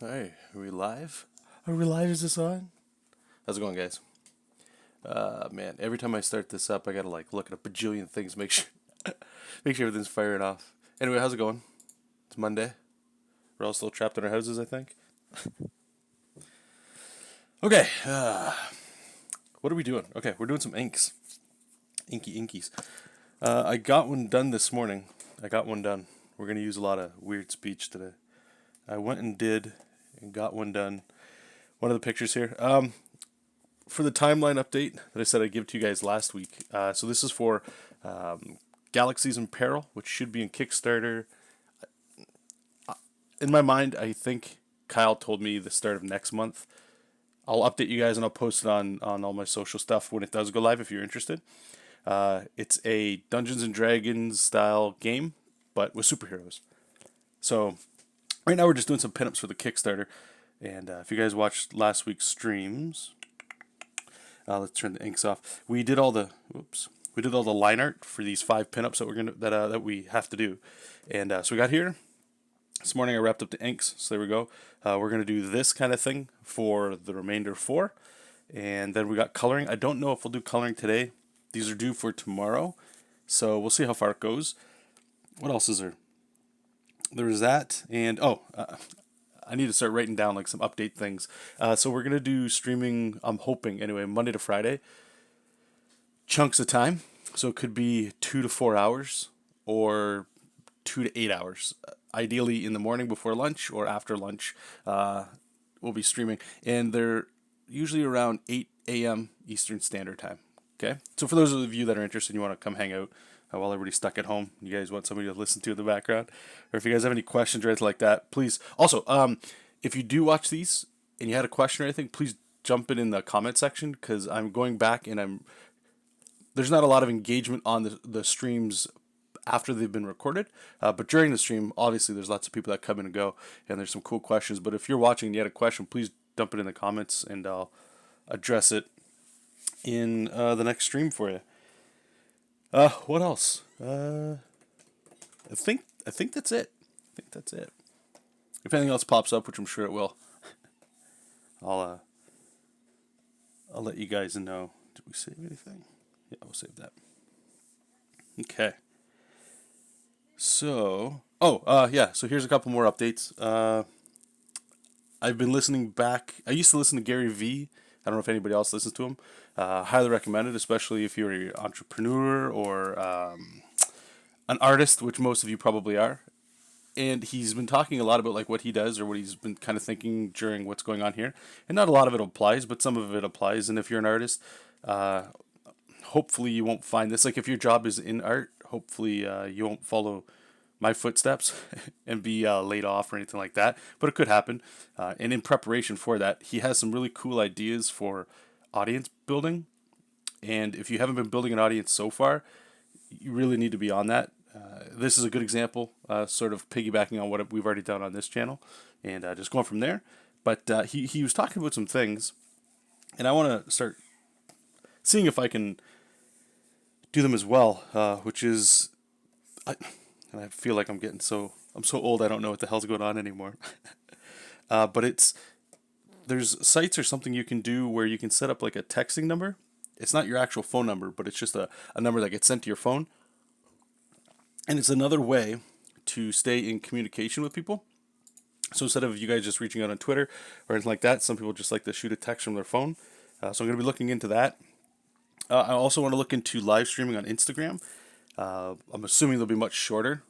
Hey, are we live? Are we live? Is this on? How's it going, guys? Man, every time I start this up, I gotta like look at a bajillion things, make sure, make sure everything's firing off. Anyway, how's it going? It's Monday. We're all still trapped in our houses, I think. Okay, what are we doing? Okay, we're doing some inks, inkies. I got one done this morning. I got one done. We're gonna use a lot of weird speech today. I went and did and got one done. One of the pictures here. For the timeline update that I said I'd give to you guys last week. So this is for Galaxies in Peril, which should be in Kickstarter. In my mind, I think Kyle told me the start of next month. I'll update you guys and I'll post it on all my social stuff when it does go live if you're interested. It's a Dungeons and Dragons style game, but with superheroes. So right now we're just doing some pinups for the Kickstarter. And if you guys watched last week's streams, let's turn the inks off. We did all the line art for these 5 pinups that we have to do, and so we got here this morning. I wrapped up the inks, so there we go. We're gonna do this kind of thing for the remainder 4, and then we got coloring. I don't know if we'll do coloring today. These are due for tomorrow, so we'll see how far it goes. What else is there? There's that, and I need to start writing down like some update things. So we're gonna do streaming. I'm hoping anyway, Monday to Friday, chunks of time. So it could be 2 to 4 hours or 2 to 8 hours. Ideally in the morning before lunch or after lunch, we'll be streaming, and they're usually around 8 a.m. Eastern Standard Time. Okay, so for those of you that are interested, you want to come hang out while everybody's stuck at home, you guys want somebody to listen to in the background, or if you guys have any questions or anything like that, please. Also, if you do watch these and you had a question or anything, please jump it in the comment section, because I'm going back and there's not a lot of engagement on the streams after they've been recorded, but during the stream, obviously, there's lots of people that come in and go, and there's some cool questions. But if you're watching and you had a question, please dump it in the comments, and I'll address it in the next stream for you. What else? I think that's it. I think that's it. If anything else pops up, which I'm sure it will, I'll let you guys know. Did we save anything? Yeah, we'll save that. Okay. So, yeah. So here's a couple more updates. I've been listening back. I used to listen to Gary Vee. I don't know if anybody else listens to him. Highly recommended, especially if you're an entrepreneur or an artist, which most of you probably are. And he's been talking a lot about like what he does or what he's been kind of thinking during what's going on here. And not a lot of it applies, but some of it applies. And if you're an artist, hopefully you won't find this. Like if your job is in art, hopefully you won't follow my footsteps and be laid off or anything like that. But it could happen. And in preparation for that, he has some really cool ideas for audience building. And if you haven't been building an audience so far, you really need to be on that. This is a good example, sort of piggybacking on what we've already done on this channel, and just going from there. But he was talking about some things, and I want to start seeing if I can do them as well, which is, and I feel like I'm so old I don't know what the hell's going on anymore. But there's sites or something you can do where you can set up like a texting number. It's not your actual phone number, but it's just a number that gets sent to your phone. And it's another way to stay in communication with people. So instead of you guys just reaching out on Twitter or anything like that, some people just like to shoot a text from their phone. So I'm going to be looking into that. I also want to look into live streaming on Instagram. I'm assuming they'll be much shorter,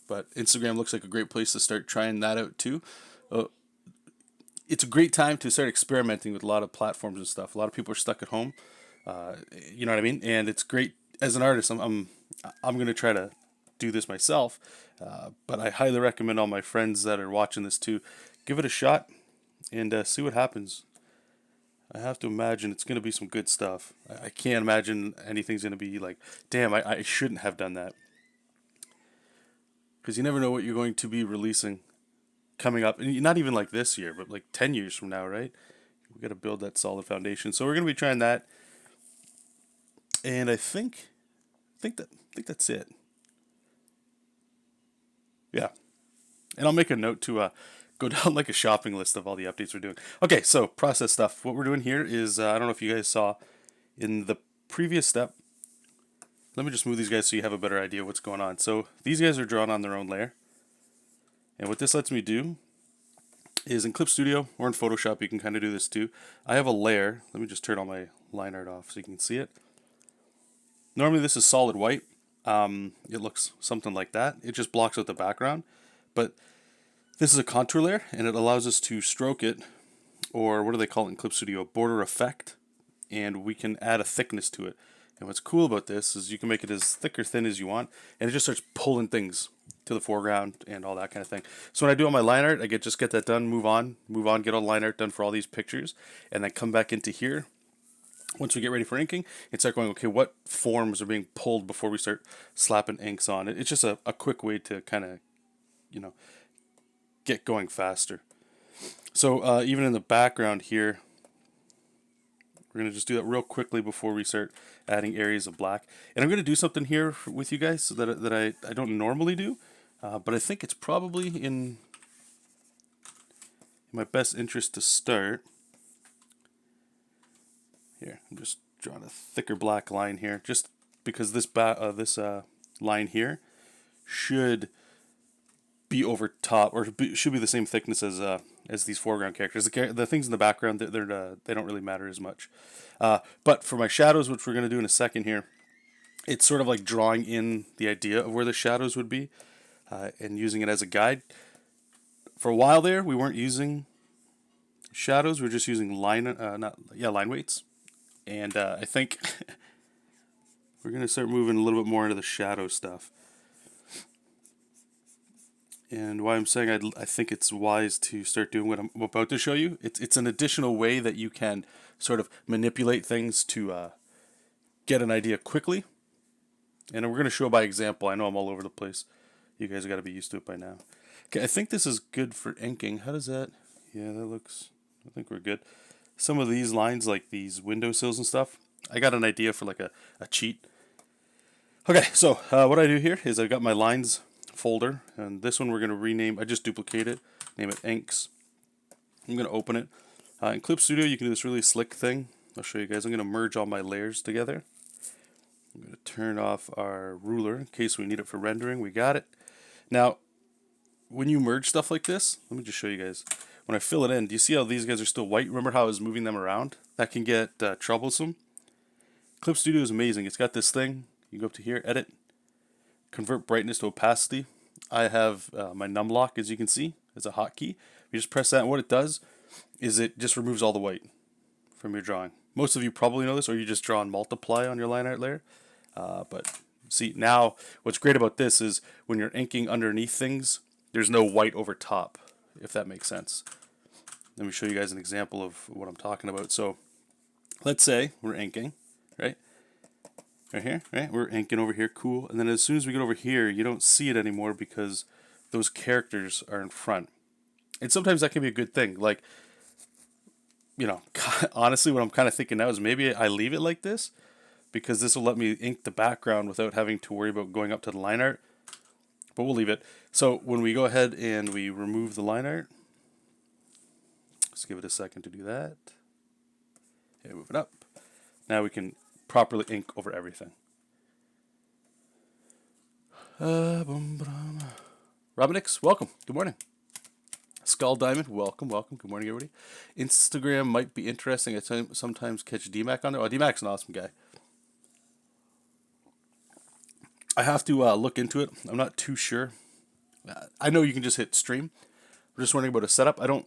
but Instagram looks like a great place to start trying that out too. It's a great time to start experimenting with a lot of platforms and stuff. A lot of people are stuck at home. You know what I mean? And it's great as an artist. I'm going to try to do this myself, but I highly recommend all my friends that are watching this to give it a shot and see what happens. I have to imagine it's going to be some good stuff. I can't imagine anything's going to be like, damn, I shouldn't have done that. Because you never know what you're going to be releasing coming up. And not even like this year, but like 10 years from now, right? We've got to build that solid foundation. So we're going to be trying that. And I think that's it. Yeah. And I'll make a note to go down like a shopping list of all the updates we're doing. Okay, so process stuff. What we're doing here is, I don't know if you guys saw in the previous step. Let me just move these guys so you have a better idea what's going on. So these guys are drawn on their own layer. And what this lets me do is in Clip Studio or in Photoshop, you can kind of do this too. I have a layer. Let me just turn all my line art off so you can see it. Normally this is solid white. It looks something like that. It just blocks out the background. But this is a contour layer, and it allows us to stroke it, or what do they call it in Clip Studio? Border effect. And we can add a thickness to it. And what's cool about this is you can make it as thick or thin as you want, and it just starts pulling things to the foreground and all that kind of thing. So when I do all my line art, I just get that done, move on, get all the line art done for all these pictures, and then come back into here. Once we get ready for inking, and start going, okay, what forms are being pulled before we start slapping inks on it. It's just a quick way to kind of, get going faster. So even in the background here, we're going to just do that real quickly before we start adding areas of black. And I'm going to do something here with you guys that I don't normally do, but I think it's probably in my best interest to start. Here, I'm just drawing a thicker black line here, just because this line here should be over top, or should be the same thickness as these foreground characters. The things in the background, they don't really matter as much. But for my shadows, which we're going to do in a second here, it's sort of like drawing in the idea of where the shadows would be and using it as a guide. For a while there, we weren't using shadows. We were just using line weights. And I think we're going to start moving a little bit more into the shadow stuff. And why I'm saying I think it's wise to start doing what I'm about to show you. It's an additional way that you can sort of manipulate things to get an idea quickly. And we're going to show by example. I know I'm all over the place. You guys got to be used to it by now. Okay, I think this is good for inking. How does that? Yeah, that looks. I think we're good. Some of these lines, like these windowsills and stuff, I got an idea for like a cheat. Okay, so what I do here is I've got my lines folder, and this one we're going to rename. I just duplicate it, name it inks. I'm going to open it. In Clip Studio, you can do this really slick thing. I'll show you guys. I'm going to merge all my layers together. I'm going to turn off our ruler in case we need it for rendering. We got it. Now, when you merge stuff like this, let me just show you guys. When I fill it in, do you see how these guys are still white? Remember how I was moving them around? That can get troublesome. Clip Studio is amazing. It's got this thing. You go up to here, edit, convert brightness to opacity. I have my num lock, as you can see, as a hotkey. You just press that, and what it does is it just removes all the white from your drawing. Most of you probably know this, or you just draw and multiply on your line art layer. But see, now what's great about this is when you're inking underneath things, there's no white over top, if that makes sense. Let me show you guys an example of what I'm talking about. So let's say we're inking, right? Right here, right? We're inking over here, cool. And then as soon as we get over here, you don't see it anymore because those characters are in front. And sometimes that can be a good thing. Like, honestly, what I'm kind of thinking now is maybe I leave it like this because this will let me ink the background without having to worry about going up to the line art. But we'll leave it. So when we go ahead and we remove the line art, let's give it a second to do that. Okay, move it up. Now we can properly ink over everything. Robinix, welcome. Good morning. Skull Diamond, welcome. Good morning, everybody. Instagram might be interesting. I sometimes catch DMAC on there. Oh, DMAC's an awesome guy. I have to look into it. I'm not too sure. I know you can just hit stream. We're just wondering about a setup. What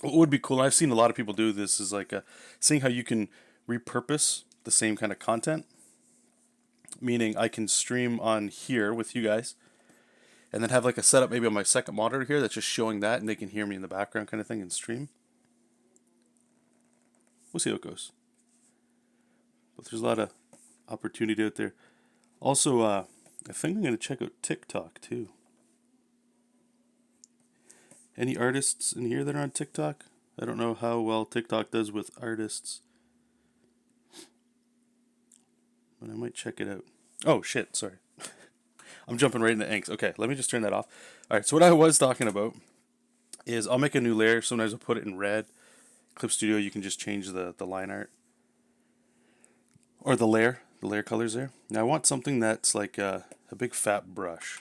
would be cool, and I've seen a lot of people do this, is like seeing how you can repurpose the same kind of content. Meaning I can stream on here with you guys and then have like a setup maybe on my second monitor here that's just showing that, and they can hear me in the background kind of thing and stream. We'll see how it goes. But there's a lot of opportunity out there. Also, I think I'm going to check out TikTok too. Any artists in here that are on TikTok? I don't know how well TikTok does with artists, but I might check it out. Oh shit, sorry. I'm jumping right into inks. Okay, let me just turn that off. Alright, so what I was talking about is I'll make a new layer. Sometimes I'll put it in red. Clip Studio, you can just change the line art or the layer colors there. Now I want something that's like a big fat brush.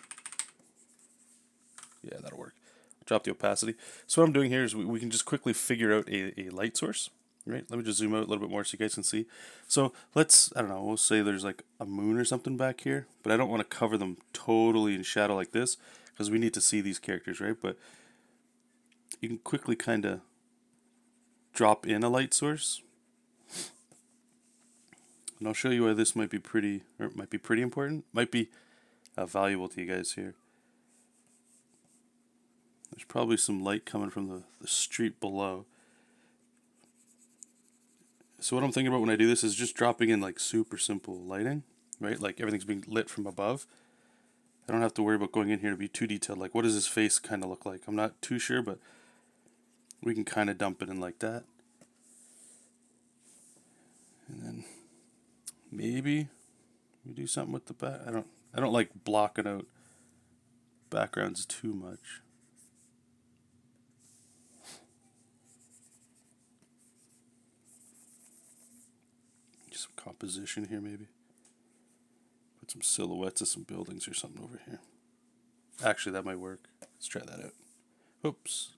Yeah, that'll work. Drop the opacity. So what I'm doing here is we can just quickly figure out a light source. Right? Let me just zoom out a little bit more so you guys can see. So let's, I don't know, we'll say there's like a moon or something back here, but I don't want to cover them totally in shadow like this because we need to see these characters, right? But you can quickly kind of drop in a light source. And I'll show you why this might be pretty, or it might be pretty important, might be valuable to you guys here. There's probably some light coming from the street below. So what I'm thinking about when I do this is just dropping in like super simple lighting, right? Like everything's being lit from above. I don't have to worry about going in here to be too detailed. Like what does his face kind of look like? I'm not too sure, but we can kind of dump it in like that. And then maybe we do something with the back. I don't like blocking out backgrounds too much. Some composition here maybe. Put some silhouettes of some buildings or something over here. Actually, that might work. Let's try that out. Oops.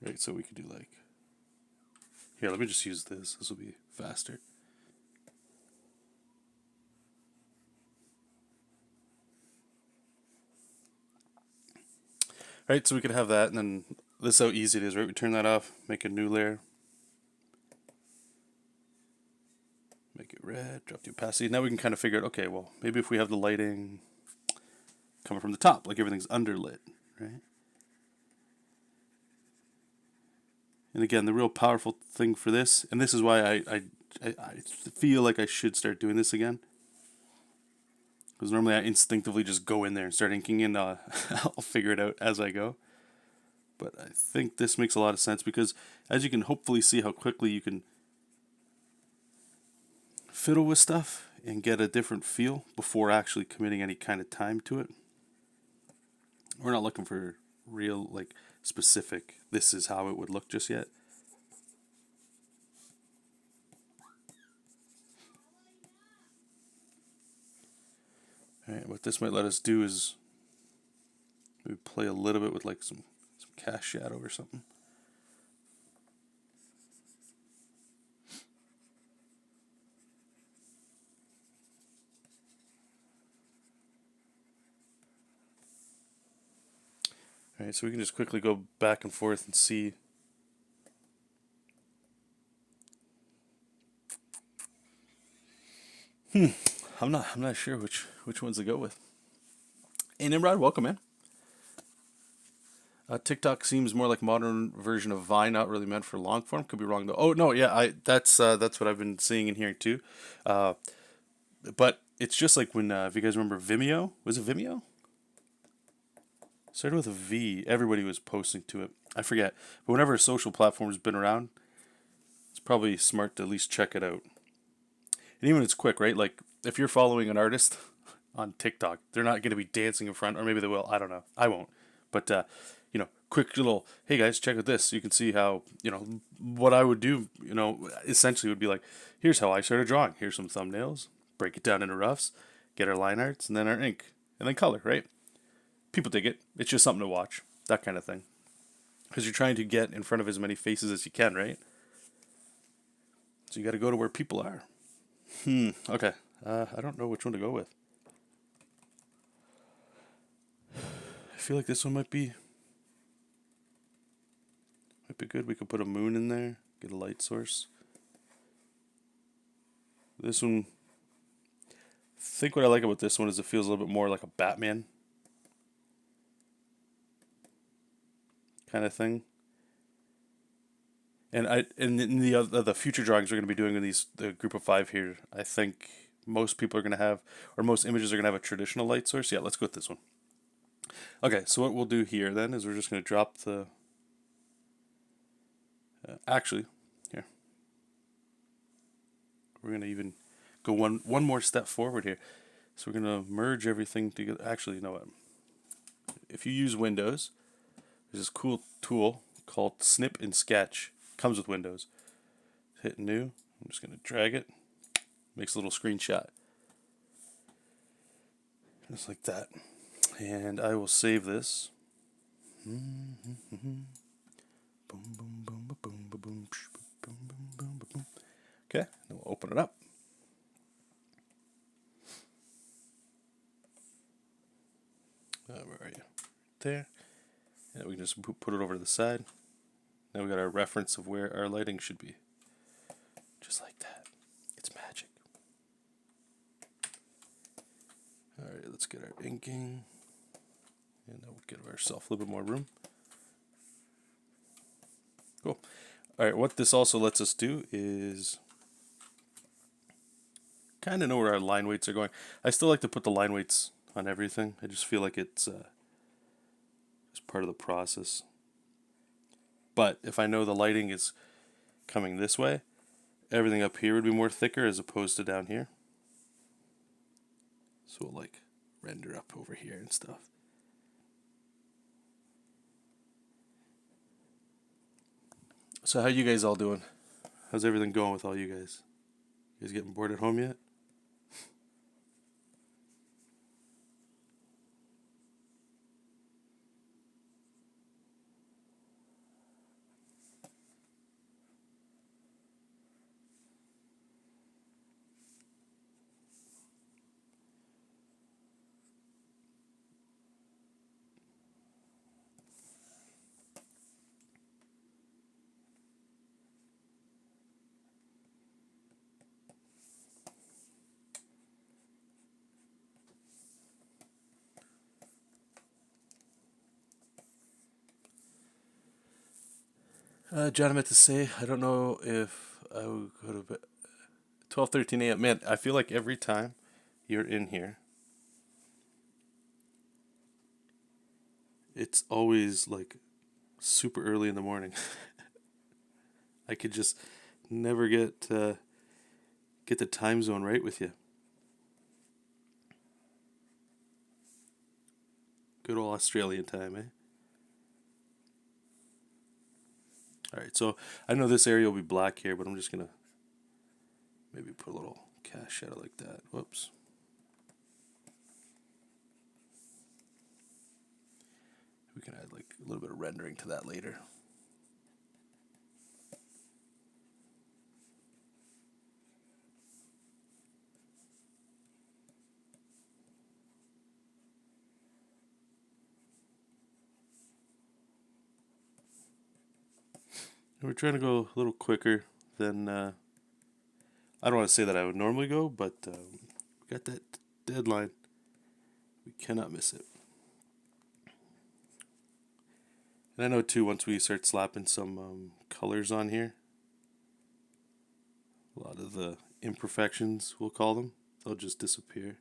Right, so we could do like, here, let me just use this. This will be faster. Right, so we could have that, and then this is how easy it is, right? We turn that off, make a new layer. Make it red, drop the opacity. Now we can kind of figure out, okay, well, maybe if we have the lighting coming from the top, like everything's underlit, right? And again, the real powerful thing for this, and this is why I feel like I should start doing this again. Because normally I instinctively just go in there and start inking, and I'll figure it out as I go. But I think this makes a lot of sense because as you can hopefully see how quickly you can fiddle with stuff and get a different feel before actually committing any kind of time to it. We're not looking for real, like, specific, this is how it would look just yet. Alright, what this might let us do is maybe play a little bit with like some cast shadow or something. Alright, so we can just quickly go back and forth and see. I'm not sure which ones to go with. Hey Nimrod, welcome man. TikTok seems more like modern version of Vine, not really meant for long form. Could be wrong though. Oh no, yeah, that's what I've been seeing and hearing too. But it's just like when if you guys remember Vimeo, was it Vimeo? Started with a V. Everybody was posting to it. I forget, but whenever a social platform has been around, it's probably smart to at least check it out. And even it's quick, right? Like if you're following an artist on TikTok, they're not going to be dancing in front, or maybe they will. I don't know. I won't. But quick little, hey guys, check out this. You can see how, what I would do, essentially would be like, here's how I started drawing. Here's some thumbnails, break it down into roughs, get our line arts, and then our ink, and then color, right? People dig it. It's just something to watch, that kind of thing. Because you're trying to get in front of as many faces as you can, right? So you got to go to where people are. Okay. I don't know which one to go with. I feel like this one might be good. We could put a moon in there, get a light source. This one, I think what I like about this one is it feels a little bit more like a Batman kind of thing. And in the future drawings we're going to be doing in the group of 5 here, I think most people are going to have, or most images are going to have a traditional light source. Yeah, let's go with this one. Okay, so what we'll do here then is we're just going to drop the... actually, here. We're going to even go one more step forward here. So we're going to merge everything together. Actually, you know what? If you use Windows, there's this cool tool called Snip and Sketch. Comes with Windows. Hit new. I'm just going to drag it. Makes a little screenshot. Just like that. And I will save this. Okay, then we'll open it up. Where are you? There. And we can just put it over to the side. Now we got our reference of where our lighting should be. Just like that. It's magic. Alright, let's get our inking. And then we'll give ourselves a little bit more room. Cool. Alright, what this also lets us do is kind of know where our line weights are going. I still like to put the line weights on everything. I just feel like it's part of the process. But if I know the lighting is coming this way, everything up here would be more thicker as opposed to down here. So we'll like render up over here and stuff. So how you guys all doing? How's everything going with all you guys? You guys getting bored at home yet? John, I meant to say, I don't know if I would go to bed. 12:13 a.m. Man, I feel like every time you're in here, it's always like super early in the morning. I could just never get the time zone right with you. Good old Australian time, eh? Alright, so I know this area will be black here, but I'm just going to maybe put a little cast shadow like that. Whoops. We can add like a little bit of rendering to that later. And we're trying to go a little quicker than, I don't want to say that I would normally go, but we got that deadline. We cannot miss it. And I know too, once we start slapping some colors on here, a lot of the imperfections, we'll call them, they'll just disappear.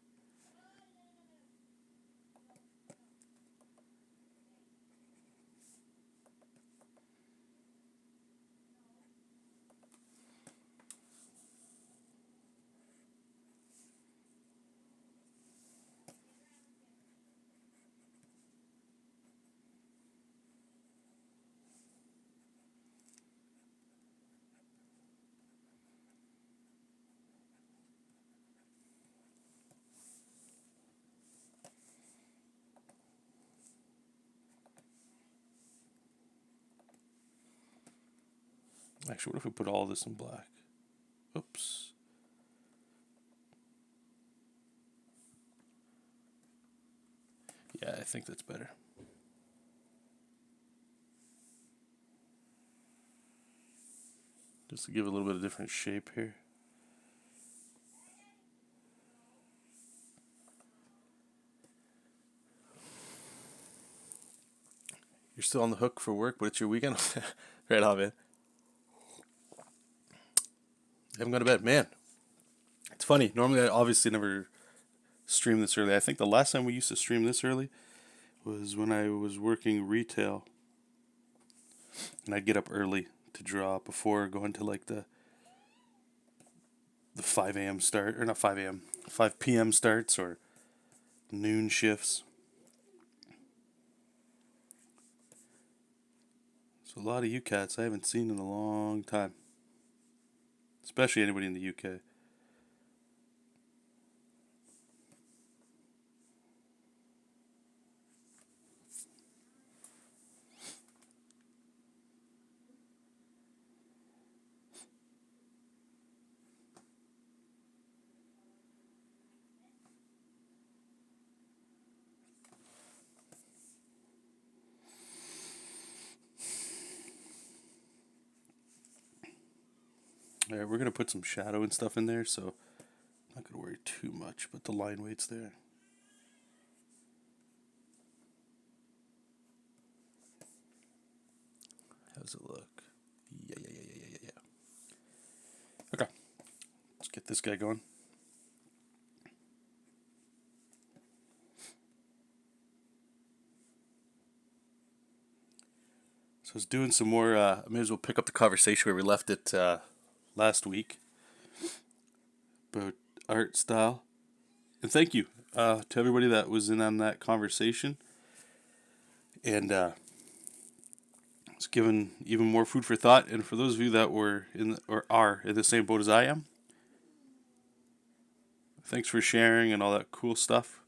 Actually, what if we put all this in black? Oops. Yeah, I think that's better. Just to give it a little bit of different shape here. You're still on the hook for work, but it's your weekend? Right on, man. I haven't gone to bed. Man, it's funny. Normally, I obviously never stream this early. I think the last time we used to stream this early was when I was working retail, and I'd get up early to draw before going to like the 5 a.m. start, or not 5 a.m., 5 p.m. starts or noon shifts. So a lot of you cats I haven't seen in a long time, especially anybody in the UK. All right, we're gonna put some shadow and stuff in there, so I'm not gonna worry too much, but the line weight's there. How's it look? Yeah. Okay, let's get this guy going. So I was doing some more. I may as well pick up the conversation where we left it last week about art style. And thank you to everybody that was in on that conversation. And it's given even more food for thought. And for those of you that were or are in the same boat as I am, thanks for sharing and all that cool stuff.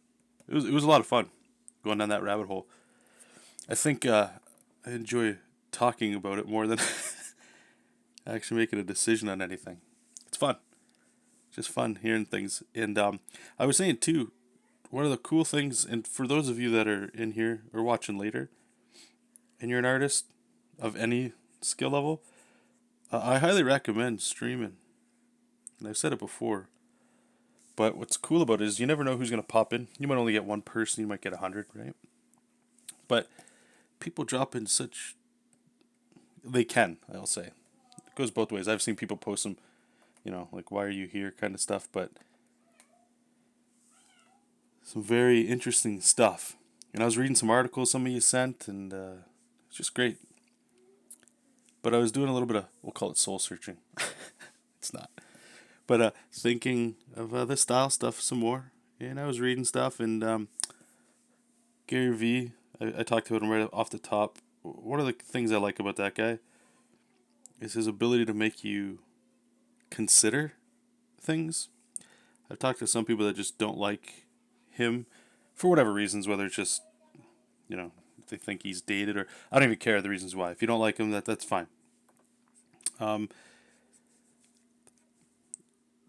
It was a lot of fun going down that rabbit hole. I think I enjoy talking about it more than actually making a decision on anything. It's fun. Just fun hearing things. And I was saying too, one of the cool things, and for those of you that are in here or watching later, and you're an artist of any skill level, I highly recommend streaming. And I've said it before. But what's cool about it is you never know who's going to pop in. You might only get one person, you might get 100, right? But people drop in such... They can, I'll say. It goes both ways. I've seen people post some, like, why are you here kind of stuff, but some very interesting stuff. And I was reading some articles some of you sent, and it's just great. But I was doing a little bit of, we'll call it soul searching. It's not. But thinking of this style stuff some more. And I was reading stuff, and Gary Vee, I talked about him right off the top. One of the things I like about that guy is his ability to make you consider things. I've talked to some people that just don't like him for whatever reasons, whether it's just, they think he's dated, or I don't even care the reasons why. If you don't like him, that's fine. But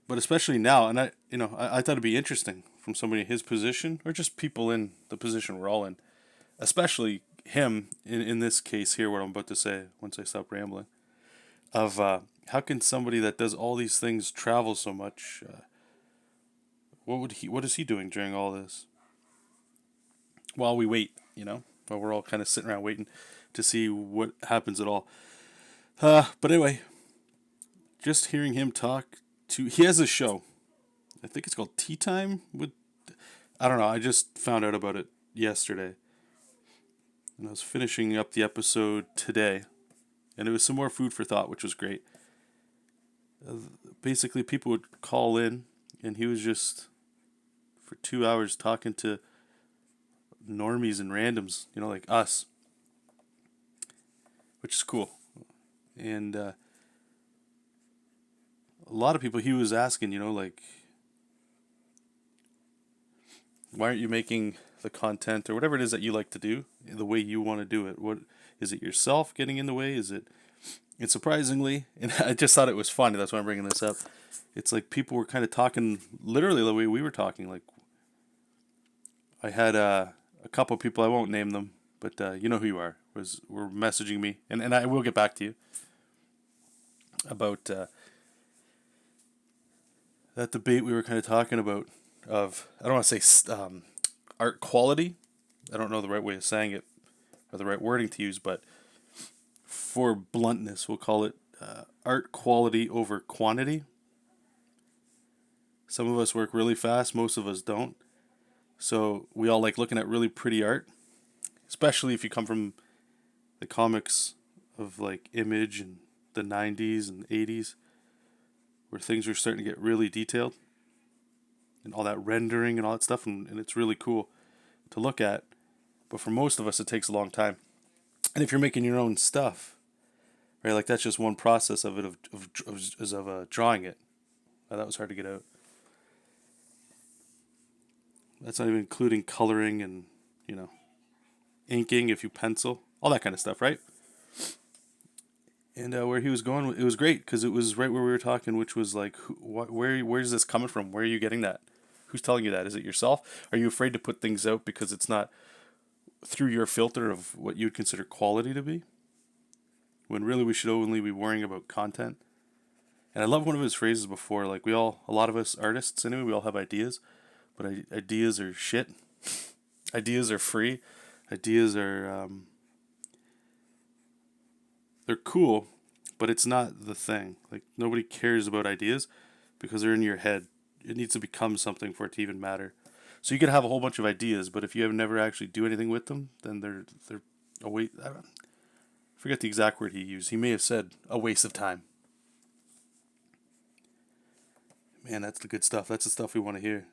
especially now, and I thought it'd be interesting from somebody in his position, or just people in the position we're all in, especially him in this case here, what I'm about to say once I stop rambling, of how can somebody that does all these things travel so much? What is he doing during all this? While we wait, while we're all kind of sitting around waiting to see what happens at all. But anyway, just hearing him talk he has a show. I think it's called Tea Time I don't know. I just found out about it yesterday. And I was finishing up the episode today. And it was some more food for thought, which was great. Basically, people would call in, and he was just, for 2 hours, talking to normies and randoms, like us. Which is cool. And a lot of people he was asking, like, why aren't you making the content or whatever it is that you like to do the way you want to do it? What is it, yourself getting in the way? Is it? And surprisingly, and I just thought it was funny. That's why I'm bringing this up. It's like people were kind of talking literally the way we were talking. Like, I had a couple of people, I won't name them, but you know who you are, were messaging me, and I will get back to you about that debate we were kind of talking about of, I don't want to say art quality. I don't know the right way of saying it or the right wording to use, but for bluntness, we'll call it art quality over quantity. Some of us work really fast, most of us don't. So we all like looking at really pretty art, especially if you come from the comics of like Image and the 90s and 80s, where things are starting to get really detailed and all that rendering and all that stuff, and it's really cool to look at. But for most of us, it takes a long time. And if you're making your own stuff, right, like that's just one process of it, of drawing it. That was hard to get out. That's not even including coloring and, inking if you pencil, all that kind of stuff, right? And where he was going, it was great because it was right where we were talking, which was like, where's this coming from? Where are you getting that? Who's telling you that? Is it yourself? Are you afraid to put things out because it's not through your filter of what you would consider quality to be? When really we should only be worrying about content. And I love one of his phrases before, like a lot of us artists anyway, we all have ideas, but ideas are shit. Ideas are free. Ideas are, they're cool, but it's not the thing. Like, nobody cares about ideas because they're in your head. It needs to become something for it to even matter. So you could have a whole bunch of ideas, but if you have never actually do anything with them, then they're a waste. I forget the exact word he used. He may have said a waste of time. Man, that's the good stuff. That's the stuff we want to hear.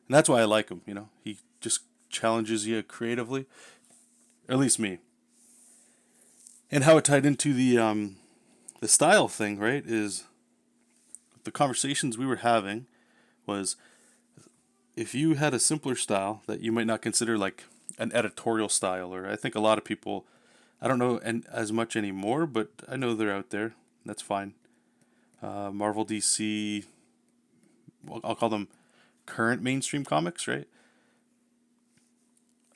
And that's why I like him, He just challenges you creatively. Or at least me. And how it tied into the style thing, right, is the conversations we were having was if you had a simpler style that you might not consider like an editorial style, or I think a lot of people, I don't know as much anymore, but I know they're out there. That's fine. Marvel, DC, I'll call them current mainstream comics, right?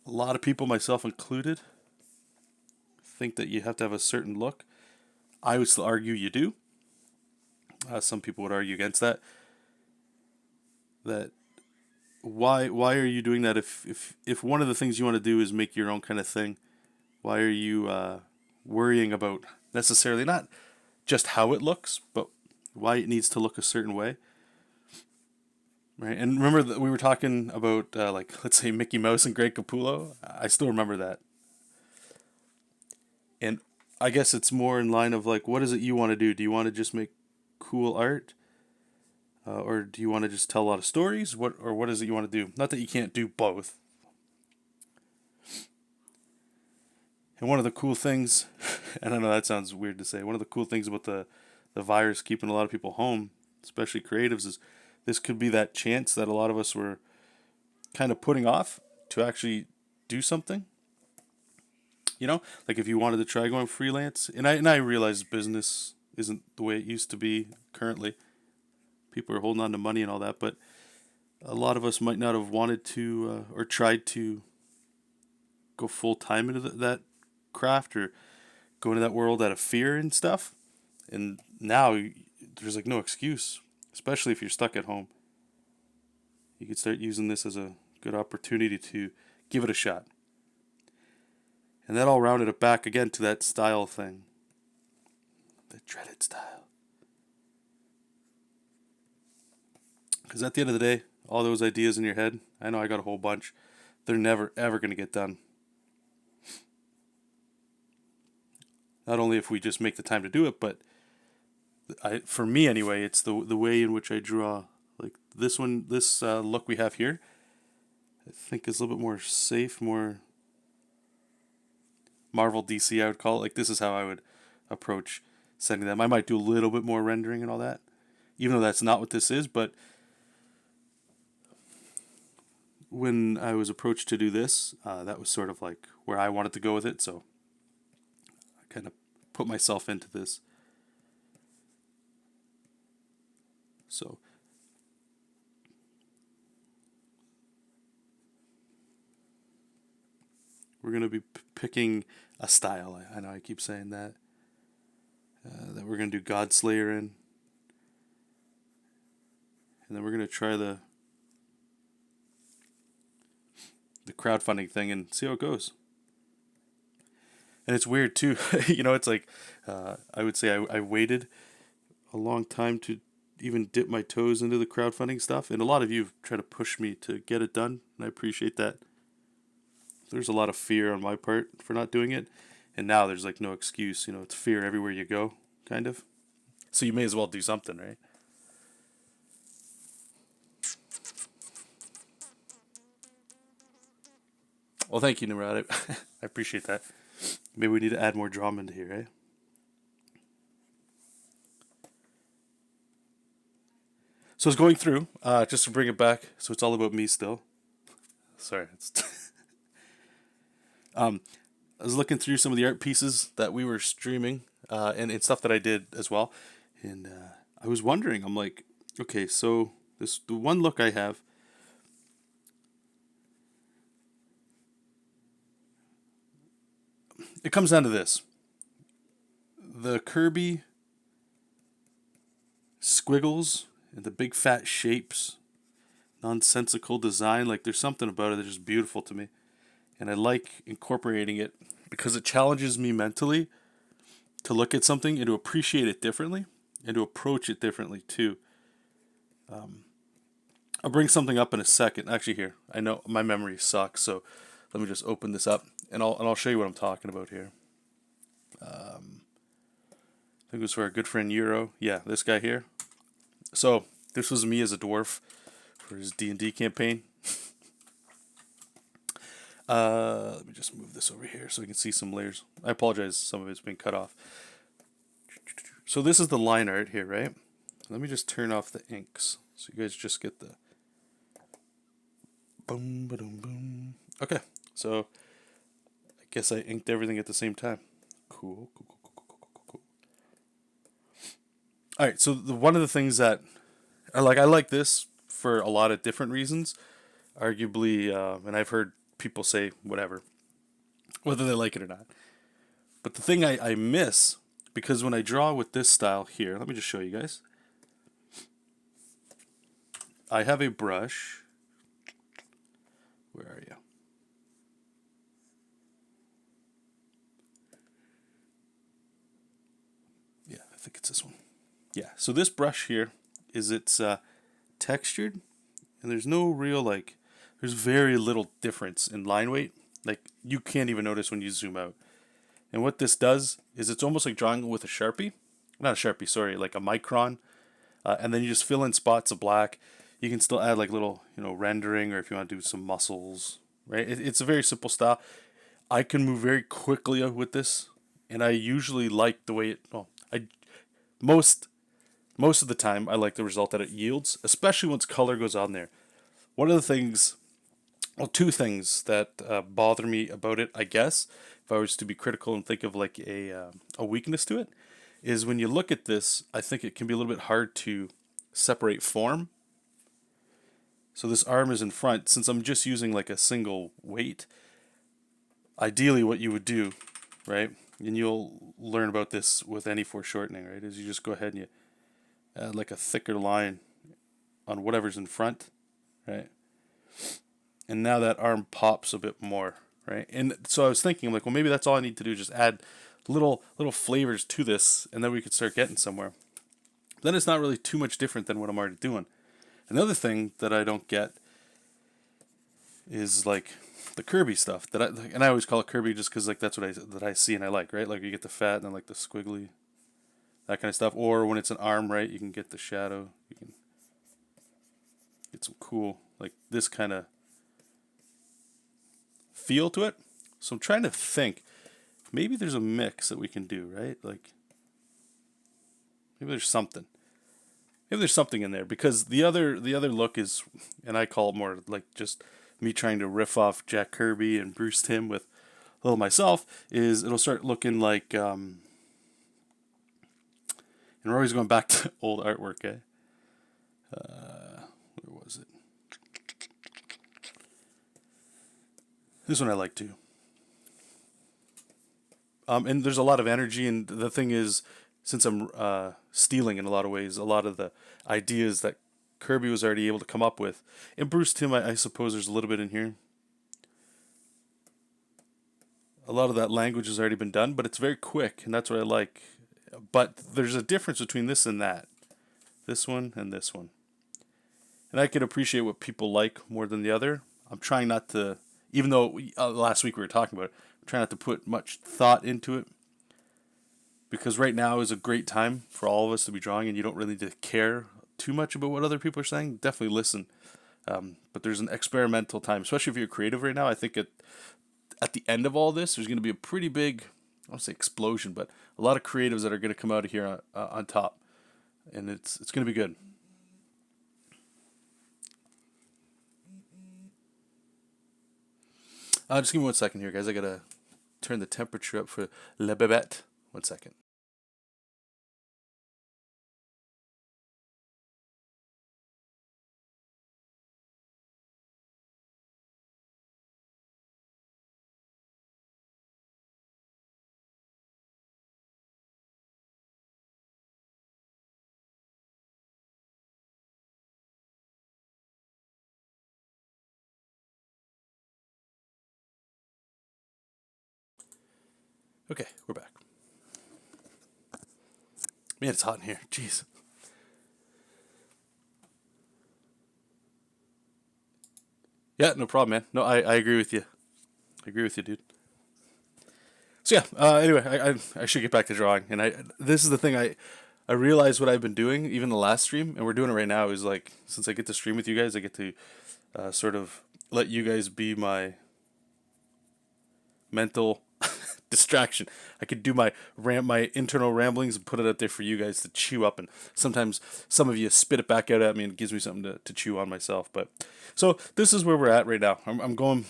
A lot of people, myself included, think that you have to have a certain look. I would still argue you do. Some people would argue against that. That why are you doing that if one of the things you want to do is make your own kind of thing? Why are you worrying about necessarily not just how it looks, but why it needs to look a certain way? Right, and remember that we were talking about like, let's say Mickey Mouse and Greg Capullo. I still remember that, and I guess it's more in line of like, what is it you want to do? Do you want to just make cool art, or do you want to just tell a lot of stories? What is it you want to do? Not that you can't do both. And one of the cool things, and I know that sounds weird to say, one of the cool things about the virus keeping a lot of people home, especially creatives, is this could be that chance that a lot of us were kind of putting off to actually do something. Like if you wanted to try going freelance, and I realize business isn't the way it used to be currently. People are holding on to money and all that, but a lot of us might not have wanted to or tried to go full time into that craft or go into that world out of fear and stuff. And now there's like no excuse, especially if you're stuck at home. You could start using this as a good opportunity to give it a shot. And that all rounded it back again to that style thing. The dreaded style. Because at the end of the day, all those ideas in your head, I know I got a whole bunch, they're never, ever going to get done. Not only if we just make the time to do it, but for me anyway, it's the way in which I draw. Like this one, this look we have here, I think is a little bit more safe, more Marvel DC, I would call it. Like this is how I would approach sending them. I might do a little bit more rendering and all that, even though that's not what this is. But when I was approached to do this, that was sort of like where I wanted to go with it. So I kind of put myself into this. So we're going to be picking a style. I know I keep saying that. That we're going to do Godslayer in. And then we're going to try the crowdfunding thing and see how it goes. And it's weird too. It's like I would say I waited a long time to even dip my toes into the crowdfunding stuff. And a lot of you have tried to push me to get it done. And I appreciate that. there's a lot of fear on my part for not doing it, and now there's like no excuse. It's fear everywhere you go, kind of. So you may as well do something, right? Well, thank you, Nimrod. I appreciate that. Maybe we need to add more drama into here, eh? So I was going through, just to bring it back, so it's all about me still. Sorry. I was looking through some of the art pieces that we were streaming, and stuff that I did as well. And I was wondering, I'm like, okay, so the one look I have, it comes down to this. The Kirby squiggles and the big fat shapes, nonsensical design, like there's something about it that's just beautiful to me. And I like incorporating it because it challenges me mentally to look at something and to appreciate it differently and to approach it differently too. I'll bring something up in a second. Actually, here, I know my memory sucks, so let me just open this up and I'll show you what I'm talking about here. I think it was for our good friend Euro. Yeah, this guy here. So this was me as a dwarf for his D&D campaign. Let me just move this over here so you can see some layers. I apologize, some of it's been cut off. So this is the line art here, right? Let me just turn off the inks so you guys just get the boom, boom, boom. Okay, so I guess I inked everything at the same time. Cool. All right, so one of the things that I like this for a lot of different reasons. Arguably, and I've heard people say whatever, whether they like it or not. But the thing I miss, because when I draw with this style here, let me just show you guys. I have a brush. Where are you? Yeah, I think it's this one. Yeah, so this brush here it's textured, and there's no real there's very little difference in line weight. Like you can't even notice when you zoom out. And what this does is it's almost like drawing with a Sharpie. Not a Sharpie, sorry, like a micron. And then you just fill in spots of black. You can still add like little, rendering, or if you want to do some muscles, right? It's a very simple style. I can move very quickly with this, and I usually like the way most of the time I like the result that it yields, especially once color goes on there. One of the things, well, two things that bother me about it, I guess, if I was to be critical and think of like a weakness to it, is when you look at this, I think it can be a little bit hard to separate form. So this arm is in front. Since I'm just using like a single weight, ideally what you would do, right, and you'll learn about this with any foreshortening, right, is you just go ahead and you add like a thicker line on whatever's in front, right? And now that arm pops a bit more, right? And so I was thinking, like, well, maybe that's all I need to do, just add little flavors to this, and then we could start getting somewhere. Then it's not really too much different than what I'm already doing. Another thing that I don't get is like the Kirby stuff and I always call it Kirby just because like that's what I see and I like, right? Like you get the fat and then like the squiggly, that kind of stuff. Or when it's an arm, right, you can get the shadow. You can get some cool like this kind of feel to it. So I'm trying to think. Maybe there's a mix that we can do, right? Like maybe there's something. Maybe there's something in there, because the other look is, and I call it more like just me trying to riff off Jack Kirby and Bruce Timm with a little myself, is it'll start looking like, and we're always going back to old artwork, eh? Where was it? This one I like too. And there's a lot of energy, and the thing is, since I'm stealing in a lot of ways, a lot of the ideas that Kirby was already able to come up with. And Bruce Timm, I suppose there's a little bit in here. A lot of that language has already been done, but it's very quick, and that's what I like. But there's a difference between this and that. This one and this one. And I can appreciate what people like more than the other. I'm trying not to even though last week we were talking about it, I'm trying not to put much thought into it, because right now is a great time for all of us to be drawing, and you don't really need to care too much about what other people are saying. Definitely listen. But there's an experimental time, especially if you're creative right now. I think at the end of all this, there's going to be a pretty big, I won't say explosion, but a lot of creatives that are going to come out of here on top, and it's going to be good. Just give me 1 second here, guys. I gotta turn the temperature up for la bebette. 1 second. Okay, we're back. Man, it's hot in here. Jeez. Yeah, no problem, man. No, I agree with you. I agree with you, dude. So yeah. Anyway, I should get back to drawing, and this is the thing I realize what I've been doing, even the last stream, and we're doing it right now. Is like, since I get to stream with you guys, I get to sort of let you guys be my mental distraction. I could do my internal ramblings and put it out there for you guys to chew up, and sometimes some of you spit it back out at me and it gives me something to chew on myself. But so this is where we're at right now. I'm going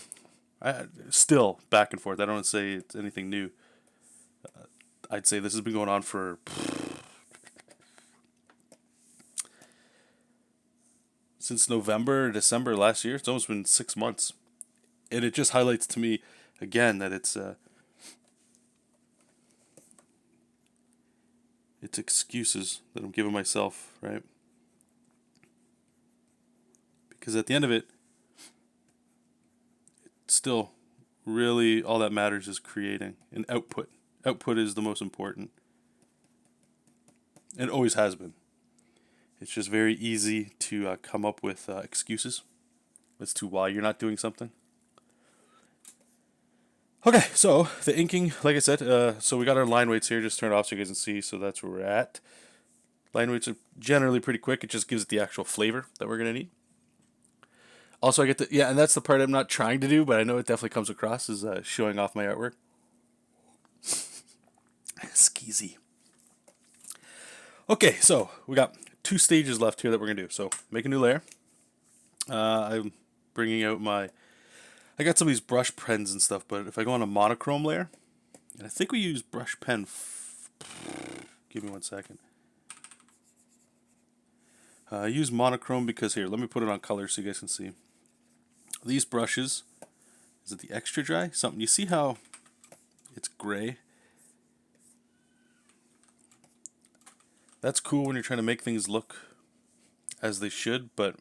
still back and forth. I don't want to say it's anything new. I'd say this has been going on for since November or December last year. It's almost been 6 months, and it just highlights to me again that it's excuses that I'm giving myself, right? Because at the end of it, it's still really all that matters is creating an output. Output is the most important. It always has been. It's just very easy to come up with excuses as to why you're not doing something. Okay, so the inking, like I said, so we got our line weights here. Just turn it off so you guys can see. So that's where we're at. Line weights are generally pretty quick. It just gives it the actual flavor that we're going to need. Also, I get yeah, and that's the part I'm not trying to do, but I know it definitely comes across is showing off my artwork. Skeezy. Okay, so we got 2 stages left here that we're going to do. So make a new layer. I'm bringing out I got some of these brush pens and stuff, but if I go on a monochrome layer, and I think we use brush pen. Give me 1 second. I use monochrome because here, let me put it on color so you guys can see. These brushes, is it the extra dry? Something, you see how it's gray? That's cool when you're trying to make things look as they should, but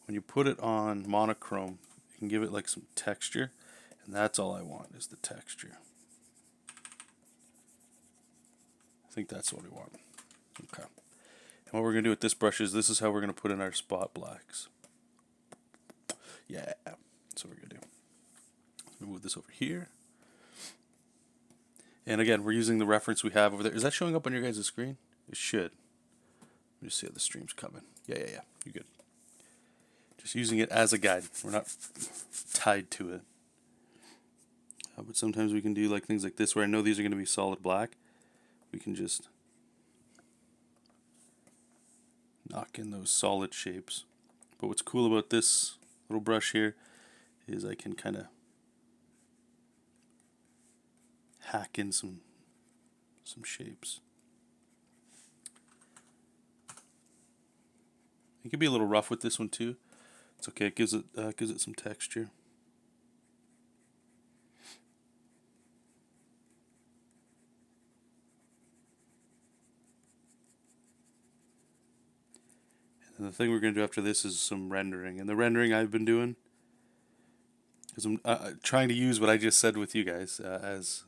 when you put it on monochrome, you can give it like some texture, and that's all I want is the texture. I think that's what we want. Okay. And what we're going to do with this brush is this is how we're going to put in our spot blacks. Yeah, that's what we're going to do. Let me move this over here. And again, we're using the reference we have over there. Is that showing up on your guys' screen? It should. Let me just see how the stream's coming. Yeah. You're good. Just using it as a guide. We're not tied to it. But sometimes we can do like things like this where I know these are going to be solid black. We can just knock in those solid shapes. But what's cool about this little brush here is I can kind of hack in some shapes. It can be a little rough with this one too. It's okay. It gives it some texture. And the thing we're going to do after this is some rendering. And the rendering I've been doing is I'm trying to use what I just said with you guys as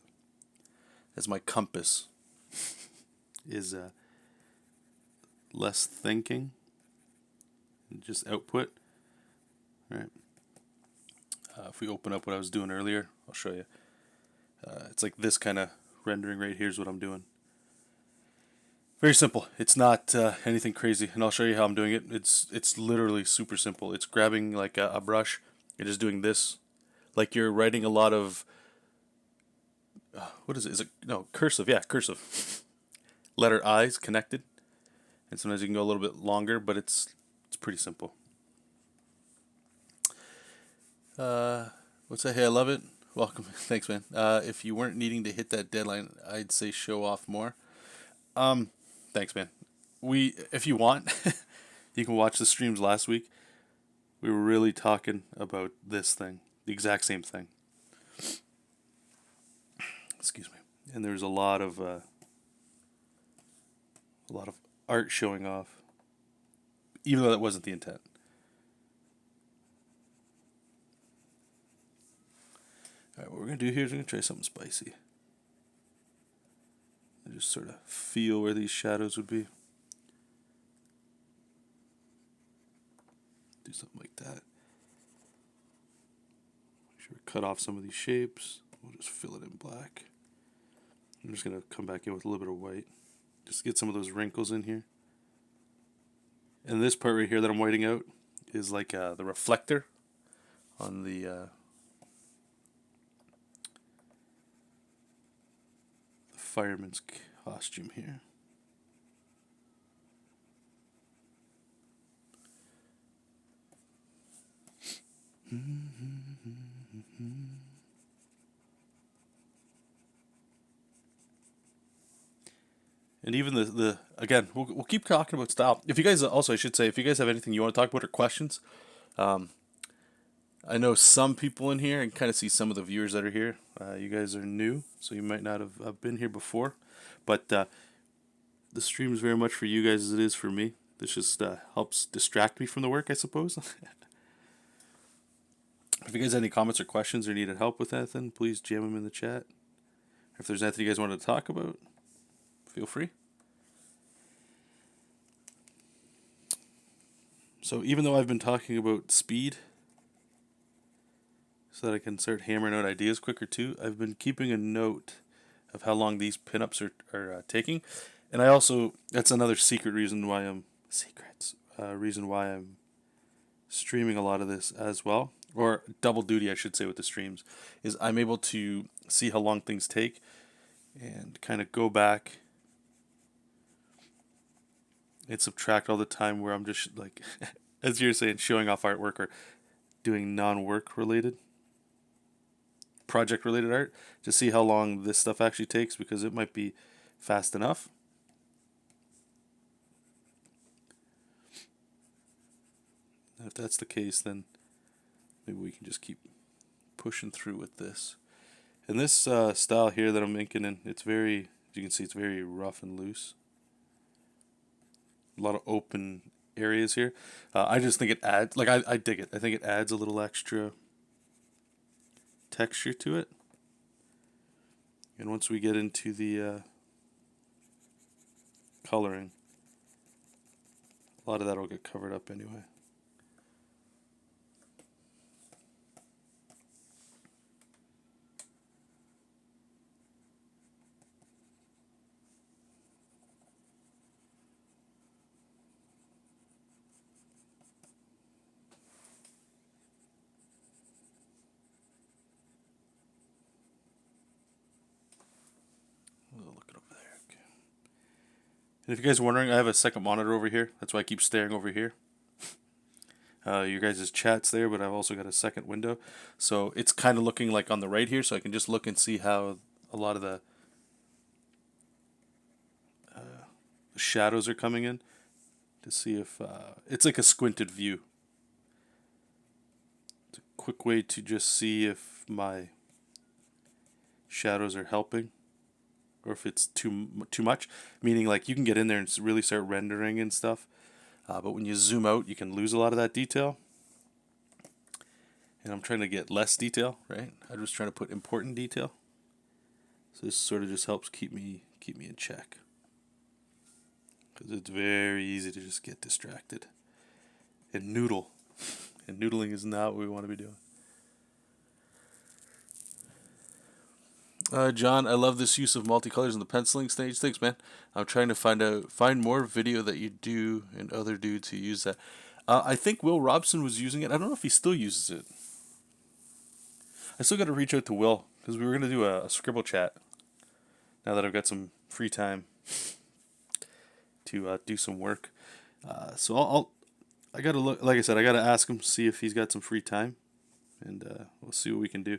my compass. Is less thinking, just output. Right. If we open up what I was doing earlier, I'll show you. It's like this kind of rendering right here is what I'm doing. Very simple. It's not anything crazy, and I'll show you how I'm doing it. It's literally super simple. It's grabbing like a brush and just doing this, like you're writing a lot of what is it? Is it no cursive? Yeah, cursive. Letter I's connected, and sometimes you can go a little bit longer, but it's pretty simple. What's that? Hey, I love it. Welcome. Thanks, man. If you weren't needing to hit that deadline, I'd say show off more. Thanks, man. If you want, you can watch the streams last week. We were really talking about this thing, the exact same thing. Excuse me. And there's a lot of art showing off, even though that wasn't the intent. All right, what we're gonna do here is we're gonna try something spicy. And just sort of feel where these shadows would be. Do something like that. Make sure we cut off some of these shapes. We'll just fill it in black. I'm just gonna come back in with a little bit of white. Just get some of those wrinkles in here. And this part right here that I'm whiting out is like the reflector on the fireman's costume here. And even the again, we'll keep talking about style. If you guys also, I should say, if you guys have anything you want to talk about or questions, I know some people in here and kind of see some of the viewers that are here. You guys are new, so you might not have been here before, but the stream is very much for you guys as it is for me. This just helps distract me from the work, I suppose. If you guys have any comments or questions or needed help with anything, please jam them in the chat. If there's anything you guys wanted to talk about, feel free. So even though I've been talking about speed so that I can start hammering out ideas quicker too, I've been keeping a note of how long these pinups are taking. And I also, that's another reason why I'm streaming a lot of this as well, or double duty I should say with the streams, is I'm able to see how long things take and kind of go back and subtract all the time where I'm just like, as you're saying, showing off artwork or doing non-work related, project related art, to see how long this stuff actually takes, because it might be fast enough. And if that's the case, then maybe we can just keep pushing through with this. And this style here that I'm inking in, it's very, as you can see, it's very rough and loose. A lot of open areas here. I just think it adds, like I dig it. I think it adds a little extra texture to it. And once we get into the coloring, a lot of that will get covered up anyway. And if you guys are wondering, I have a second monitor over here. That's why I keep staring over here. Your guys' chat's there, but I've also got a second window. So it's kind of looking like on the right here, so I can just look and see how a lot of the shadows are coming in, to see if it's like a squinted view. It's a quick way to just see if my shadows are helping, or if it's too much, meaning like you can get in there and really start rendering and stuff, but when you zoom out you can lose a lot of that detail, and I'm trying to get less detail, right? I'm just trying to put important detail, so this sort of just helps keep me in check, because it's very easy to just get distracted and noodle, and noodling is not what we want to be doing. John, I love this use of multicolors in the penciling stage. Thanks, man. I'm trying to find more video that you do and other dudes who use that. I think Will Robson was using it. I don't know if he still uses it. I still got to reach out to Will because we were gonna do a scribble chat. Now that I've got some free time to do some work, so I gotta look. Like I said, I gotta ask him, see if he's got some free time, and we'll see what we can do.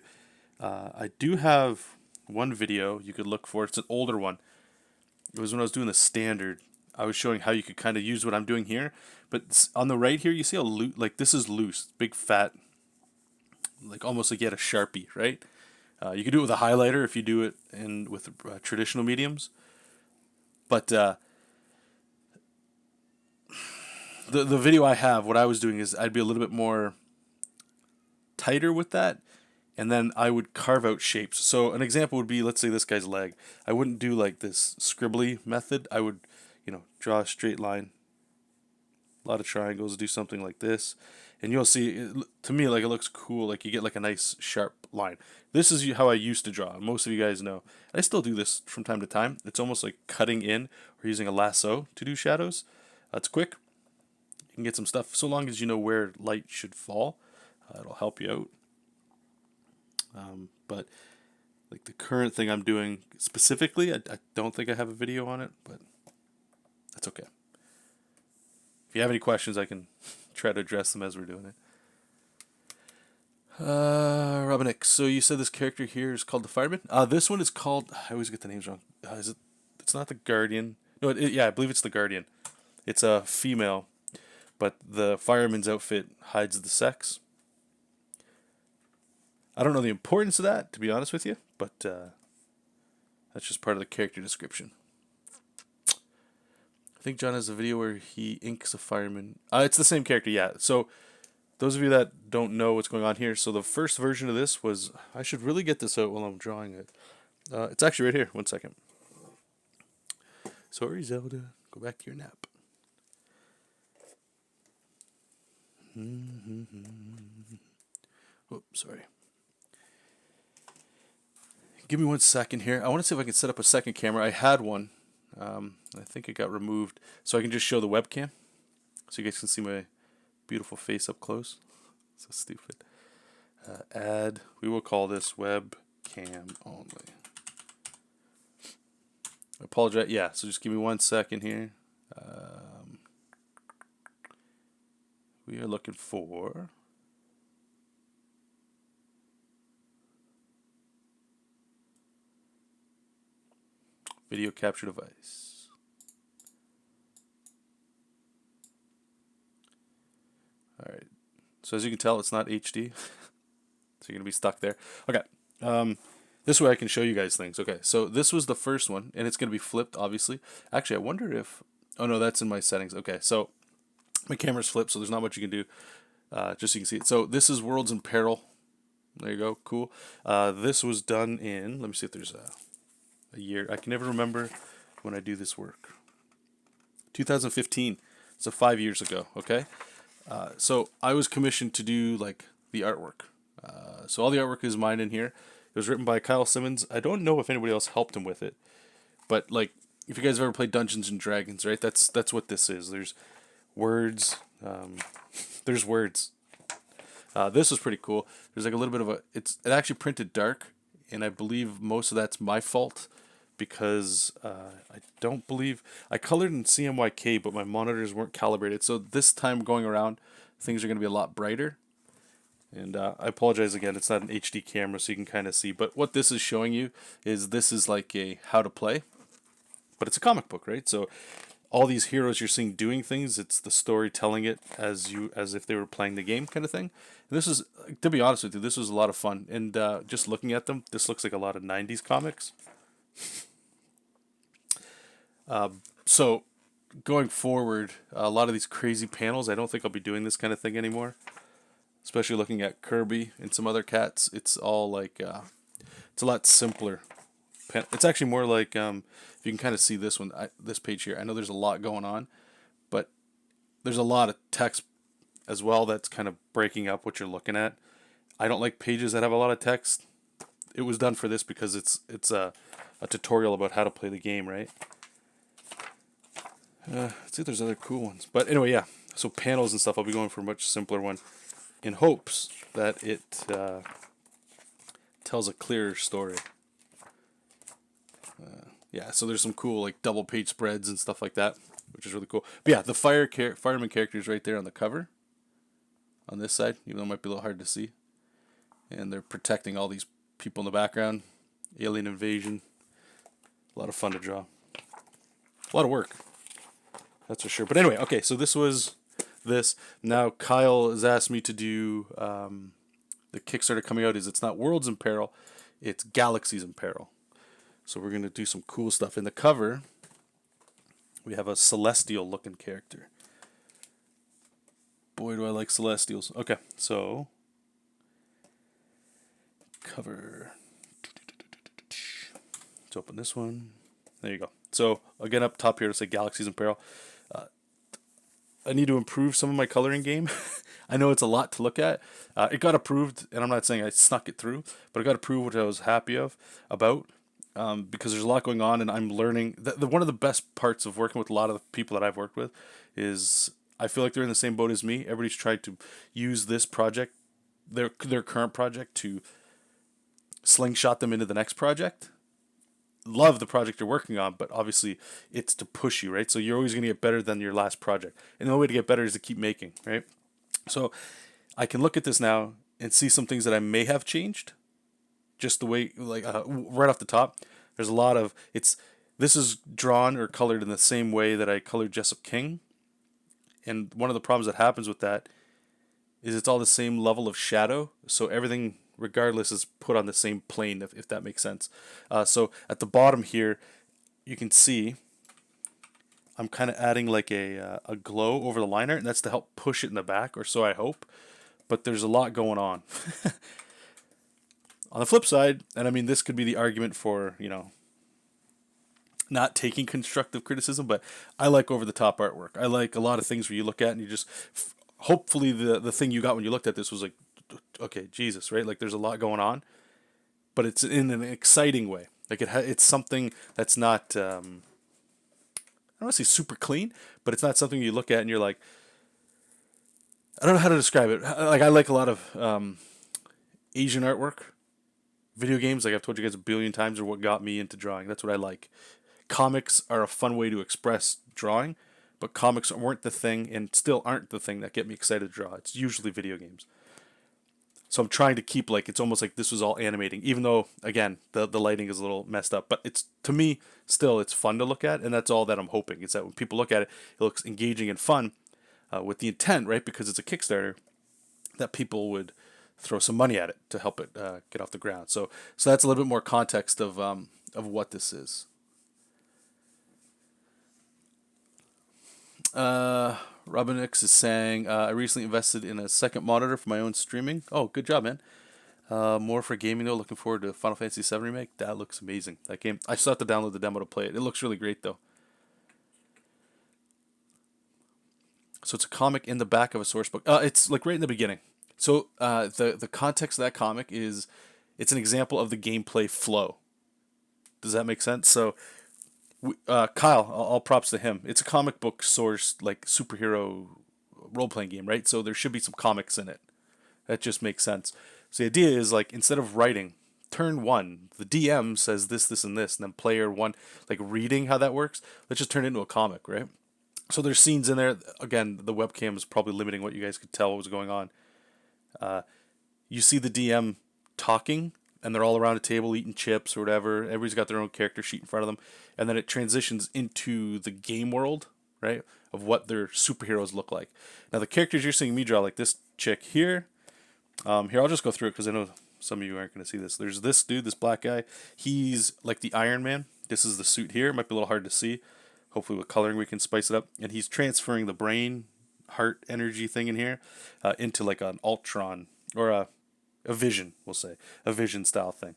I do have one video you could look for. It's an older one. It was when I was doing the standard. I was showing how you could kind of use what I'm doing here. But on the right here, you see like this is loose, big fat, like almost like you had a Sharpie, right? You could do it with a highlighter if you do it with traditional mediums. But the video I have, what I was doing is I'd be a little bit more tighter with that, and then I would carve out shapes. So an example would be, let's say this guy's leg. I wouldn't do like this scribbly method. I would, draw a straight line, a lot of triangles, do something like this, and you'll see, to me, like it looks cool, like you get like a nice sharp line. This is how I used to draw. Most of you guys know. I still do this from time to time. It's almost like cutting in or using a lasso to do shadows. It's quick. You can get some stuff, so long as you know where light should fall. It'll help you out. But like the current thing I'm doing specifically, I don't think I have a video on it, but that's okay. If you have any questions, I can try to address them as we're doing it. Robin X, so you said this character here is called the Fireman? This one is called, I always get the names wrong. It's not the Guardian. No, yeah, I believe it's the Guardian. It's a female, but the fireman's outfit hides the sex. I don't know the importance of that, to be honest with you, but that's just part of the character description. I think John has a video where he inks a fireman. It's the same character, yeah. So those of you that don't know what's going on here, so the first version of this was, I should really get this out while I'm drawing it. It's actually right here. 1 second. Sorry, Zelda. Go back to your nap. Oops, sorry. Give me 1 second here. I want to see if I can set up a second camera. I had one. I think it got removed. So I can just show the webcam. So you guys can see my beautiful face up close. So stupid. Add. We will call this webcam only. I apologize. Yeah, so just give me 1 second here. We are looking for... video capture device. Alright. So as you can tell, it's not HD. So you're going to be stuck there. Okay. This way I can show you guys things. Okay, so this was the first one, and it's going to be flipped, obviously. Actually, I wonder if... Oh, no, that's in my settings. Okay, so my camera's flipped, so there's not much you can do. Just so you can see it. So this is Worlds in Peril. There you go. Cool. This was done in... Let me see if there's a year. I can never remember when I do this work. 2015. So 5 years ago. Okay. So I was commissioned to do like the artwork. So all the artwork is mine in here. It was written by Kyle Simmons. I don't know if anybody else helped him with it, but like if you guys have ever played Dungeons and Dragons, right? That's what this is. There's words. There's words. This was pretty cool. There's like a little bit of it actually printed dark, and I believe most of that's my fault. Because I don't believe I colored in CMYK, but my monitors weren't calibrated. So this time going around, things are going to be a lot brighter. And I apologize again. It's not an HD camera, so you can kind of see. But what this is showing you is this is like a how to play, but it's a comic book, right? So all these heroes you're seeing doing things, it's the story telling it as if they were playing the game, kind of thing. And this is, to be honest with you, this was a lot of fun. And just looking at them, this looks like a lot of '90s comics. So going forward, a lot of these crazy panels, I don't think I'll be doing this kind of thing anymore. Especially looking at Kirby and some other cats, it's all like it's a lot simpler. It's actually more like if you can kind of see this one, this page here. I know there's a lot going on, but there's a lot of text as well that's kind of breaking up what you're looking at. I don't like pages that have a lot of text. it was done for this because it's a tutorial about how to play the game, right? Let's see if there's other cool ones. But anyway, yeah. So panels and stuff, I'll be going for a much simpler one in hopes that it tells a clearer story. Yeah, so there's some cool like double page spreads and stuff like that, which is really cool. But yeah, the fireman characters right there on the cover, on this side, even though it might be a little hard to see. And they're protecting all these people in the background. Alien invasion. A lot of fun to draw. A lot of work. That's for sure. But anyway, okay, so this was this. Now Kyle has asked me to do the Kickstarter coming out is it's not Worlds in Peril, it's Galaxies in Peril. So we're going to do some cool stuff. In the cover, we have a celestial looking character. Boy, do I like celestials. Okay, so cover. Let's open this one. There you go. So again, up top here to say Galaxies in Peril. I need to improve some of my coloring game. I know it's a lot to look at. It got approved, and I'm not saying I snuck it through, but it got approved, which I was happy about. Because there's a lot going on, and I'm learning. One of the best parts of working with a lot of the people that I've worked with is I feel like they're in the same boat as me. Everybody's tried to use this project, their current project, to slingshot them into the next project. Love the project you're working on, but obviously it's to push you, right? So you're always going to get better than your last project. And the only way to get better is to keep making, right? So I can look at this now and see some things that I may have changed. Just the way, like right off the top, there's a lot of this is drawn or colored in the same way that I colored JESOP King, and one of the problems that happens with that is it's all the same level of shadow, so everything regardless is put on the same plane, if that makes sense. So at the bottom here, you can see I'm kind of adding like a glow over the line art, and that's to help push it in the back, or so I hope. But there's a lot going on. On the flip side, and I mean, this could be the argument for, not taking constructive criticism, but I like over-the-top artwork. I like a lot of things where you look at and you just, hopefully the thing you got when you looked at this was like, okay, Jesus, right? Like there's a lot going on, but it's in an exciting way. Like it's something that's not, I don't want to say super clean, but it's not something you look at and you're like, I don't know how to describe it. Like I like a lot of Asian artwork. Video games, like I've told you guys a billion times, are what got me into drawing. That's what I like. Comics are a fun way to express drawing, but comics weren't the thing and still aren't the thing that get me excited to draw. It's usually video games. So I'm trying to keep it's almost like this was all animating, even though, again, the lighting is a little messed up. But it's, to me, still, it's fun to look at, and that's all that I'm hoping. Is that when people look at it, it looks engaging and fun with the intent, right, because it's a Kickstarter, that people would throw some money at it to help it get off the ground. So that's a little bit more context of what this is. Robinix is saying, I recently invested in a second monitor for my own streaming. Oh, good job, man. More for gaming though. Looking forward to Final Fantasy VII Remake. That looks amazing. That game. I still have to download the demo to play it. It looks really great though. So it's a comic in the back of a source book. It's like right in the beginning. So the context of that comic is it's an example of the gameplay flow. Does that make sense? So Kyle, all props to him. It's a comic book sourced like superhero role-playing game, right? So there should be some comics in it. That just makes sense. So the idea is like instead of writing, turn one, the DM says this, this, and this, and then player one, like reading how that works, let's just turn it into a comic, right? So there's scenes in there. Again, the webcam is probably limiting what you guys could tell what was going on. You see the DM talking, and they're all around a table eating chips or whatever. Everybody's got their own character sheet in front of them. And then it transitions into the game world, right, of what their superheroes look like. Now, the characters you're seeing me draw, like this chick here. Here, I'll just go through it because I know some of you aren't going to see this. There's this dude, this black guy. He's like the Iron Man. This is the suit here. It might be a little hard to see. Hopefully with coloring we can spice it up. And he's transferring the brain, heart energy thing in here into like an Ultron or a Vision, we'll say. A Vision style thing.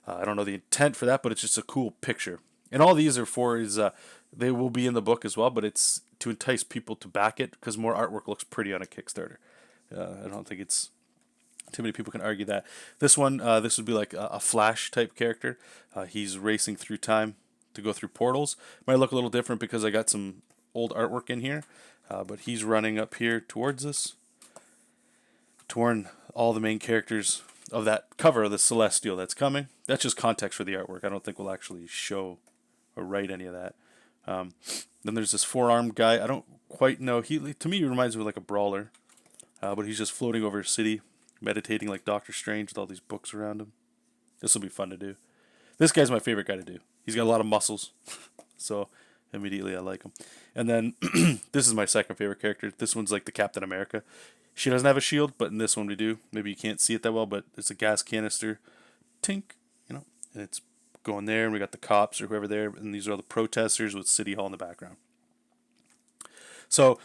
I don't know the intent for that, but it's just a cool picture. And all these are for they will be in the book as well, but it's to entice people to back it because more artwork looks pretty on a Kickstarter. I don't think it's Too many people can argue that. This one, this would be like a Flash type character. He's racing through time to go through portals. Might look a little different because I got some old artwork in here, but he's running up here towards us, to warn all the main characters of that cover of the Celestial that's coming. That's just context for the artwork. I don't think we'll actually show or write any of that. Then there's this four-armed guy. I don't quite know. To me, he reminds me of like a brawler, but he's just floating over a city, meditating like Doctor Strange with all these books around him. This will be fun to do. This guy's my favorite guy to do. He's got a lot of muscles, so immediately I like him. And then this is my second favorite character. This one's like the Captain America. She doesn't have a shield, but in this one we do. Maybe you can't see it that well, but it's a gas canister. Tink, and it's going there, and we got the cops or whoever there, and these are all the protesters with City Hall in the background. So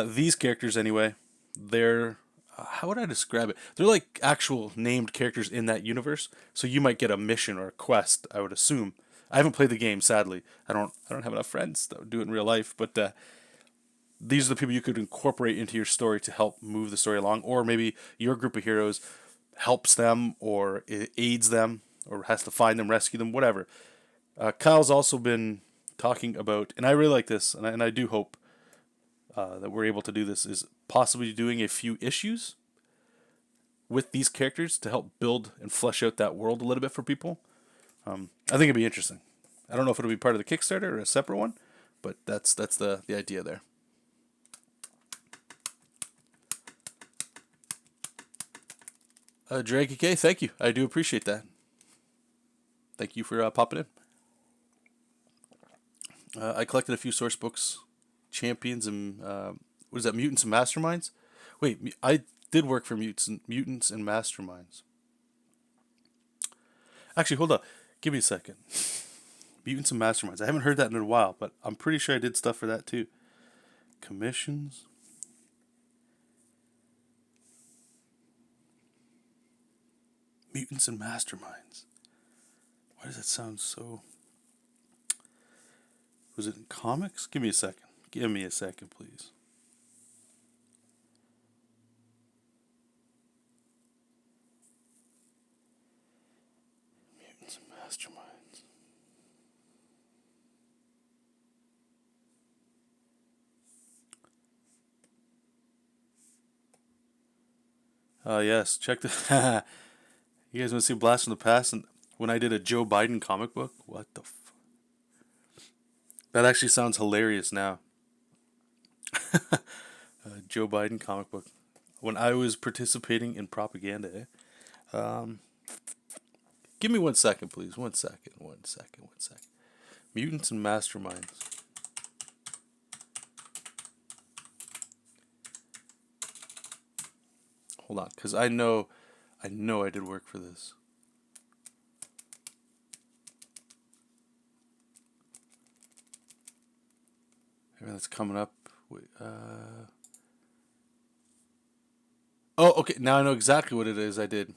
these characters, anyway, they're how would I describe it? They're like actual named characters in that universe. So you might get a mission or a quest, I would assume. I haven't played the game, sadly. I don't have enough friends that would do it in real life, but these are the people you could incorporate into your story to help move the story along, or maybe your group of heroes helps them or aids them or has to find them, rescue them, whatever. Kyle's also been talking about, and I really like this, and I do hope that we're able to do this, is possibly doing a few issues with these characters to help build and flesh out that world a little bit for people. I think it'd be interesting. I don't know if it'll be part of the Kickstarter or a separate one, but that's the idea there. Draggy K, thank you. I do appreciate that. Thank you for popping in. I collected a few source books, Champions and what is that? Mutants and Masterminds. Wait, I did work for Mutants and Masterminds. Actually, hold up. Give me a second. Mutants and Masterminds. I haven't heard that in a while, but I'm pretty sure I did stuff for that too. Commissions. Mutants and Masterminds. Why does that sound so... Was it in comics? Give me a second. Give me a second, please. Mutants and Masterminds. Yes. Check the... You guys want to see Blast from the Past? And when I did a Joe Biden comic book? What the That actually sounds hilarious now. Joe Biden comic book. When I was participating in propaganda. Give me 1 second, please. 1 second. Mutants and Masterminds. Hold on, because I know I did work for this. Everything that's coming up. Wait, Oh, okay. Now I know exactly what it is I did.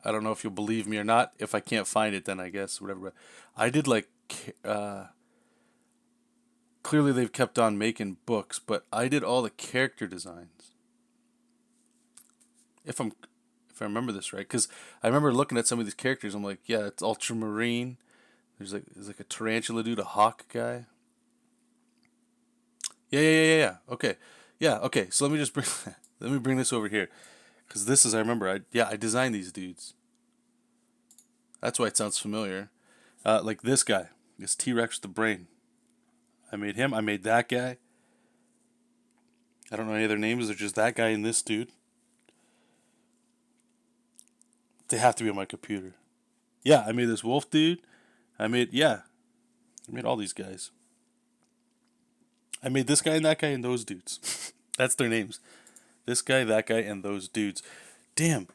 I don't know if you'll believe me or not. If I can't find it, then I guess whatever. But I did like. Clearly, they've kept on making books, but I did all the character designs. If I remember this right, because I remember looking at some of these characters, I'm like, yeah, it's ultramarine. There's like a tarantula dude, a hawk guy. Yeah. Okay, yeah. Okay. So let me bring this over here, because this is I remember. I designed these dudes. That's why it sounds familiar. Like this guy, this T-Rex with the brain. I made him. I made that guy. I don't know any of their names. They're just that guy and this dude. They have to be on my computer. Yeah, I made this wolf dude. I made all these guys. I made this guy and that guy and those dudes. That's their names. This guy, that guy, and those dudes. Damn.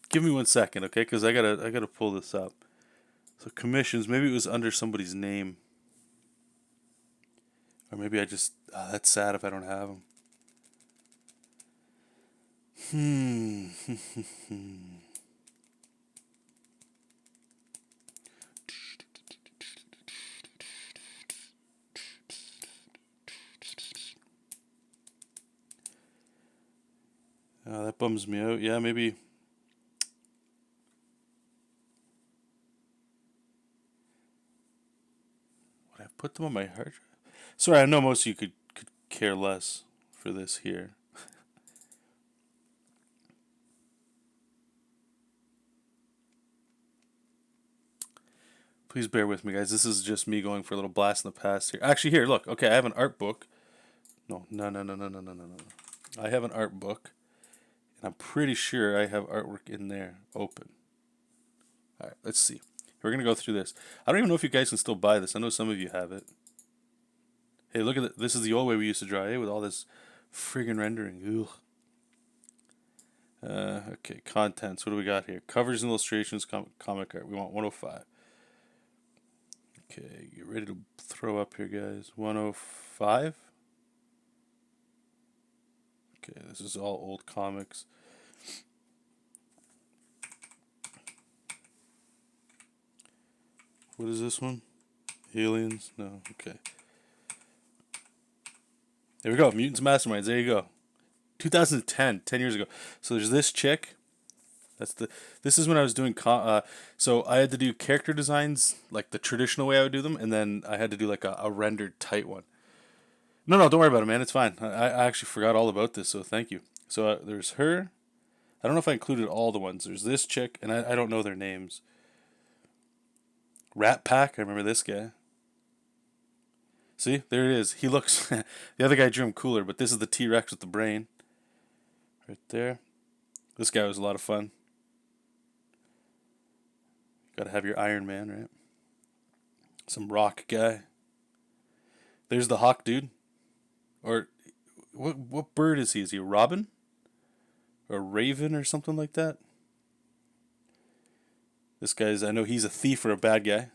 Give me 1 second, okay? Because I gotta pull this up. So commissions. Maybe it was under somebody's name. Or maybe I just... that's sad if I don't have them. That bums me out. Yeah, maybe. Would I put them on my hard drive? Sorry, I know most of you could care less for this here. Please bear with me, guys. This is just me going for a little blast in the past here. Actually, here, look. Okay, I have an art book. No, no, no, no, no, no, no, no, no. I have an art book, and I'm pretty sure I have artwork in there open. All right, let's see. We're gonna go through this. I don't even know if you guys can still buy this. I know some of you have it. Hey, look at it. This is the old way we used to draw, eh? With all this friggin' rendering. Okay, contents. What do we got here? Covers and illustrations, comic art. We want 105. Okay, get ready to throw up here, guys. 105. Okay, this is all old comics. What is this one? Aliens? No, okay. There we go. Mutants Masterminds. There you go. 2010, 10 years ago. So there's this chick. This is when I was doing so I had to do character designs like the traditional way I would do them, and then I had to do like a rendered tight one. No, don't worry about it, man. It's fine. I actually forgot all about this, so thank you. So there's her. I don't know if I included all the ones. There's this chick, and I don't know their names. Rat Pack. I remember this guy. See, there it is. He looks. The other guy drew him cooler, but this is the T Rex with the brain. Right there. This guy was a lot of fun. Gotta have your Iron Man, right? Some rock guy. There's the hawk dude. Or what bird is he? Is he a robin? Or a raven or something like that? This guy's, I know he's a thief or a bad guy.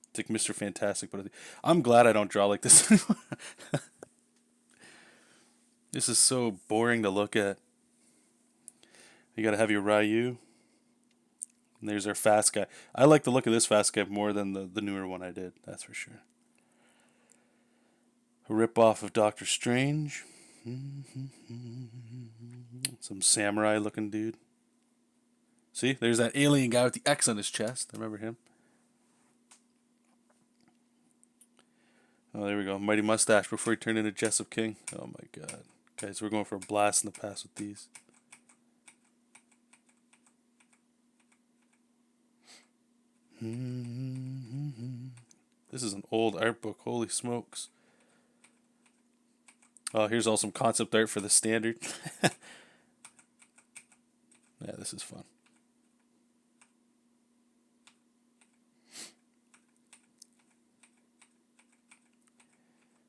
It's like Mr. Fantastic, but I'm glad I don't draw like this anymore. This is so boring to look at. You gotta have your Ryu. And there's our fast guy. I like the look of this fast guy more than the newer one I did, that's for sure. A rip-off of Doctor Strange. Some samurai looking dude. See, there's that alien guy with the X on his chest. I remember him. Oh, there we go. Mighty Mustache before he turned into JESOP King. Oh my god. Guys, we're going for a blast in the past with these. This is an old art book. Holy smokes. Oh, here's all some concept art for the standard. Yeah, this is fun.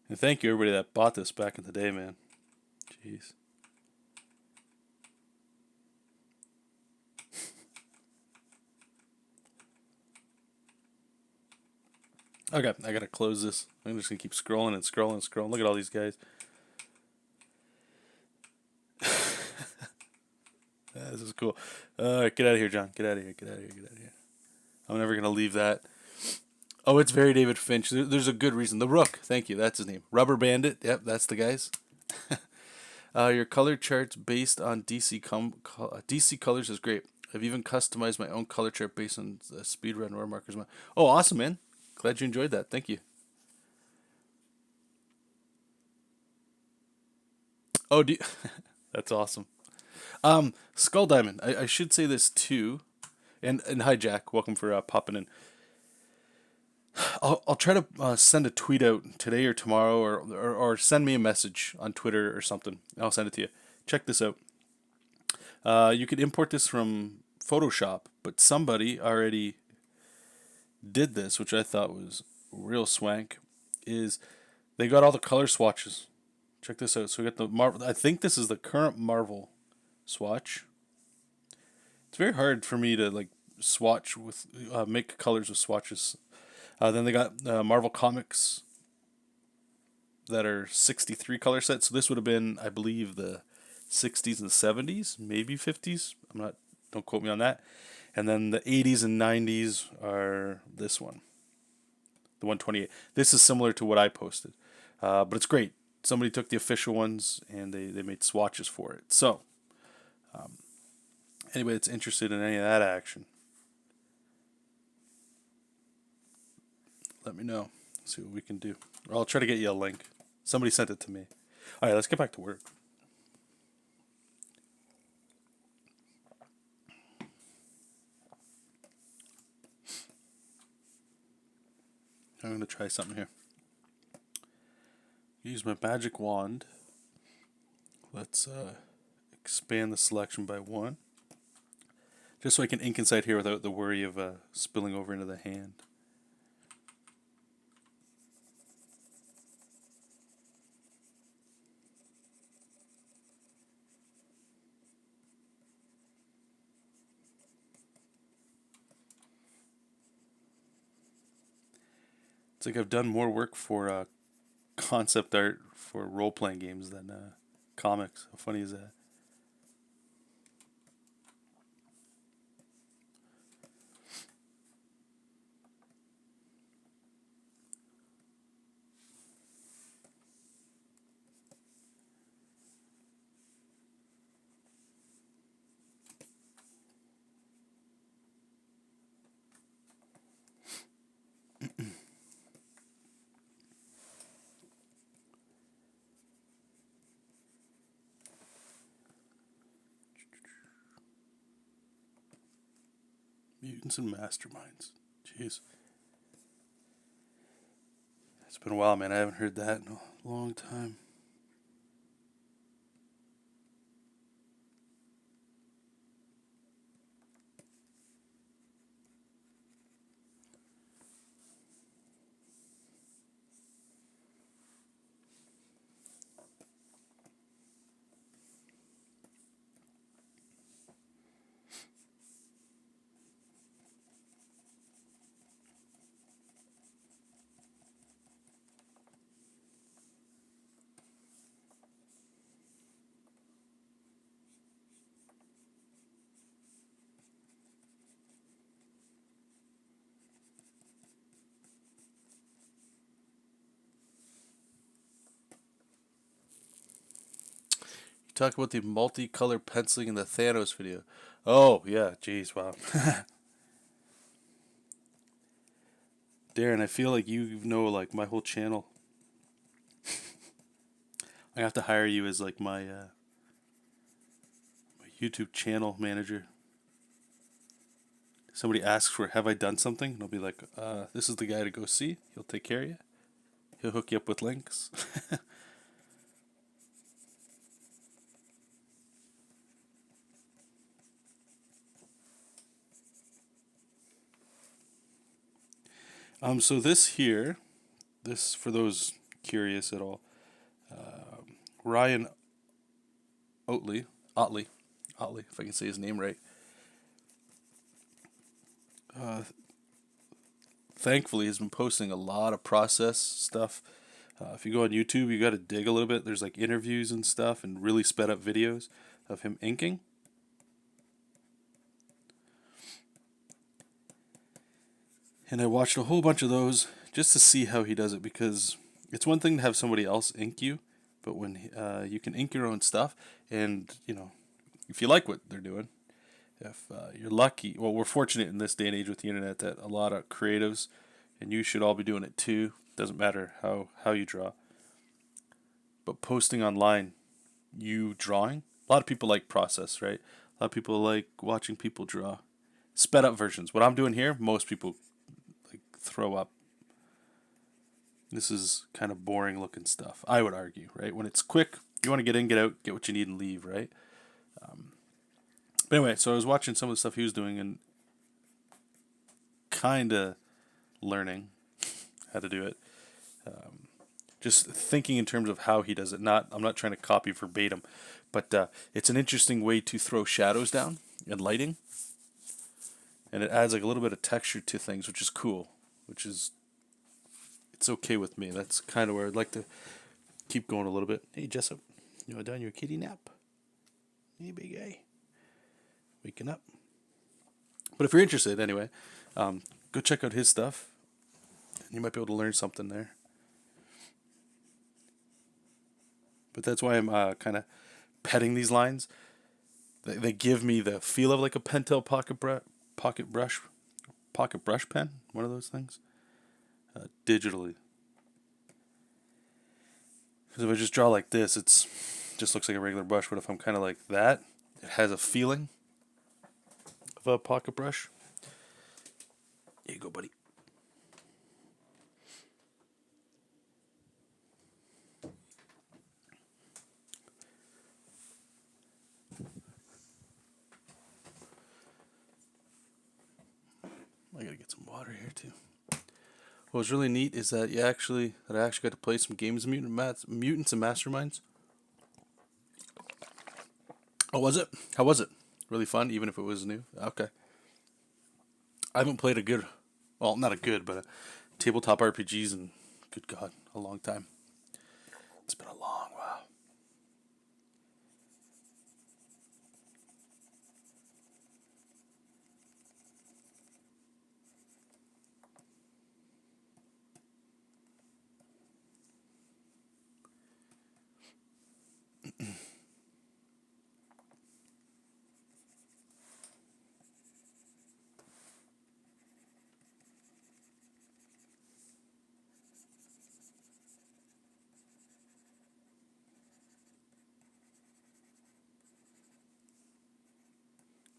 And thank you everybody that bought this back in the day, man. Jeez. Okay, I gotta close this. I'm just gonna keep scrolling and scrolling and scrolling. Look at all these guys. This is cool. Get out of here, John. Get out of here. Get out of here. Get out of here. I'm never gonna leave that. Oh, it's very David Finch. There's a good reason. The Rook. Thank you. That's his name. Rubber Bandit. Yep, that's the guys. Your color charts based on DC colors is great. I've even customized my own color chart based on the speedrun or markers. Oh, awesome, man. Glad you enjoyed that. Thank you. Oh, that's awesome. Skull Diamond. I should say this too. And hi, Jack. Welcome for popping in. I'll try to send a tweet out today or tomorrow, or send me a message on Twitter or something. I'll send it to you. Check this out. You could import this from Photoshop, but somebody already did this, which I thought was real swank. Is they got all the color swatches. Check this out. So we got the Marvel. I think this is the current Marvel swatch. It's very hard for me to like swatch with make colors with swatches. Then they got Marvel Comics that are 63 color sets. So this would have been, I believe, the 60s and 70s, maybe 50s. I'm not. Don't quote me on that. And then the 80s and 90s are this one, the 128. This is similar to what I posted, but it's great. somebody took the official ones and they made swatches for it. So anybody that's interested in any of that action, let me know. See what we can do. Or I'll try to get you a link. Somebody sent it to me. All right, let's get back to work. I'm going to try something here. Use my magic wand. Let's expand the selection by 1. Just so I can ink inside here without the worry of spilling over into the hand. It's like I've done more work for concept art for role-playing games than comics. How funny is that? Mutants and masterminds. Jeez. It's been a while, man. I haven't heard that in a long time. Talk about the multicolor penciling in the Thanos video. Oh, yeah. Jeez, wow. Darren, I feel like you know like my whole channel. I have to hire you as like my YouTube channel manager. Somebody asks for, have I done something? And I'll be like, this is the guy to go see. He'll take care of you. He'll hook you up with links. So this here, this for those curious at all, Ryan Otley, if I can say his name right. Thankfully, has been posting a lot of process stuff. If you go on YouTube, you got to dig a little bit. There's like interviews and stuff, and really sped up videos of him inking. And I watched a whole bunch of those just to see how he does it, because it's one thing to have somebody else ink you, but when you can ink your own stuff, and you know, if you like what they're doing, if you're lucky, well, we're fortunate in this day and age with the internet that a lot of creatives, and you should all be doing it too. Doesn't matter how you draw, but posting online, you drawing. A lot of people like process, right? A lot of people like watching people draw. Sped up versions. What I'm doing here, most people like throw up. This is kind of boring looking stuff, I would argue, right? When it's quick, you want to get in, get out, get what you need, and leave, right? But anyway, so I was watching some of the stuff he was doing and kind of learning how to do it. Just thinking in terms of how he does it. I'm not trying to copy verbatim, but it's an interesting way to throw shadows down and lighting, and it adds like a little bit of texture to things, which is cool. It's okay with me. That's kind of where I'd like to keep going a little bit. Hey, Jessup, you want down your kitty nap? Hey, big guy, waking up. But if you're interested, anyway, go check out his stuff. You might be able to learn something there. But that's why I'm kind of petting these lines. They give me the feel of like a Pentel pocket brush pen, one of those things, digitally. Because if I just draw like this, it's just looks like a regular brush. But if I'm kind of like that, it has a feeling of a pocket brush. Here you go, buddy. I gotta get some water here too. What was really neat is that I actually got to play some games of Mutants and Masterminds. Oh, was it? How was it? Really fun, even if it was new. Okay. I haven't played a good, well, not a good, but a tabletop RPGs in, good God, a long time. It's been a long while.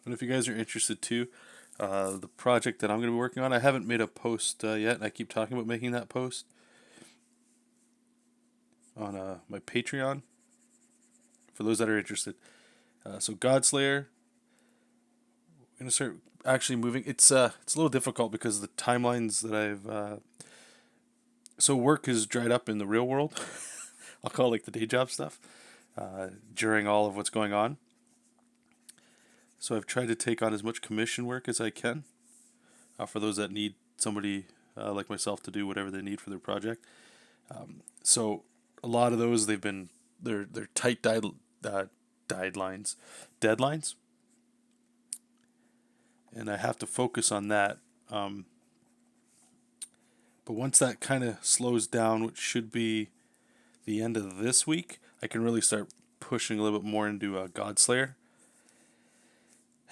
And if you guys are interested too, the project that I'm going to be working on, I haven't made a post yet, and I keep talking about making that post on my Patreon for those that are interested. So Godslayer, we're going to start actually moving. It's a little difficult because the timelines that so work is dried up in the real world. I'll call it like the day job stuff during all of what's going on. So I've tried to take on as much commission work as I can for those that need somebody like myself to do whatever they need for their project. So a lot of those they're tight deadlines, and I have to focus on that. But once that kind of slows down, which should be the end of this week, I can really start pushing a little bit more into Godslayer.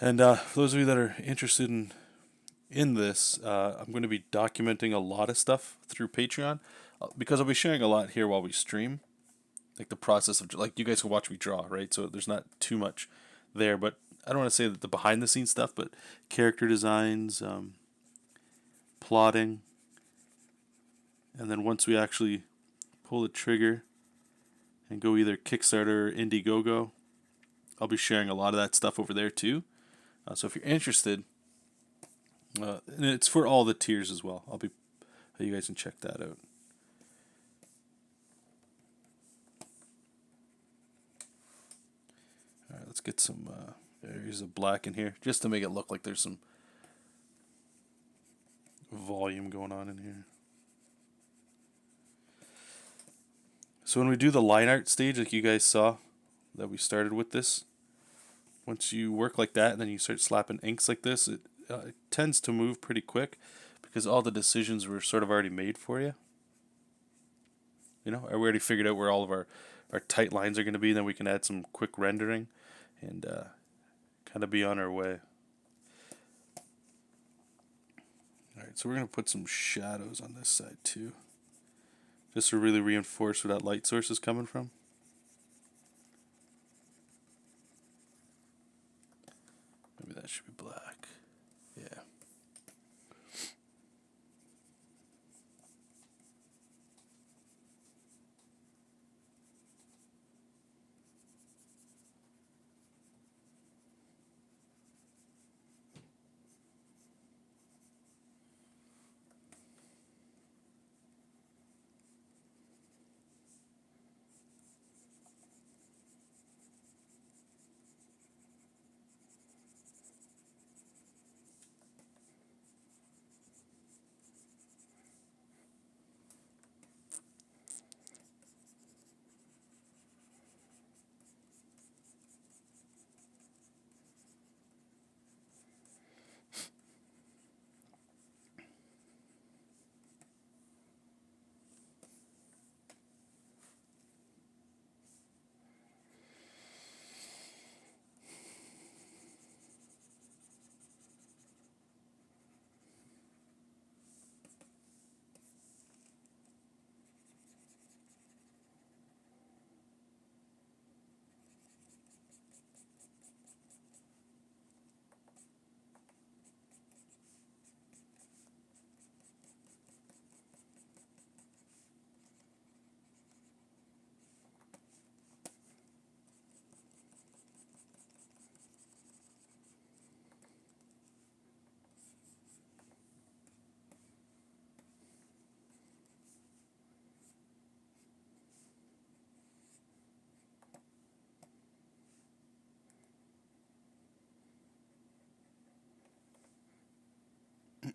And for those of you that are interested in this, I'm going to be documenting a lot of stuff through Patreon because I'll be sharing a lot here while we stream, like the process of, like, you guys can watch me draw, right? So there's not too much there, but I don't want to say that the behind the scenes stuff, but character designs, plotting, and then once we actually pull the trigger and go either Kickstarter or Indiegogo, I'll be sharing a lot of that stuff over there too. So if you're interested, and it's for all the tiers as well. You guys can check that out. All right, let's get some areas of black in here just to make it look like there's some volume going on in here. So when we do the line art stage, like you guys saw that we started with this, once you work like that and then you start slapping inks like this, it tends to move pretty quick because all the decisions were sort of already made for you. You know, I already figured out where all of our tight lines are going to be, and then we can add some quick rendering and kind of be on our way. Alright, so we're going to put some shadows on this side too, just to really reinforce where that light source is coming from. Maybe that should be black. Yeah.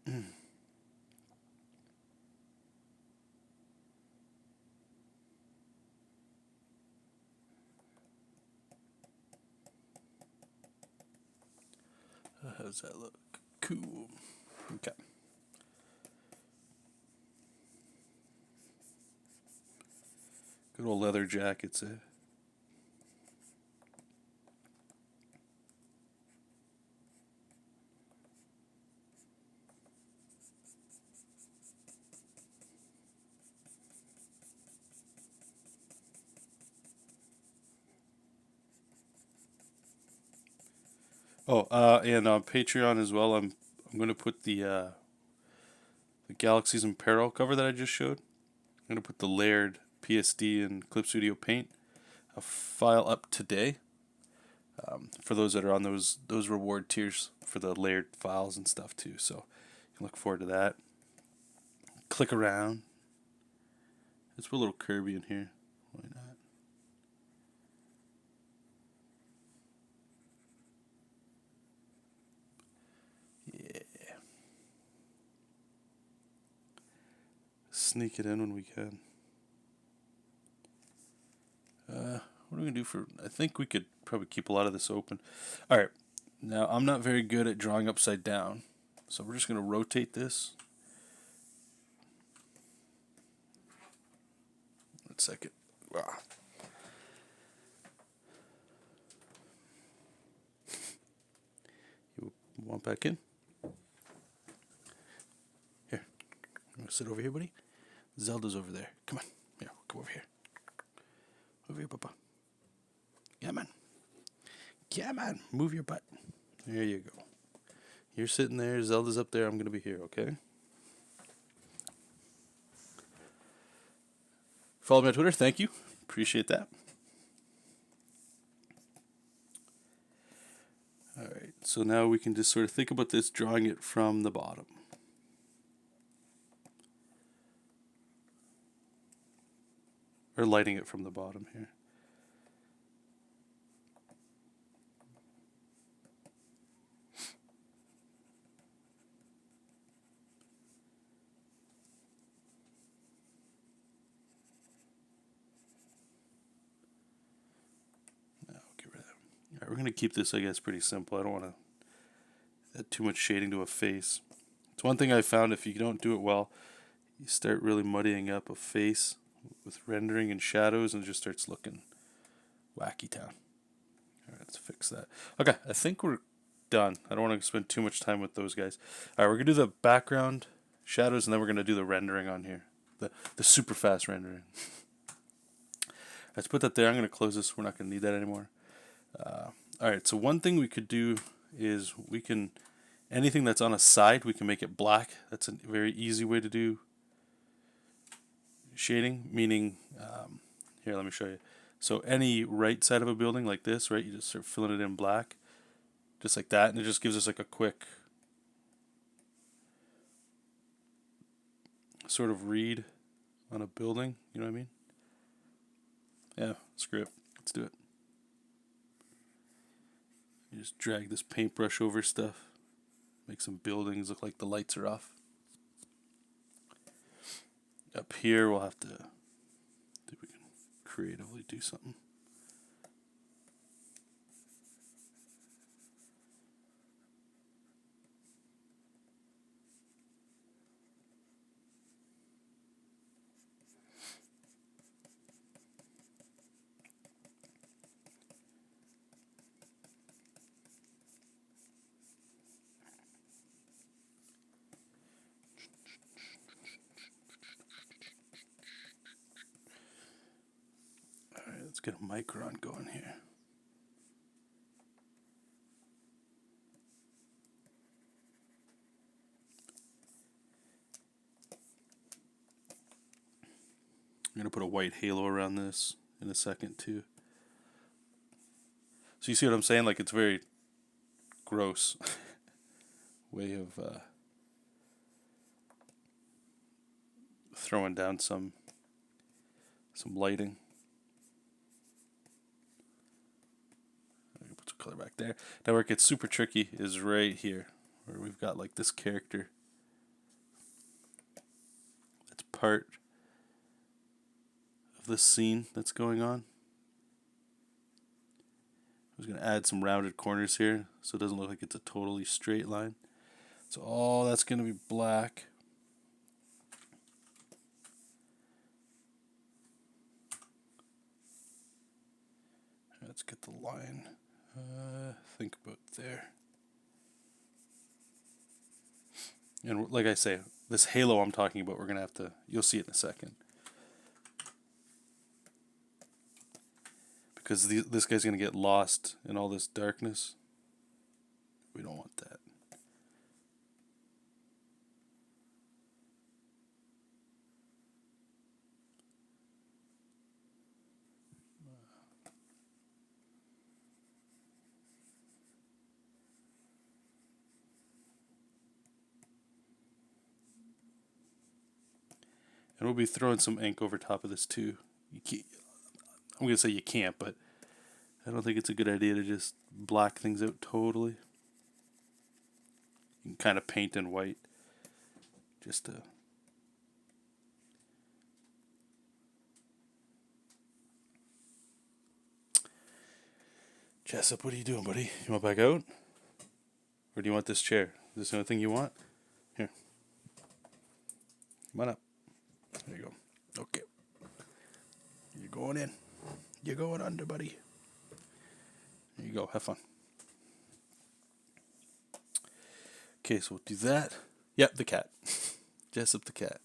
How does that look? Cool. Okay. Good old leather jackets, eh? Oh, and on Patreon as well, I'm going to put the Galaxies in Peril cover that I just showed. I'm going to put the layered PSD and Clip Studio Paint a file up today for those that are on those reward tiers for the layered files and stuff too. So you can look forward to that. Click around. Let's put a little Kirby in here. Why not? Yeah. Sneak it in when we can. What are we going to do for... I think we could probably keep a lot of this open. Alright. Now, I'm not very good at drawing upside down. So we're just going to rotate this. 1 second. Ah. You want back in? Here. You want to sit over here, buddy? Zelda's over there. Come on. Here, come over here. Over here, Papa. Yeah, man. Yeah, man. Move your butt. There you go. You're sitting there. Zelda's up there. I'm going to be here, okay? Follow me on Twitter. Thank you. Appreciate that. Alright, so now we can just sort of think about this, drawing it from the bottom. Or lighting it from the bottom here. Now, get rid of that. Alright, we're going to keep this, I guess, pretty simple. I don't want to add too much shading to a face. It's one thing I found, if you don't do it well, you start really muddying up a face with rendering and shadows, and it just starts looking wacky town. Alright, let's fix that. Okay, I think we're done. I don't want to spend too much time with those guys. Alright, we're going to do the background shadows, and then we're going to do the rendering on here. The super fast rendering. Let's put that there. I'm going to close this. We're not going to need that anymore. Alright, so one thing we could do is we can... anything that's on a side, we can make it black. That's a very easy way to do shading, meaning, here, let me show you. So any right side of a building like this, right, you just start filling it in black, just like that, and it just gives us like a quick sort of read on a building, you know what I mean? Yeah, screw it. Let's do it. You just drag this paintbrush over stuff, make some buildings look like the lights are off. Up here, we'll have to see if we can creatively do something. Alright, let's get a micron going here. I'm going to put a white halo around this in a second too. So you see what I'm saying? Like, it's very gross way of throwing down some lighting. Put some color back there. Now where it gets super tricky is right here, where we've got like this character part of this scene that's going on. I was going to add some rounded corners here so it doesn't look like it's a totally straight line. So all that's going to be black. Let's get the line. Think about there. And like I say, this halo I'm talking about, we're going to have to, you'll see it in a second. Because this guy's going to get lost in all this darkness. We don't want that. And we'll be throwing some ink over top of this too. I'm going to say you can't, but I don't think it's a good idea to just black things out totally. You can kind of paint in white just to... Jessup, what are you doing, buddy? You want back out? Or do you want this chair? Is this the only thing you want? Here. Come on up. There you go. Okay. You're going in. You're going under, buddy. There you go. Have fun. Okay, so we'll do that. Yep, the cat. Jessup the cat.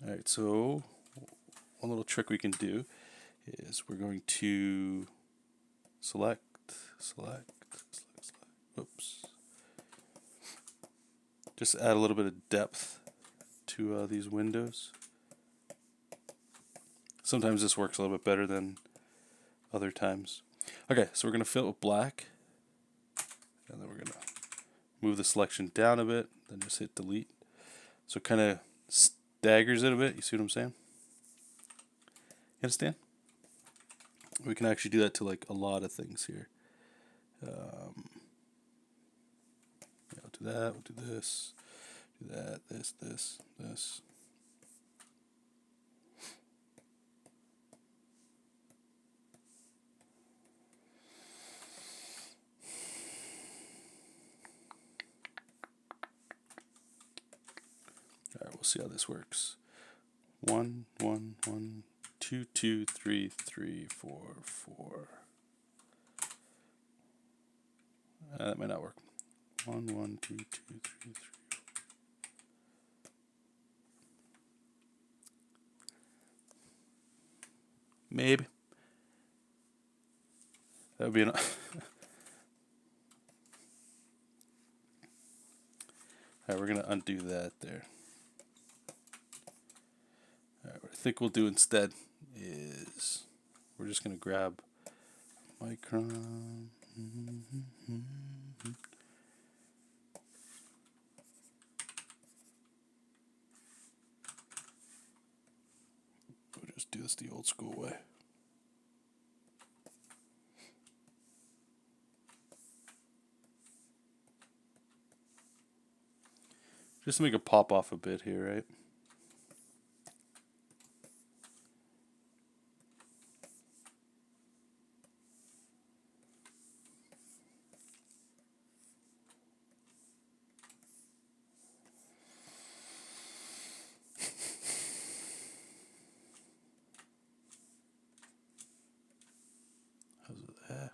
Alright, so one little trick we can do is we're going to select. Oops. Just add a little bit of depth to these windows. Sometimes this works a little bit better than other times. Okay, so we're going to fill it with black. And then we're going to move the selection down a bit. Then just hit delete. So it kind of staggers it a bit. You see what I'm saying? You understand? We can actually do that to like a lot of things here. Yeah, we'll do that, we'll do this, do that, this. Alright, we'll see how this works. 1, 1, 1, 2, 2, 3, 3, 4, 4. That might not work. 1, 1, 2, 2, 3, 3. Maybe. That would be an... Alright, we're going to undo that there. Alright, what I think we'll do instead is we're just going to grab Micron. We'll just do this the old school way. Just to make it pop off a bit here, right? How's that?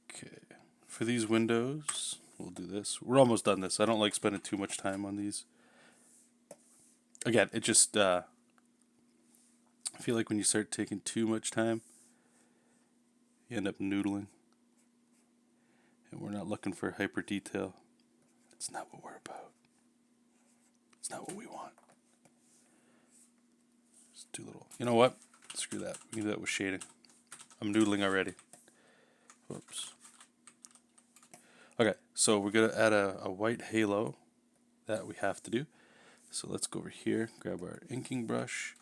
Okay, for these windows, we'll do this. We're almost done this. I don't like spending too much time on these. Again, it just, I feel like when you start taking too much time, you end up noodling. And we're not looking for hyper detail. It's not what we're about. It's not what we want. Just do a little, you know what? Screw that. We can do that with shading. I'm noodling already. Whoops. Okay, so we're going to add a white halo. That we have to do. So let's go over here, grab our inking brush.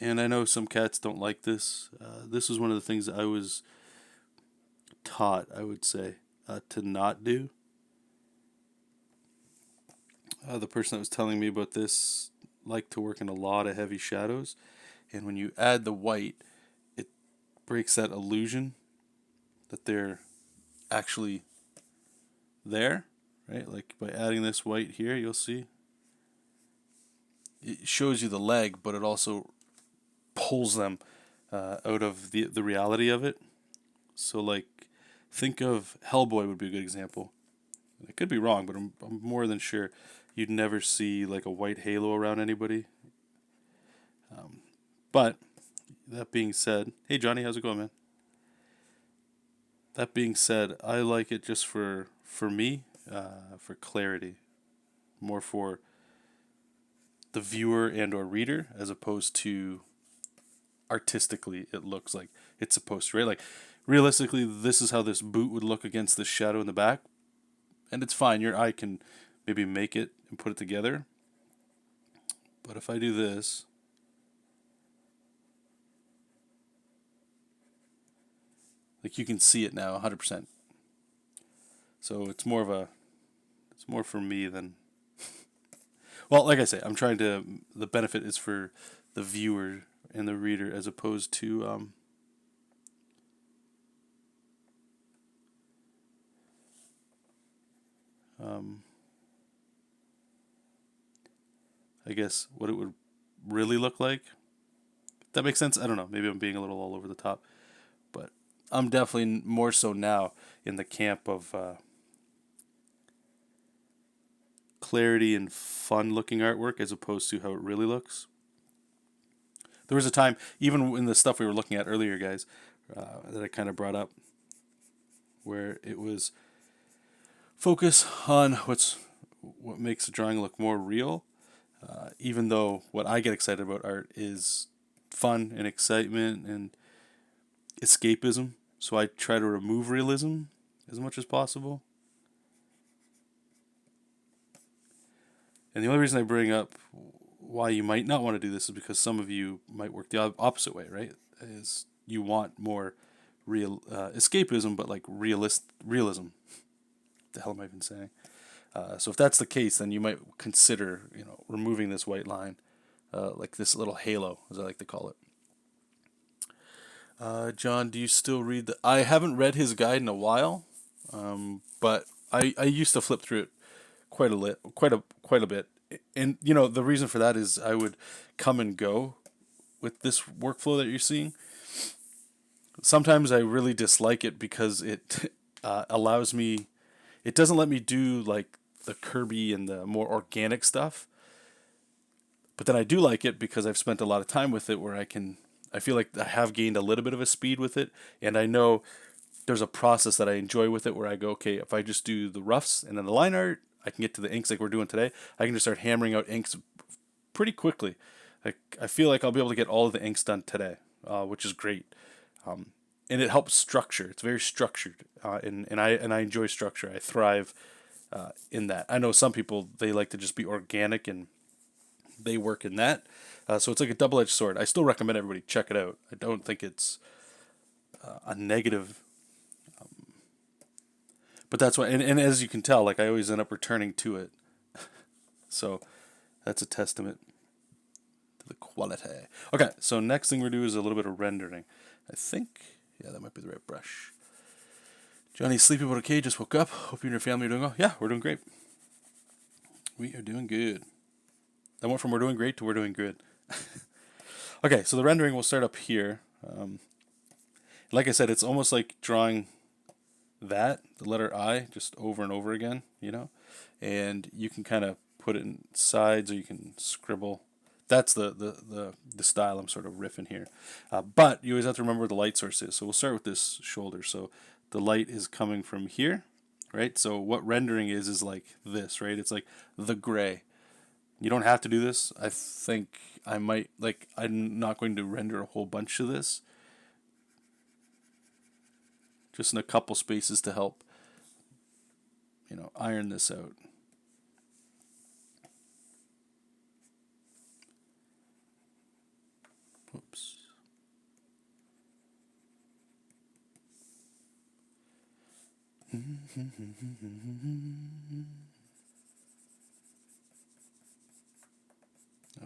And I know some cats don't like this. This was one of the things I was taught, I would say, to not do. The person that was telling me about this liked to work in a lot of heavy shadows. And when you add the white, it breaks that illusion that they're actually there, right? Like by adding this white here, you'll see it shows you the leg, but it also pulls them out of the reality of it. So like think of Hellboy would be a good example. I could be wrong, but I'm more than sure you'd never see like a white halo around anybody. But that being said, hey Johnny, how's it going, man? That being said, I like it just for me, for clarity, more for the viewer and or reader, as opposed to artistically it looks like it's supposed to, right? Like realistically, this is how this boot would look against the shadow in the back, and it's fine. Your eye can maybe make it and put it together. But if I do this, like you can see it now 100%. So it's more for me than well, like I say, I'm trying to, the benefit is for the viewer and the reader as opposed to I guess what it would really look like. That makes sense? I don't know. Maybe I'm being a little all over the top. But I'm definitely more so now in the camp of clarity and fun looking artwork as opposed to how it really looks. There was a time, even in the stuff we were looking at earlier, guys, that I kind of brought up, where it was focus on what makes the drawing look more real, even though what I get excited about art is fun and excitement and escapism. So I try to remove realism as much as possible. And the only reason I bring up why you might not want to do this is because some of you might work the opposite way, right? Is you want more real escapism, but like realism. What the hell am I even saying? So if that's the case, then you might consider, removing this white line, like this little halo, as I like to call it. John, do you still read I haven't read his guide in a while, but I used to flip through it quite a bit. And the reason for that is I would come and go with this workflow that you're seeing. Sometimes I really dislike it because it allows me, it doesn't let me do like the Kirby and the more organic stuff. But then I do like it because I've spent a lot of time with it where I feel like I have gained a little bit of a speed with it, and I know there's a process that I enjoy with it where I go, okay, if I just do the roughs and then the line art, I can get to the inks like we're doing today. I can just start hammering out inks pretty quickly. I feel like I'll be able to get all of the inks done today, which is great. And it helps structure. It's very structured, and I enjoy structure. I thrive in that. I know some people, they like to just be organic and they work in that. So it's like a double-edged sword. I still recommend everybody check it out. I don't think it's a negative. But that's why, and as you can tell, like I always end up returning to it. So that's a testament to the quality. Okay, so next thing we're doing is a little bit of rendering. I think, yeah, that might be the right brush. Johnny, sleepy but okay, just woke up. Hope you and your family are doing well. Yeah, we're doing great. We are doing good. That went from we're doing great to we're doing good. Okay, so the rendering will start up here. Like I said, it's almost like drawing the letter I, just over and over again, you know, and you can kind of put it in sides, or you can scribble. That's the style I'm sort of riffing here. But you always have to remember where the light source is. So we'll start with this shoulder. So the light is coming from here, right? So what rendering is like this, right? It's like the gray. You don't have to do this. I think I might, like, I'm not going to render a whole bunch of this. Just in a couple spaces to help, you know, iron this out. Oops. I'll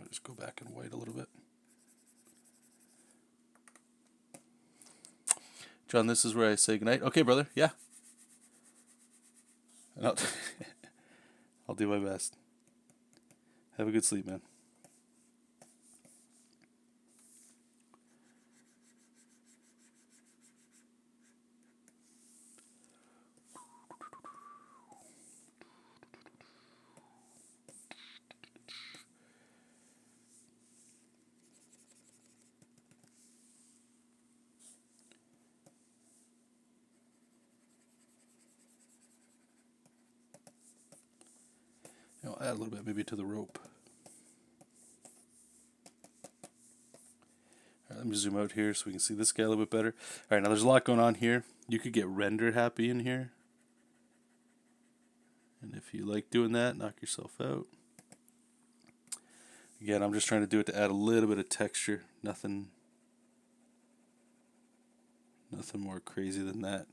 just go back and white a little bit. John, this is where I say goodnight. Okay, brother. Yeah. I'll, I'll do my best. Have a good sleep, man. I'll add a little bit maybe to the rope. All right, let me zoom out here so we can see this guy a little bit better. All right, now there's a lot going on here. You could get render happy in here. And if you like doing that, knock yourself out. Again, I'm just trying to do it to add a little bit of texture. Nothing more crazy than that.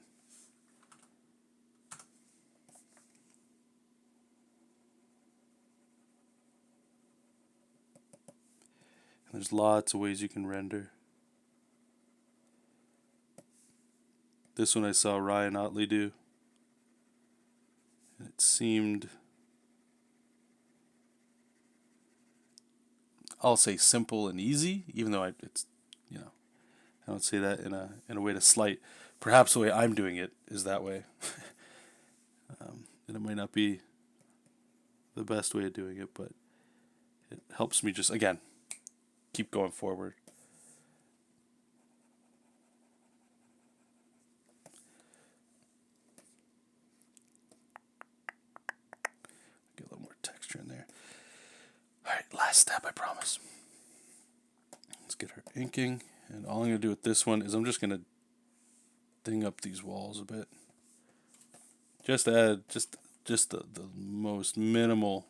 And there's lots of ways you can render. This one I saw Ryan Otley do. And it seemed, I'll say simple and easy, even though it's, you know, I don't say that in a way to slight. Perhaps the way I'm doing it is that way. And it might not be the best way of doing it, but it helps me just, again, keep going forward. Get a little more texture in there. Alright, last step, I promise. Let's get our inking. And all I'm going to do with this one is I'm just going to ding up these walls a bit. Just add just the most minimal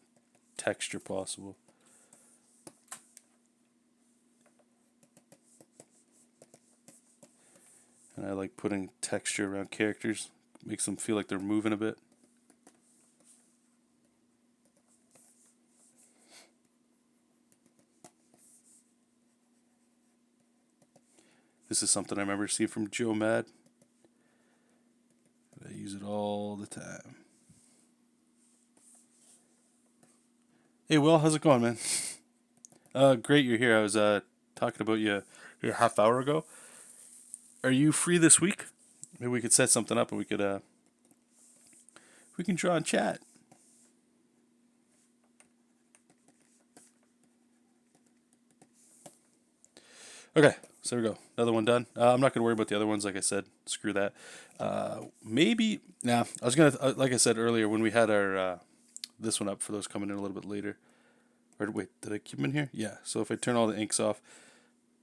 texture possible. And I like putting texture around characters. Makes them feel like they're moving a bit. This is something I remember seeing from Joe Mad. I use it all the time. Hey Will, how's it going, man? Great you're here. I was talking about you a half hour ago. Are you free this week? Maybe we could set something up and we can draw and chat. Okay, so there we go. Another one done. I'm not going to worry about the other ones, like I said. Screw that. Maybe, I was going to, like I said earlier, when we had our, this one up for those coming in a little bit later. Or wait, did I keep them in here? Yeah, so if I turn all the inks off,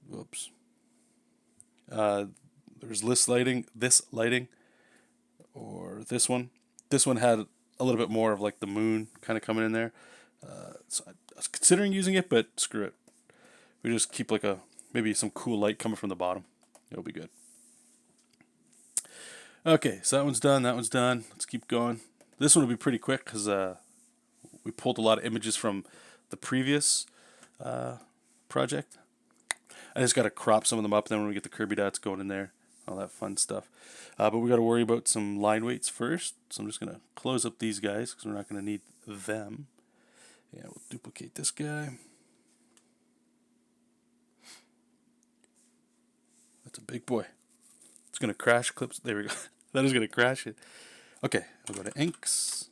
whoops. There's this lighting, or this one. This one had a little bit more of like the moon kind of coming in there. So I was considering using it, but screw it. We just keep like maybe some cool light coming from the bottom. It'll be good. Okay, so that one's done. That one's done. Let's keep going. This one will be pretty quick because we pulled a lot of images from the previous project. I just got to crop some of them up. Then when we get the Kirby dots going in there, all that fun stuff. But we got to worry about some line weights first. So I'm just going to close up these guys because we're not going to need them. Yeah, we'll duplicate this guy. That's a big boy. It's going to crash clips. There we go. That is going to crash it. Okay, I'll go to inks.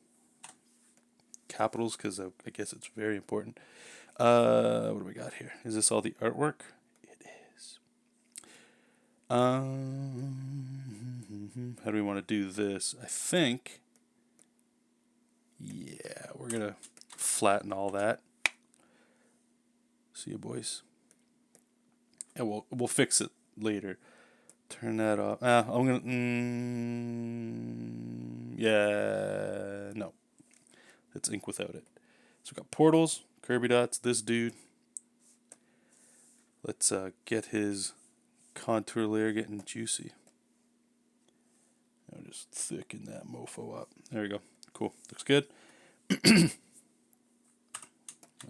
Capitals, because I guess it's very important. What do we got here? Is this all the artwork? It is. How do we want to do this? I think, yeah, we're going to flatten all that. See you, boys. And we'll fix it later. Turn that off. I'm gonna. Yeah, no. It's ink without it. So we got portals, Kirby dots. This dude. Let's get his contour layer getting juicy. I'll just thicken that mofo up. There we go. Cool. Looks good. All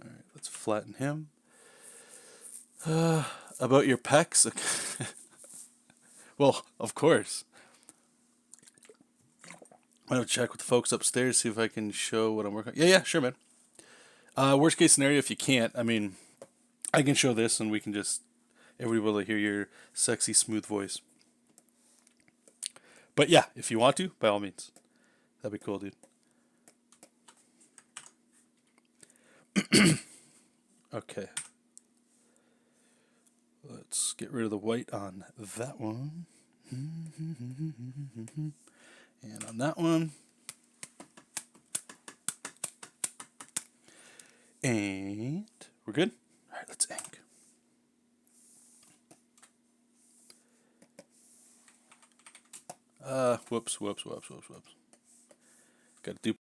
right. Let's flatten him. About your pecs. Well, of course. I'm going to check with the folks upstairs, see if I can show what I'm working on. Yeah, sure, man. Worst case scenario, if you can't, I mean, I can show this and we can just, everybody will hear your sexy, smooth voice. But yeah, if you want to, by all means. That'd be cool, dude. Okay. Let's get rid of the white on that one. And on that one. And we're good. All right, let's ink. Whoops. Got to do.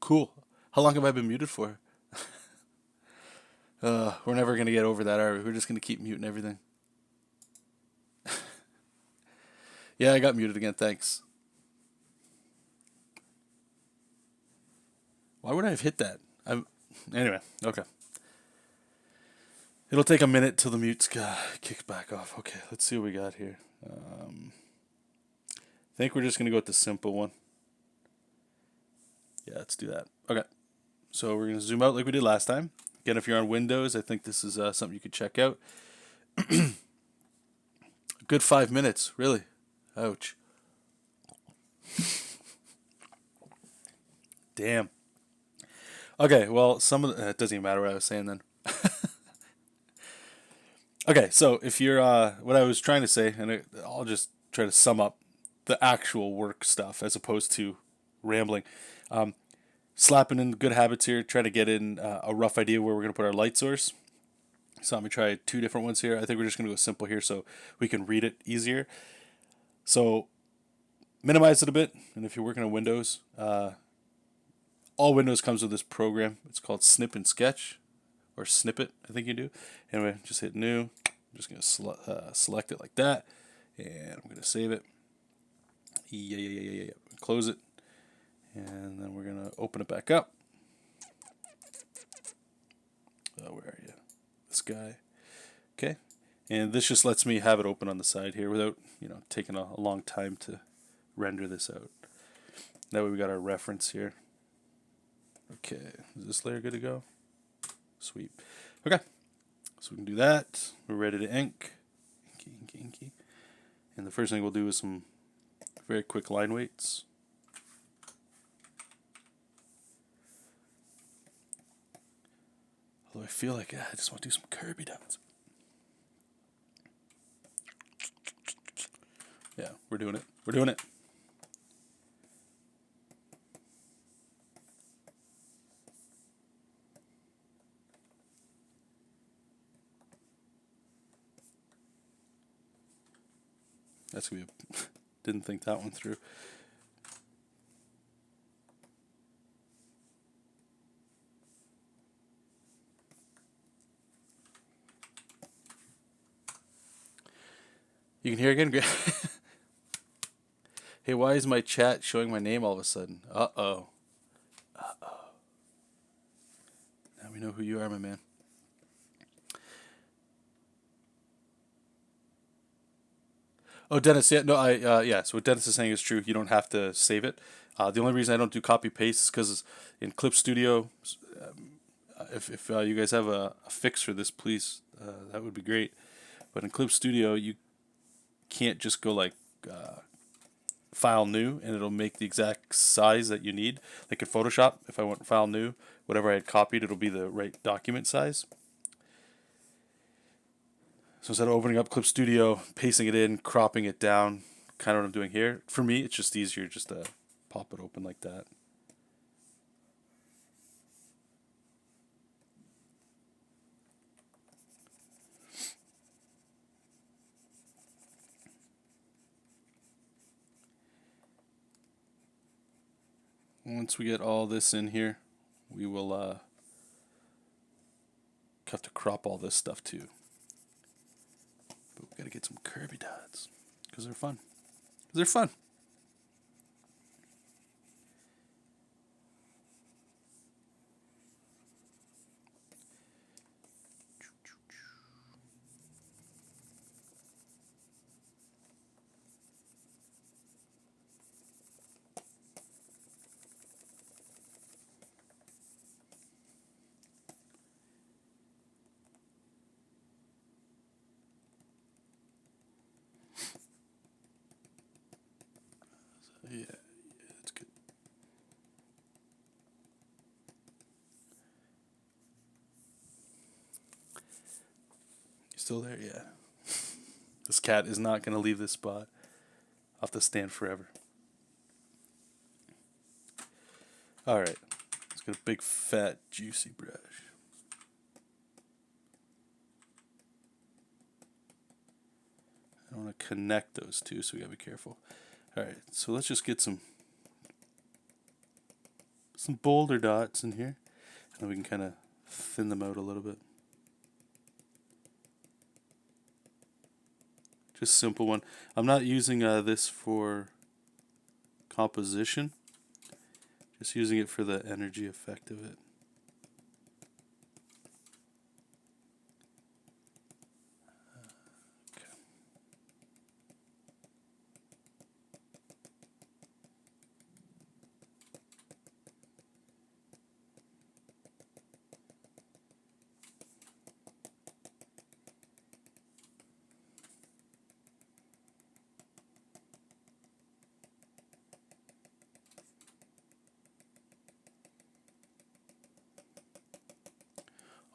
Cool. How long have I been muted for? We're never gonna get over that, are we? We're just gonna keep muting everything. Yeah, I got muted again. Thanks. Why would I have hit that? I'm anyway. Okay. It'll take a minute till the mute's kicks back off. Okay, let's see what we got here. I think we're just gonna go with the simple one. Yeah, let's do that. Okay. So we're going to zoom out like we did last time. Again, if you're on Windows, I think this is something you could check out. A good 5 minutes, really. Ouch. Damn. Okay, well, some of the, it doesn't even matter what I was saying then. Okay, so if you're, what I was trying to say, and I'll just try to sum up the actual work stuff as opposed to rambling. Slapping in good habits here, try to get in a rough idea where we're going to put our light source. So let me try 2 different ones here. I think we're just going to go simple here so we can read it easier. So minimize it a bit, and if you're working on Windows, all Windows comes with this program. It's called Snip and Sketch, or Snippet, I think you do. Anyway, just hit New. I'm just going to select it like that, and I'm going to save it. Yeah. Close it, and then we're going to open it back up. Oh, where are you? This guy. Okay, and this just lets me have it open on the side here without, taking a long time to render this out. That way we got our reference here. Okay, is this layer good to go? Sweet. Okay, so we can do that. We're ready to ink. Inky. And the first thing we'll do is some very quick line weights. Although I feel like I just want to do some Kirby dots. Yeah, we're doing it. We're doing it. That's gonna be didn't think that one through. You can hear again? Hey, why is my chat showing my name all of a sudden? Uh-oh. Now we know who you are, my man. Oh, Dennis, yeah, no, yeah, so what Dennis is saying is true. You don't have to save it. The only reason I don't do copy paste is because in Clip Studio, if you guys have a fix for this, please, that would be great. But in Clip Studio, you can't just go like file new and it'll make the exact size that you need. Like in Photoshop, if I want file new, whatever I had copied, it'll be the right document size. So instead of opening up Clip Studio, pasting it in, cropping it down, kind of what I'm doing here, for me it's just easier just to pop it open like that. Once we get all this in here, we will have to crop all this stuff too. But we gotta get some Kirby dots because they're fun. They're fun. Yeah, it's good. You still there? Yeah. This cat is not going to leave this spot. I'll have to stand forever. Alright. Let's get a big, fat, juicy brush. I don't want to connect those two, so we got to be careful. Alright, so let's just get some boulder dots in here. And then we can kind of thin them out a little bit. Just simple one. I'm not using this for composition. Just using it for the energy effect of it.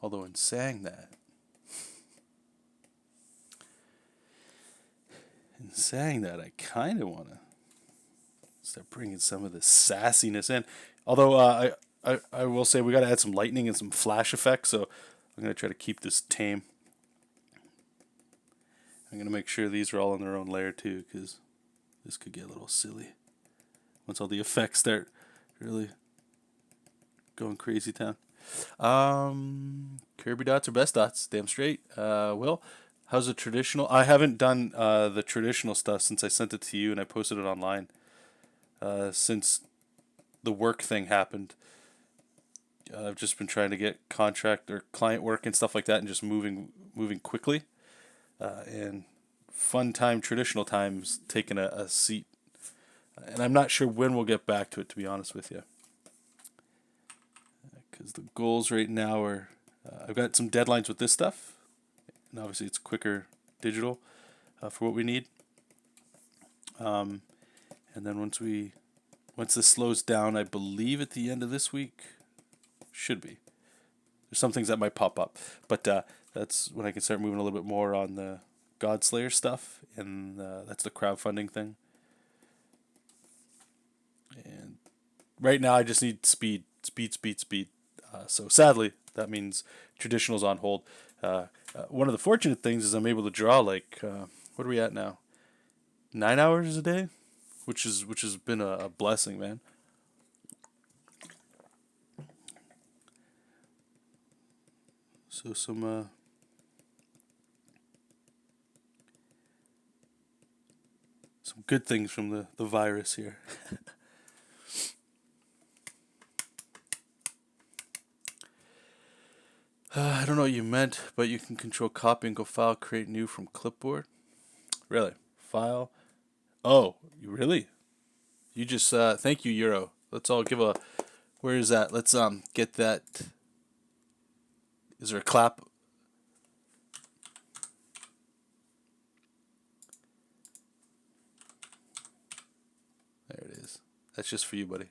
Although in saying that, I kind of want to start bringing some of the sassiness in. Although I will say we got to add some lightning and some flash effects, so I'm going to try to keep this tame. I'm going to make sure these are all in their own layer too, because this could get a little silly once all the effects start really going crazy town. Kirby dots or best dots? Damn straight. Will, how's the traditional? I haven't done the traditional stuff since I sent it to you and I posted it online. Since the work thing happened, I've just been trying to get contract or client work and stuff like that, and just moving quickly. And fun time, traditional times, taking a seat. And I'm not sure when we'll get back to it, to be honest with you. Because the goals right now are, I've got some deadlines with this stuff. And obviously it's quicker digital for what we need. And then once this slows down, I believe at the end of this week, should be. There's some things that might pop up. But that's when I can start moving a little bit more on the Godslayer stuff. And that's the crowdfunding thing. And right now I just need speed. So sadly, that means traditional's on hold. One of the fortunate things is I'm able to draw like, what are we at now? 9 hours a day, which has been a blessing, man. So some good things from the virus here. I don't know what you meant, but you can control copy and go file, create new from clipboard. Really? File? Oh, you really? You just thank you, Euro. Let's all give a. Where is that? Let's get that. Is there a clap? There it is. That's just for you, buddy.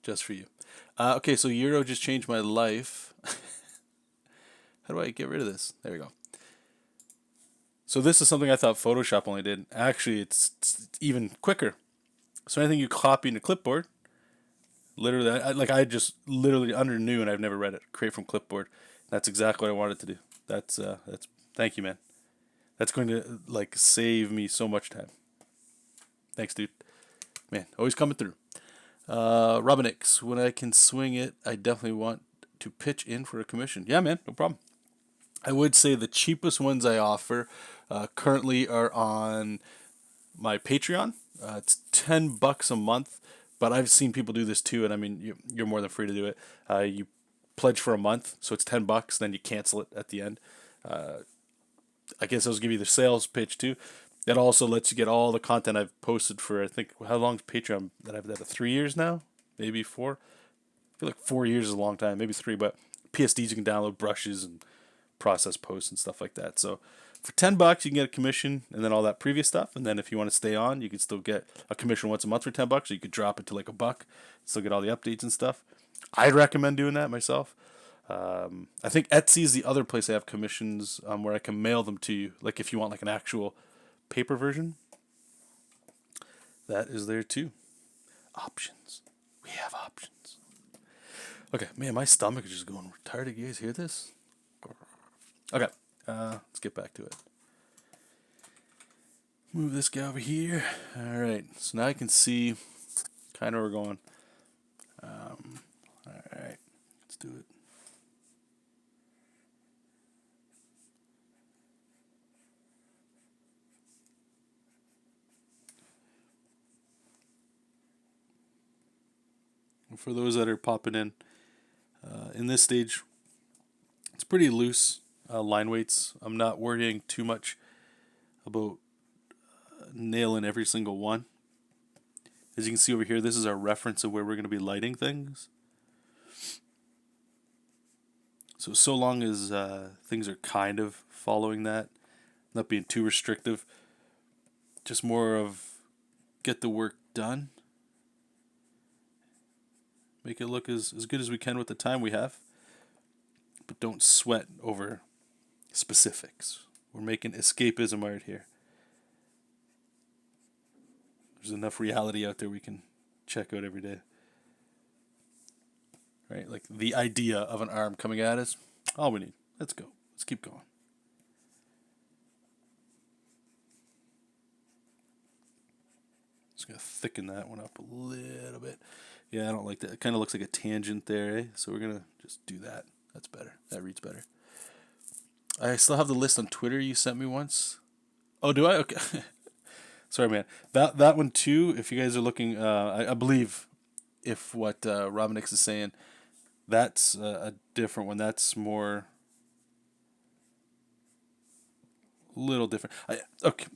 Just for you. Okay, so Euro just changed my life. How do I get rid of this? There we go. So this is something I thought Photoshop only did. Actually, it's even quicker. So anything you copy into clipboard, literally, I just literally under new and I've never read it. Create from clipboard. That's exactly what I wanted to do. That's thank you, man. That's going to like save me so much time. Thanks, dude. Man, always coming through. Robinix, when I can swing it, I definitely want to pitch in for a commission. Yeah, man, no problem. I would say the cheapest ones I offer currently are on my Patreon. It's $10 a month, but I've seen people do this too, and I mean, you're more than free to do it. You pledge for a month, so it's $10, then you cancel it at the end. I guess I'll give you the sales pitch too. That also lets you get all the content I've posted for, I think, how long's Patreon that I've had? 3 years now? Maybe 4? I feel like 4 years is a long time, maybe 3, but PSDs you can download, brushes, and process posts and stuff like that. So for $10 you can get a commission and then all that previous stuff. And then if you want to stay on, you can still get a commission once a month for $10. So you could drop it to like $1, still get all the updates and stuff. I'd recommend doing that myself. I think Etsy is the other place I have commissions where I can mail them to you. Like if you want like an actual paper version, that is there too. Options. We have options. Okay, man, my stomach is just going retarded. You guys hear this? Okay, let's get back to it. Move this guy over here. All right, so now I can see kind of where we're going. All right, let's do it. For those that are popping in this stage, it's pretty loose line weights. I'm not worrying too much about nailing every single one. As you can see over here, this is our reference of where we're going to be lighting things. So long as things are kind of following that, not being too restrictive, just more of get the work done. Make it look as good as we can with the time we have. But don't sweat over specifics. We're making escapism art here. There's enough reality out there we can check out every day. Right? Like the idea of an arm coming at us. All we need. Let's go. Let's keep going. Just gonna thicken that one up a little bit. Yeah, I don't like that. It kind of looks like a tangent there, eh? So we're gonna just do that. That's better. That reads better. I still have the list on Twitter you sent me once. Oh, do I? Okay. Sorry, man. That one too. If you guys are looking, I believe if what Robinix is saying, that's a different one. That's more, little different. Okay.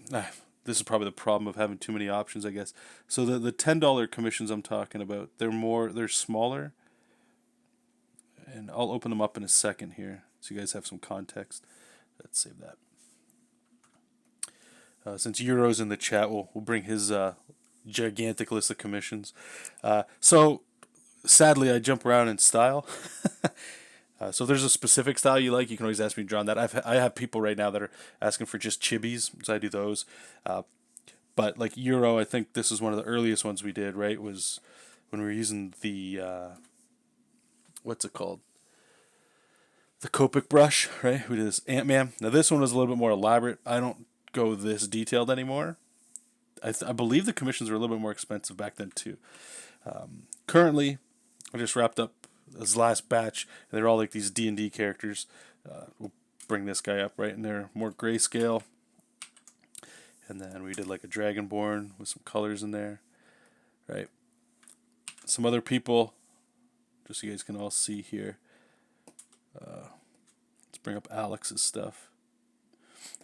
This is probably the problem of having too many options, I guess. So the $10 commissions I'm talking about, they're smaller, and I'll open them up in a second here, so you guys have some context. Let's save that. Since Euro's in the chat, we'll bring his gigantic list of commissions. So sadly, I jump around in style. So if there's a specific style you like, you can always ask me to draw on that. I have people right now that are asking for just chibis, so I do those. But like Euro, I think this is one of the earliest ones we did, right? Was when we were using the, what's it called? The Copic brush, right? We did this Ant-Man. Now this one was a little bit more elaborate. I don't go this detailed anymore. I believe the commissions were a little bit more expensive back then too. Currently, I just wrapped up this last batch, and they're all like these D&D characters. We'll bring this guy up, right? And they're more grayscale. And then we did like a Dragonborn with some colors in there, right? Some other people, just so you guys can all see here. Let's bring up Alex's stuff.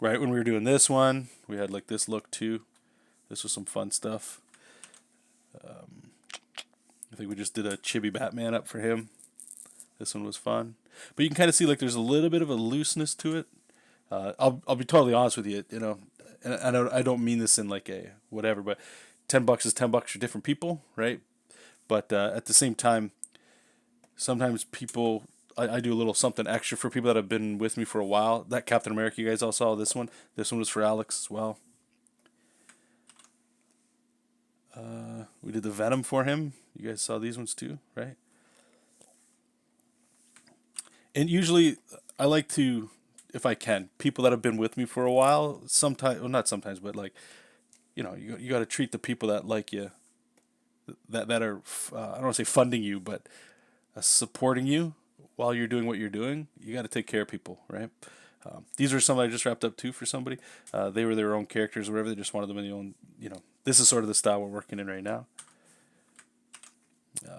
Right, when we were doing this one, we had like this look too. This was some fun stuff. I think we just did a chibi Batman up for him. This one was fun. But you can kind of see like there's a little bit of a looseness to it. I'll be totally honest with you, you know, and I don't mean this in like a whatever, but $10 is $10 for different people, right? But at the same time, sometimes people, I do a little something extra for people that have been with me for a while. That Captain America, you guys all saw this one. This one was for Alex as well. We did the Venom for him. You guys saw these ones too, right? And usually, I like to, if I can, people that have been with me for a while. Sometimes, well, not sometimes, but like, you know, you got to treat the people that like you, that are I don't want to say funding you, but supporting you while you're doing what you're doing. You got to take care of people, right? These are some I just wrapped up too for somebody. They were their own characters or whatever. They just wanted them in their own, you know. This is sort of the style we're working in right now.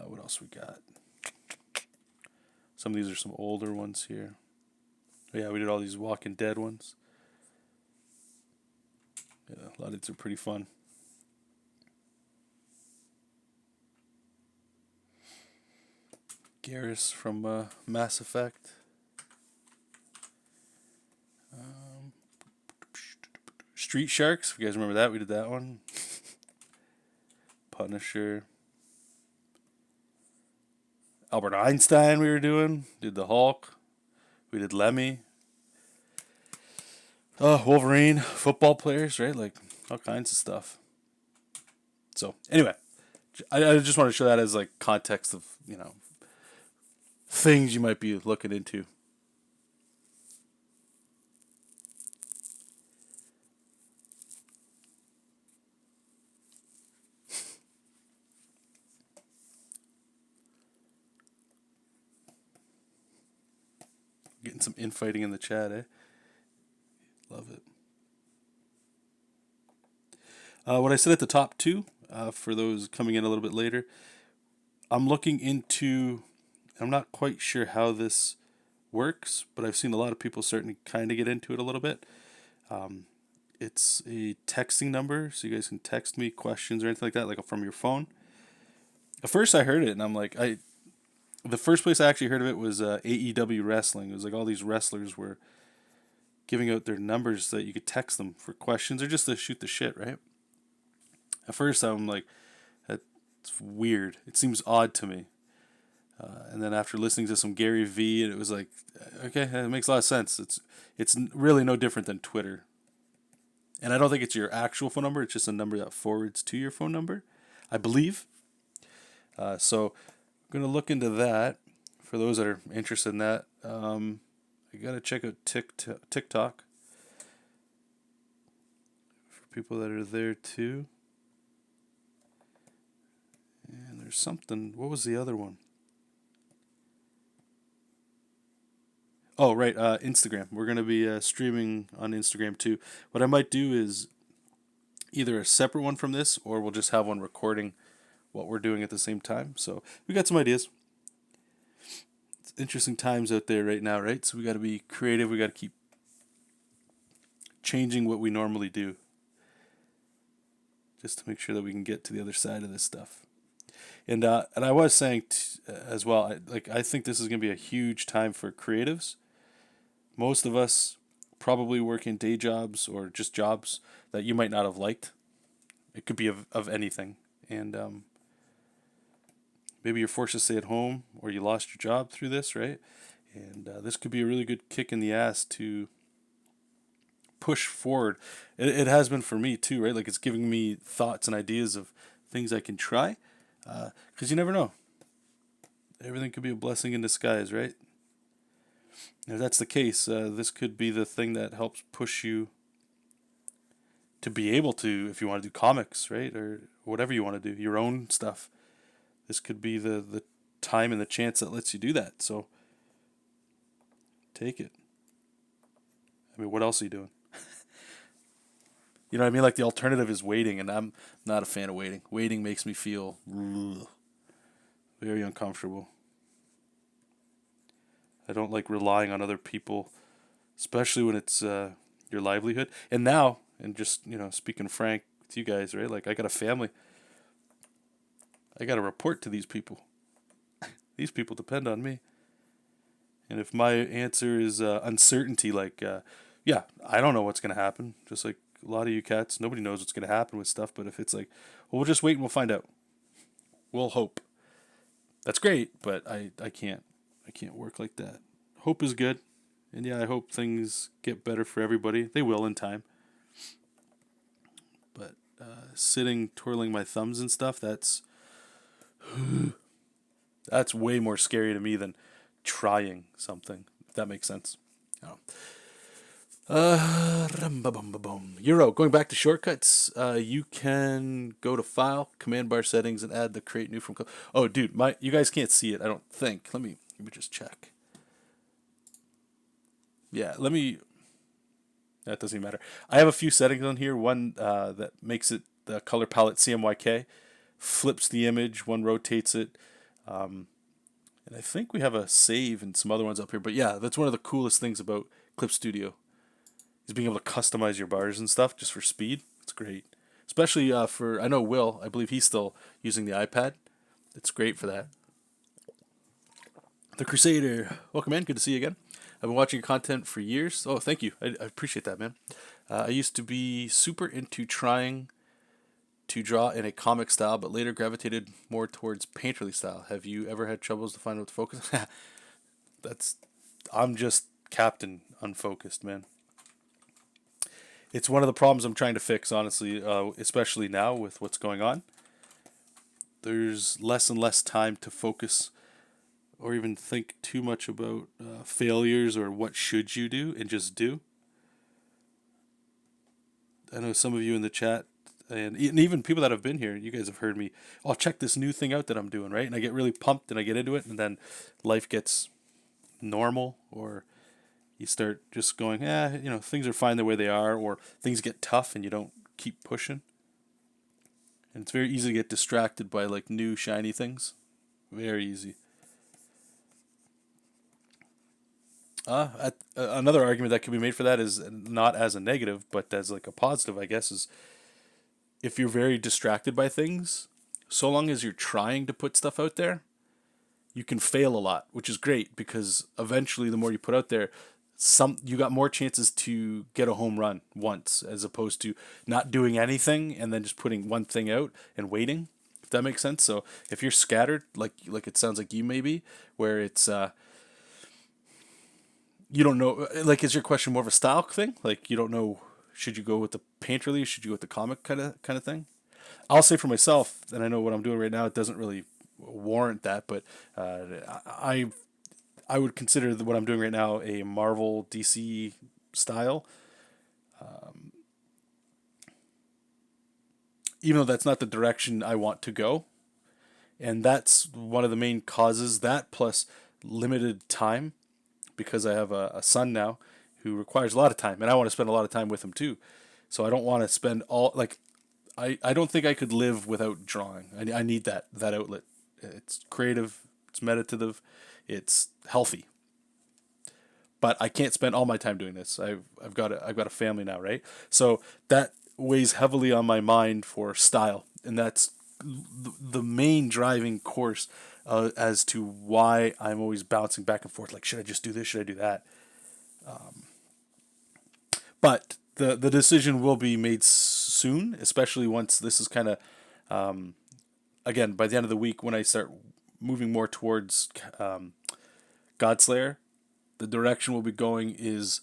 What else we got? Some of these are some older ones here. Oh, yeah, we did all these Walking Dead ones. Yeah, a lot of these are pretty fun. Garrus from Mass Effect. Street Sharks, if you guys remember that, we did that one. Punisher. Albert Einstein we were doing. Did the Hulk. We did Lemmy. Wolverine. Football players, right? Like, all kinds of stuff. So, anyway. I just want to show that as, like, context of, you know, things you might be looking into. Getting some infighting in the chat, eh? Love it. What I said at the top too, for those coming in a little bit later, I'm looking into, I'm not quite sure how this works, but I've seen a lot of people starting to kind of get into it a little bit. It's a texting number, so you guys can text me questions or anything like that, like from your phone. At first I heard it, and I'm like, the first place I actually heard of it was AEW Wrestling. It was like all these wrestlers were giving out their numbers so that you could text them for questions or just to shoot the shit, right? At first I'm like, that's weird. It seems odd to me. And then after listening to some Gary Vee, it was like, okay, it makes a lot of sense. It's really no different than Twitter. And I don't think it's your actual phone number. It's just a number that forwards to your phone number, I believe. So I'm going to look into that for those that are interested in that. I got to check out TikTok for people that are there too. And there's something. What was the other one? Oh, right. Instagram. We're going to be streaming on Instagram too. What I might do is either a separate one from this, or we'll just have one recording what we're doing at the same time. So we got some ideas. It's interesting times out there right now, right? So we got to be creative. We got to keep changing what we normally do, just to make sure that we can get to the other side of this stuff. And I was saying as well, I think this is going to be a huge time for creatives. Most of us probably work in day jobs or just jobs that you might not have liked. It could be of anything. And maybe you're forced to stay at home, or you lost your job through this, right? And this could be a really good kick in the ass to push forward. It has been for me too, right? Like, it's giving me thoughts and ideas of things I can try. Because you never know. Everything could be a blessing in disguise, right? If that's the case, this could be the thing that helps push you to be able to, if you want to do comics, right? Or whatever you want to do, your own stuff. This could be the time and the chance that lets you do that. So take it. I mean, what else are you doing? You know what I mean? Like, the alternative is waiting, and I'm not a fan of waiting. Waiting makes me feel very uncomfortable. I don't like relying on other people, especially when it's your livelihood. And now, and just, speaking frank with you guys, right? Like, I got a family. I got to report to these people. These people depend on me. And if my answer is uncertainty, like, yeah, I don't know what's going to happen. Just like a lot of you cats, nobody knows what's going to happen with stuff. But if it's like, well, we'll just wait and we'll find out. We'll hope. That's great, but I can't. I can't work like that. Hope is good. And yeah, I hope things get better for everybody. They will in time. But sitting, twirling my thumbs and stuff, that's way more scary to me than trying something, if that makes sense. Euro, going back to shortcuts, you can go to File, Command Bar Settings, and add the Create New from... Oh, dude, you guys can't see it, I don't think. Let me just check. Yeah, that doesn't even matter. I have a few settings on here. One that makes it the color palette CMYK, flips the image, one rotates it. And I think we have a save and some other ones up here. But yeah, that's one of the coolest things about Clip Studio, is being able to customize your bars and stuff just for speed. It's great. Especially for, I know Will, I believe he's still using the iPad. It's great for that. The Crusader, welcome in. Good to see you again. I've been watching your content for years. Oh, thank you. I appreciate that, man. I used to be super into trying to draw in a comic style, but later gravitated more towards painterly style. Have you ever had troubles to find out what to focus? I'm just Captain Unfocused, man. It's one of the problems I'm trying to fix, honestly, especially now with what's going on. There's less and less time to focus or even think too much about failures or what should you do, and just do. I know some of you in the chat, and even people that have been here, you guys have heard me, oh, check this new thing out that I'm doing, right? And I get really pumped and I get into it, and then life gets normal, or you start just going, things are fine the way they are, or things get tough and you don't keep pushing. And it's very easy to get distracted by like new shiny things. Very easy. Another argument that could be made for that is not as a negative, but as like a positive, I guess, is if you're very distracted by things, so long as you're trying to put stuff out there, you can fail a lot, which is great, because eventually the more you put out there, you got more chances to get a home run once, as opposed to not doing anything and then just putting one thing out and waiting If that makes sense. So if you're scattered, like it sounds like you may be, where it's you don't know, like, is your question more of a style thing? Like, you don't know, should you go with the painterly, should you go with the comic kind of thing? I'll say for myself, and I know what I'm doing right now, it doesn't really warrant that, but I I would consider what I'm doing right now a Marvel DC style, even though that's not the direction I want to go. And that's one of the main causes. That plus limited time, because I have a son now who requires a lot of time, and I want to spend a lot of time with him too. So I don't want to spend all, like, I don't think I could live without drawing. I need that outlet. It's creative, it's meditative, it's healthy. But I can't spend all my time doing this. I've got a family now, right? So that weighs heavily on my mind for style, and that's the main driving course as to why I'm always bouncing back and forth. Like, should I just do this? Should I do that? But the decision will be made soon, especially once this is kind of, again, by the end of the week when I start moving more towards Godslayer, the direction we'll be going is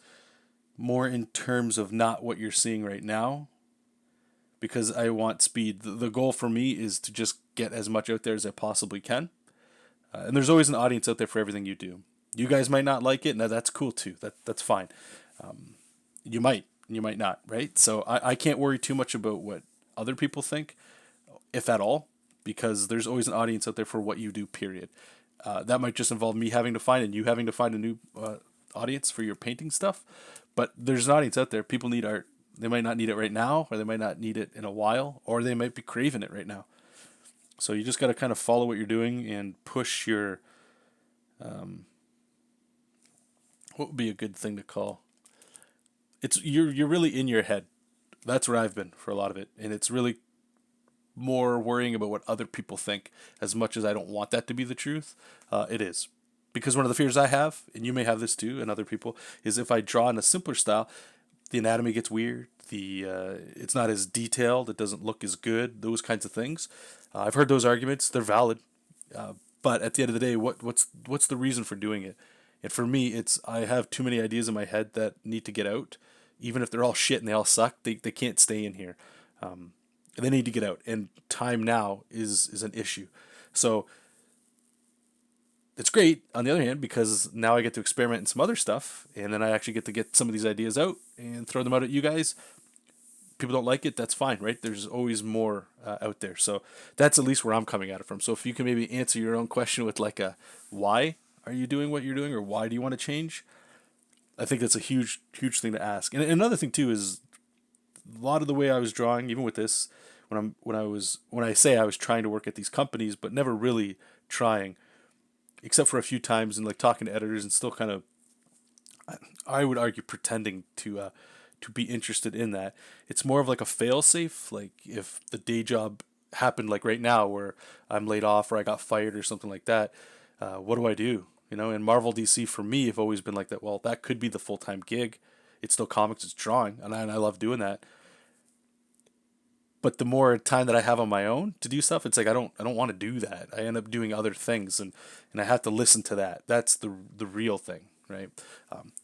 more in terms of not what you're seeing right now, because I want speed. The goal for me is to just get as much out there as I possibly can. And there's always an audience out there for everything you do. You guys might not like it, and that's cool too. That's fine. You might not, right? So I can't worry too much about what other people think, if at all, because there's always an audience out there for what you do, period. That might just involve me having to find and you having to find a new audience for your painting stuff. But there's an audience out there. People need art. They might not need it right now, or they might not need it in a while, or they might be craving it right now. So you just got to kind of follow what you're doing and push your, what would be a good thing to call? It's you're really in your head. That's where I've been for a lot of it, and it's really more worrying about what other people think, as much as I don't want that to be the truth. It is, because one of the fears I have, and you may have this too, and other people, is if I draw in a simpler style, the anatomy gets weird. It's not as detailed. It doesn't look as good. Those kinds of things. I've heard those arguments. They're valid. But at the end of the day, what's the reason for doing it? And for me, it's I have too many ideas in my head that need to get out. Even if they're all shit and they all suck, they can't stay in here. They need to get out. And time now is an issue. So it's great, on the other hand, because now I get to experiment in some other stuff, and then I actually get to get some of these ideas out and throw them out at you guys. People don't like it, that's fine, right? There's always more out there. So that's at least where I'm coming at it from. So if you can maybe answer your own question with like a why are you doing what you're doing, or why do you want to change? I think that's a huge thing to ask. And another thing too is a lot of the way I was drawing, even with this, when I say I was trying to work at these companies, but never really trying, except for a few times and like talking to editors and still kind of, I would argue, pretending to be interested in that. It's more of like a fail safe. Like if the day job happened like right now where I'm laid off or I got fired or something like that, what do I do? You know, and Marvel DC for me have always been like that. Well, that could be the full-time gig. It's still comics, it's drawing, and I love doing that. But the more time that I have on my own to do stuff, it's like I don't want to do that. I end up doing other things, and I have to listen to that. That's the real thing, right?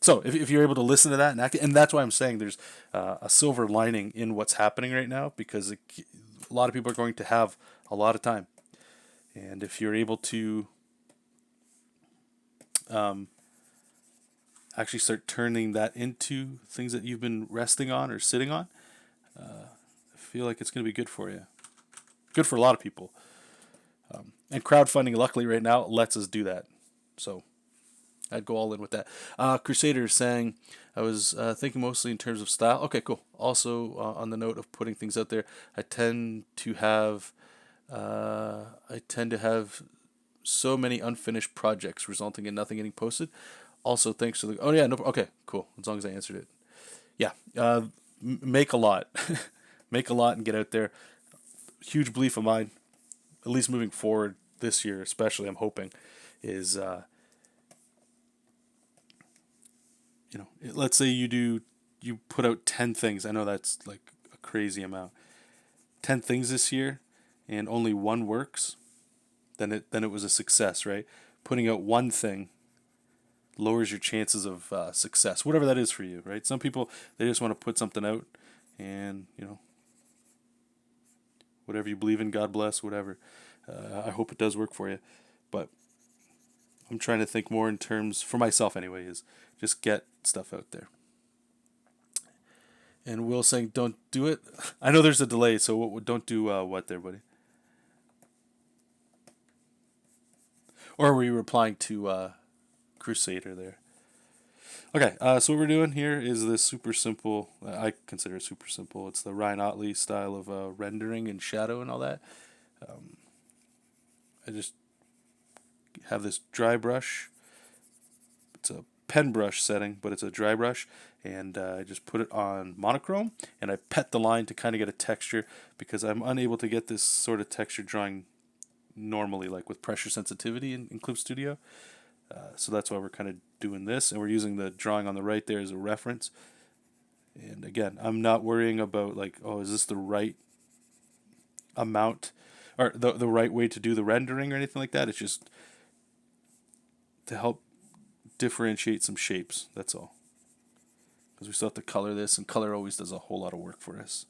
So if you're able to listen to that and act, and that's why I'm saying there's a silver lining in what's happening right now, because a lot of people are going to have a lot of time, and if you're able to actually start turning that into things that you've been resting on or sitting on, I feel like it's going to be good for you. Good for a lot of people. And crowdfunding, luckily, right now, lets us do that. So I'd go all in with that. Crusader is saying, I was thinking mostly in terms of style. Okay, cool. Also, on the note of putting things out there, I tend to have so many unfinished projects, resulting in nothing getting posted. Also, thanks to the... Oh, yeah, no, okay, cool. As long as I answered it. Yeah, make a lot. Make a lot and get out there. Huge belief of mine, at least moving forward this year especially, I'm hoping, is, let's say you put out 10 things. I know that's like a crazy amount. 10 things this year, and only one works, then it was a success, right? Putting out one thing lowers your chances of success, whatever that is for you, right? Some people, they just want to put something out, and whatever you believe in, God bless, whatever. I hope it does work for you, but I'm trying to think more in terms, for myself anyway, is just get stuff out there. And Will saying, don't do it. I know there's a delay, so don't do what there, buddy? Or were you replying to Crusader there? Okay, so what we're doing here is this super simple, I consider it super simple. It's the Ryan Otley style of rendering and shadow and all that. I just have this dry brush. It's a pen brush setting, but it's a dry brush, and I just put it on monochrome, and I pet the line to kind of get a texture, because I'm unable to get this sort of texture drawing normally, like with pressure sensitivity in Clip Studio. So that's why we're kind of doing this, and we're using the drawing on the right there as a reference. And again, I'm not worrying about like, oh, is this the right amount or the right way to do the rendering or anything like that. It's just to help differentiate some shapes, that's all. Because we still have to color this, and color always does a whole lot of work for us.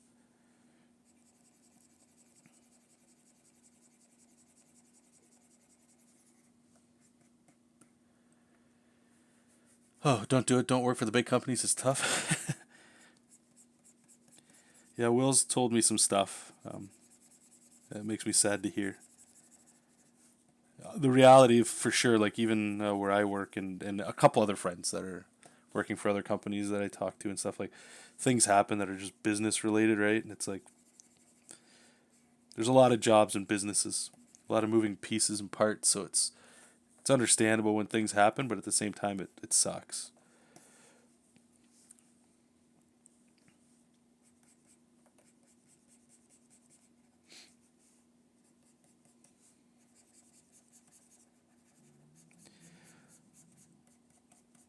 Oh, don't do it. Don't work for the big companies. It's tough. Yeah, Will's told me some stuff. That makes me sad to hear. The reality, for sure, like even where I work, and a couple other friends that are working for other companies that I talk to and stuff, like things happen that are just business related, right? And it's like there's a lot of jobs and businesses, a lot of moving pieces and parts, so it's understandable when things happen, but at the same time, it sucks.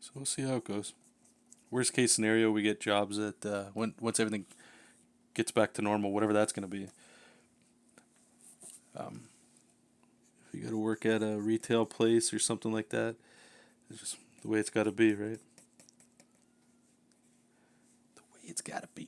So we'll see how it goes. Worst case scenario, we get jobs at once everything gets back to normal, whatever that's going to be. If you got to work at a retail place or something like that, it's just the way it's got to be, right? The way it's got to be.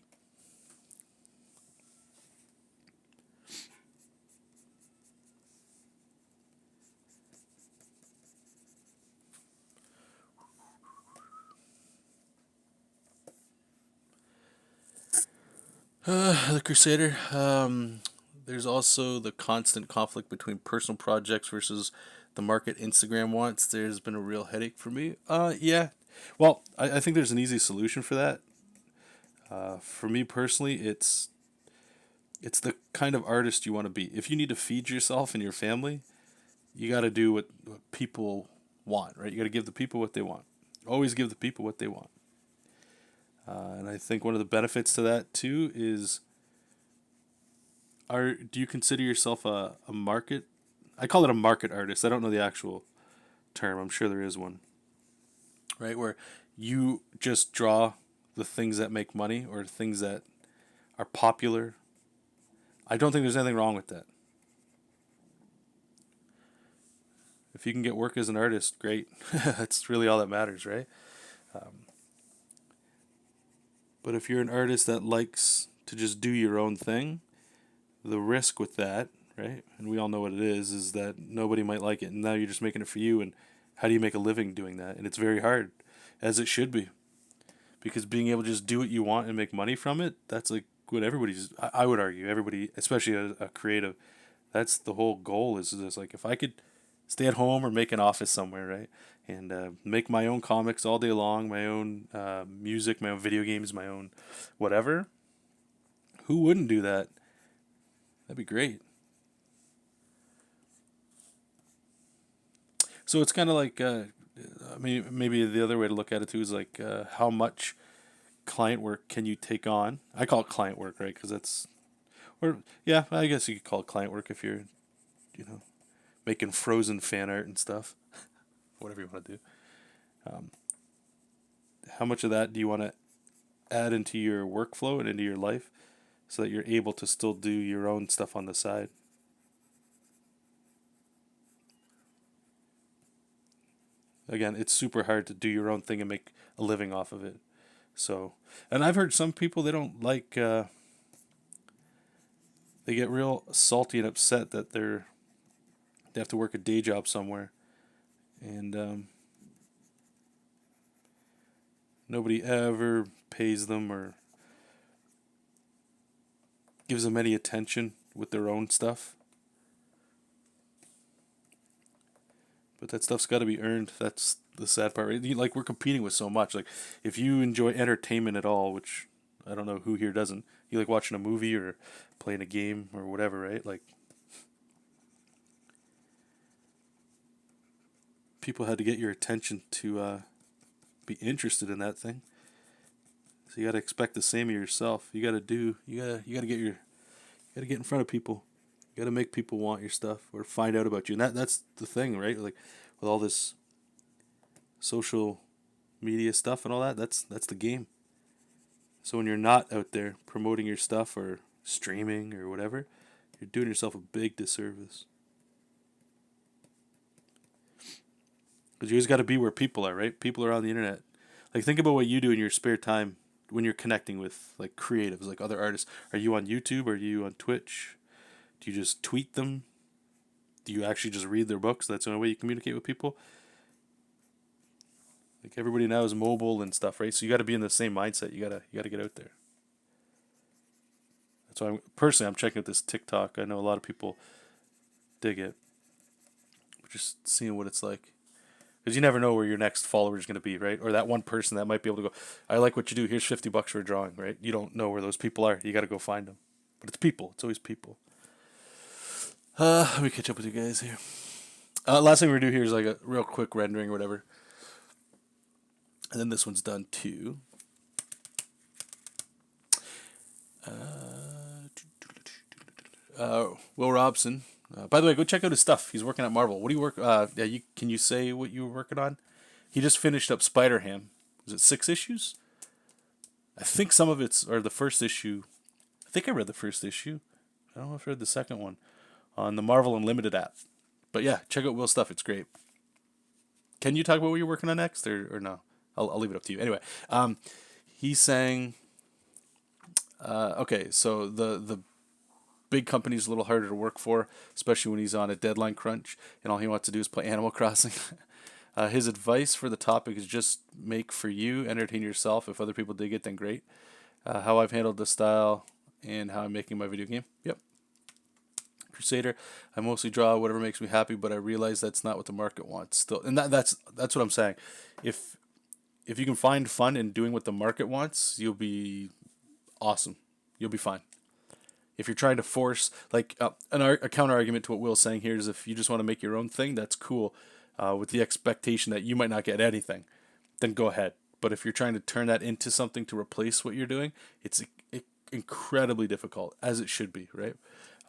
The Crusader. There's also the constant conflict between personal projects versus the market Instagram wants. There's been a real headache for me. Yeah. Well, I think there's an easy solution for that. For me personally, it's the kind of artist you want to be. If you need to feed yourself and your family, you got to do what people want, right? You got to give the people what they want. Always give the people what they want. And I think one of the benefits to that too is, do you consider yourself a market? I call it a market artist. I don't know the actual term. I'm sure there is one. Right, where you just draw the things that make money or things that are popular. I don't think there's anything wrong with that. If you can get work as an artist, great. That's really all that matters, right? But if you're an artist that likes to just do your own thing, the risk with that, right? And we all know what it is that nobody might like it, and now you're just making it for you. And how do you make a living doing that? And it's very hard, as it should be, because being able to just do what you want and make money from it, that's like what everybody's. I would argue everybody, especially a creative, that's the whole goal. Is just like if I could stay at home or make an office somewhere, right? And make my own comics all day long, my own music, my own video games, my own whatever. Who wouldn't do that? That'd be great. So it's kind of like, I mean, maybe the other way to look at it too is like, how much client work can you take on? I call it client work, right? Because that's, or yeah, I guess you could call it client work if you're, you know, making Frozen fan art and stuff, whatever you want to do. Um, how much of that do you want to add into your workflow and into your life so that you're able to still do your own stuff on the side? again, it's super hard to do your own thing and make a living off of it. So, and I've heard some people, they don't like, they get real salty and upset that they have to work a day job somewhere, and nobody ever pays them or gives them any attention with their own stuff. But that stuff's got to be earned. That's the sad part. Right? Like, we're competing with so much. Like, if you enjoy entertainment at all, which I don't know who here doesn't, you like watching a movie or playing a game or whatever, right? Like, people had to get your attention to be interested in that thing. So you got to expect the same of yourself. You got to get in front of people. You got to make people want your stuff or find out about you. And that's the thing, right? Like, with all this social media stuff and all that, that's the game. So when you're not out there promoting your stuff or streaming or whatever, you're doing yourself a big disservice. Because you always got to be where people are, right? People are on the internet. Like, think about what you do in your spare time when you're connecting with, like, creatives, like other artists. Are you on YouTube? Are you on Twitch? Do you just tweet them? Do you actually just read their books? That's the only way you communicate with people. Like, everybody now is mobile and stuff, right? So you got to be in the same mindset. You gotta get out there. That's why I'm checking out this TikTok. I know a lot of people dig it. Just seeing what it's like. Because you never know where your next follower is going to be, right? Or that one person that might be able to go, I like what you do. Here's $50 for a drawing, right? You don't know where those people are. You got to go find them. But it's people. It's always people. Let me catch up with you guys here. Last thing we're going to do here is like a real quick rendering or whatever. And then this one's done too. Will Robson. By the way, go check out his stuff. He's working at Marvel. What do you work? Can you say what you were working on? He just finished up Spider-Ham. Was it 6 issues? I think some of it's or the first issue. I think I read the first issue. I don't know if I read the second one on the Marvel Unlimited app. But yeah, check out Will's stuff. It's great. Can you talk about what you're working on next, or no? I'll leave it up to you. Anyway, he's saying, okay, so the big company's a little harder to work for, especially when he's on a deadline crunch, and all he wants to do is play Animal Crossing. His advice for the topic is just make for you, entertain yourself. If other people dig it, then great. How I've handled the style and how I'm making my video game. Yep. Crusader, I mostly draw whatever makes me happy, but I realize that's not what the market wants. Still, and that's what I'm saying. If you can find fun in doing what the market wants, you'll be awesome. You'll be fine. If you're trying to force, like, a counter argument to what Will's saying here is if you just want to make your own thing, that's cool, with the expectation that you might not get anything, then go ahead. But if you're trying to turn that into something to replace what you're doing, it's incredibly difficult, as it should be, right?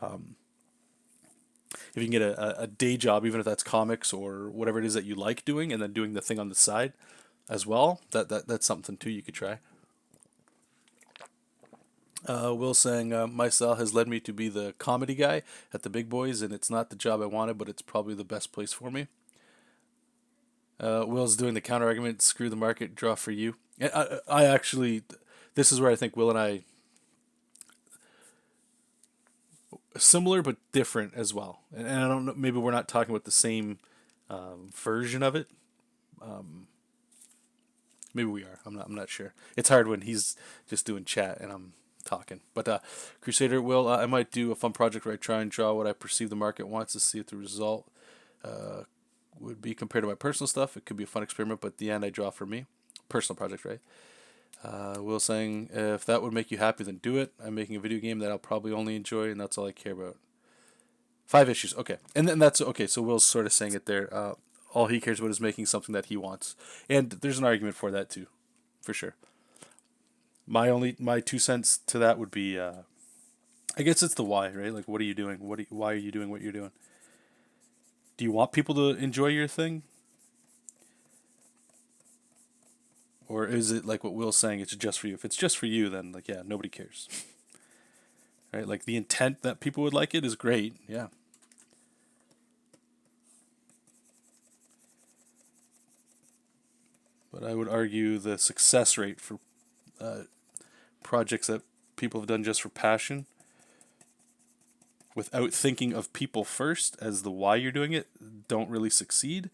If you can get a day job, even if that's comics or whatever it is that you like doing, and then doing the thing on the side as well, that's something too you could try. Will saying, my style has led me to be the comedy guy at the big boys, and it's not the job I wanted, but it's probably the best place for me. Will's doing the counter argument, screw the market, draw for you. And I actually, this is where I think Will and I, similar but different as well. And I don't know, maybe we're not talking about the same version of it. Maybe we are. I'm not sure. It's hard when he's just doing chat and I'm talking. But Crusader, Will, I might do a fun project where I try and draw what I perceive the market wants to see if the result would be compared to my personal stuff. It could be a fun experiment, but at the end I draw for me. Personal project, right? Will saying, if that would make you happy, then do it. I'm making a video game that I'll probably only enjoy, and that's all I care about. 5 issues, okay. And then that's, okay, so Will's sort of saying it there. All he cares about is making something that he wants. And there's an argument for that too, for sure. My 2 cents to that would be, I guess it's the why, right? Like, what are you doing? Why are you doing what you're doing? Do you want people to enjoy your thing? Or is it like what Will's saying, it's just for you? If it's just for you, then, like, yeah, nobody cares. Right? Like, the intent that people would like it is great, yeah. but I would argue the success rate for projects that people have done just for passion, without thinking of people first as the why you're doing it, don't really succeed.